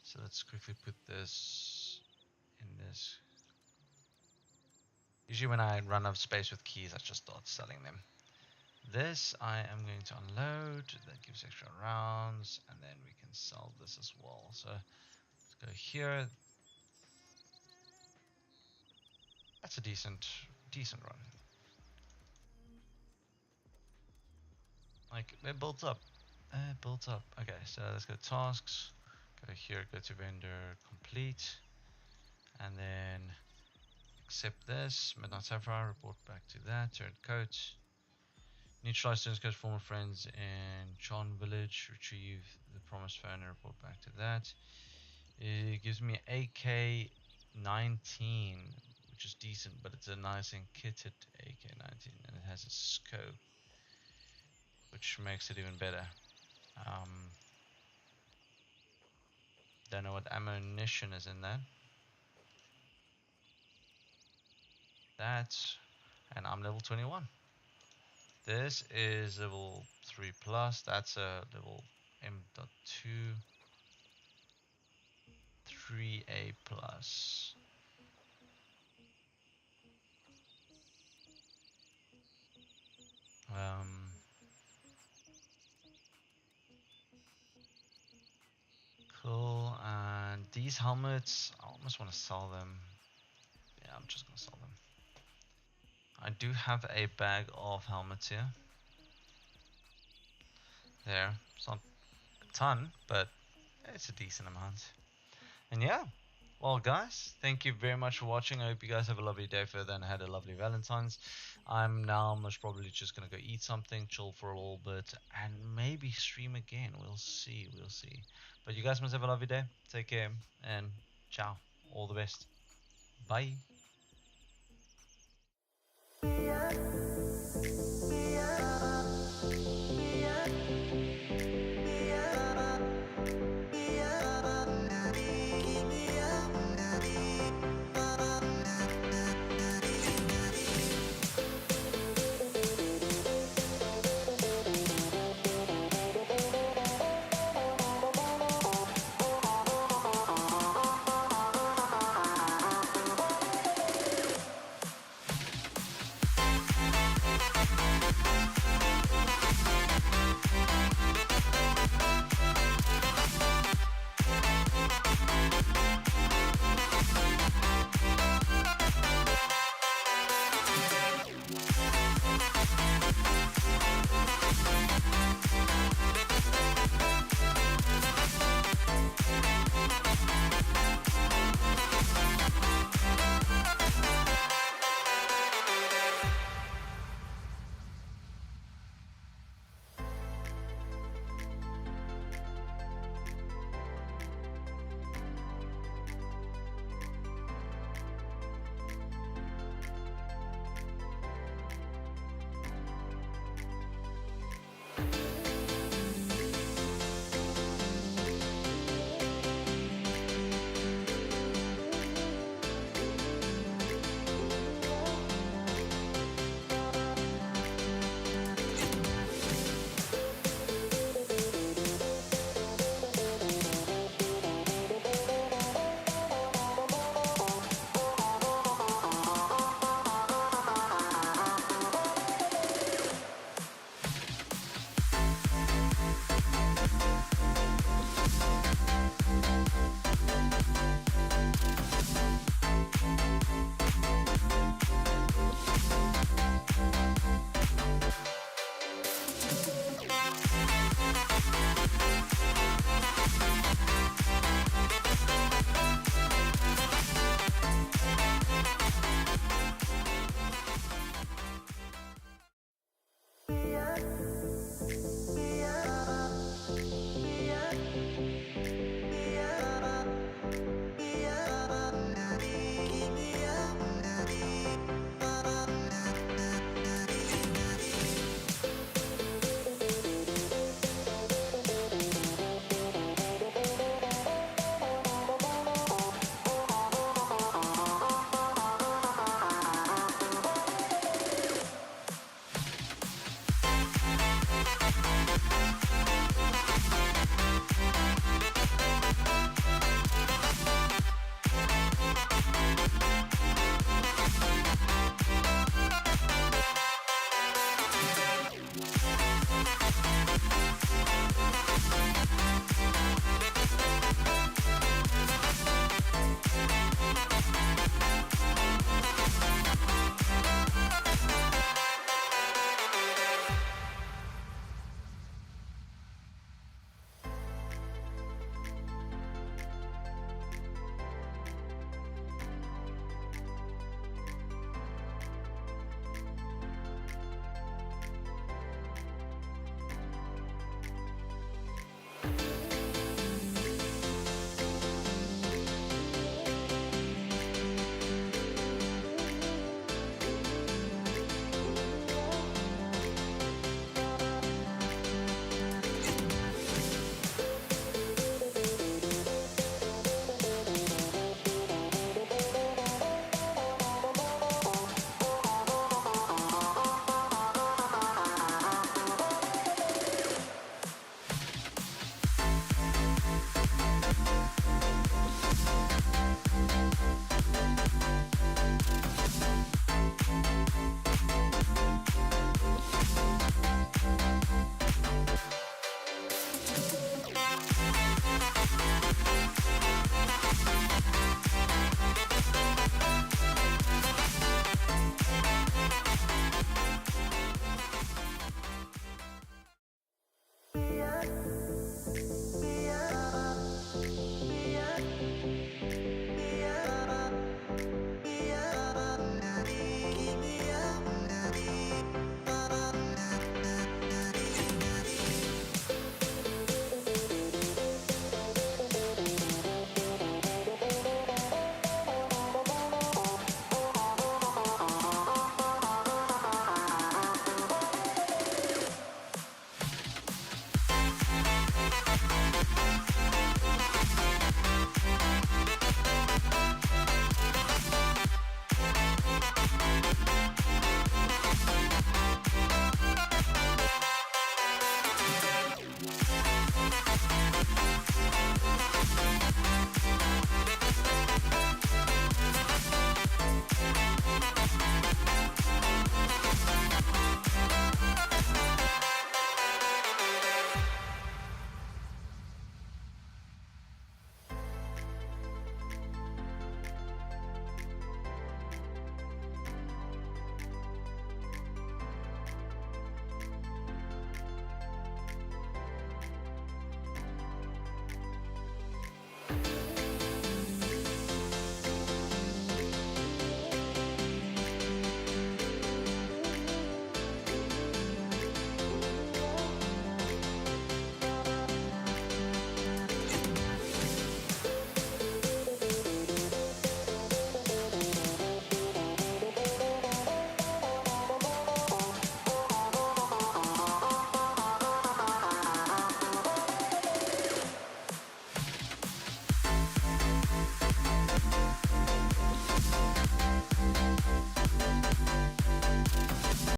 So let's quickly put this in this. Usually when I run out of space with keys, I just start selling them. This I am going to unload. That gives extra rounds, and then we can sell this as well. So let's go here. That's a decent run. Like it builds up. It builds up. Okay, so let's go tasks. Go here, go to vendor complete, and then accept this. Midnight Sapphire, report back to that. Turn coat. Neutralize turns coach former friends in John Village. Retrieve the promised phone and report back to that. It gives me AK 19, which is decent, but it's a nice and kitted AK 19, and it has a scope, which makes it even better. Um, don't know what ammunition is in that. That's, and I'm level 21. This is level 3 plus. That's a level M.2 3A plus. Um, cool. And these helmets, I almost want to sell them. Yeah, I'm just gonna sell them. I do have a bag of helmets here. There, it's not a ton, but it's a decent amount. And yeah, well, guys, thank you very much for watching. I hope you guys have a lovely day further and had a lovely Valentine's. I'm now most probably just gonna go eat something, chill for a little bit, and maybe stream again. We'll see, we'll see. But you guys must have a lovely day. Take care and ciao. All the best. Bye.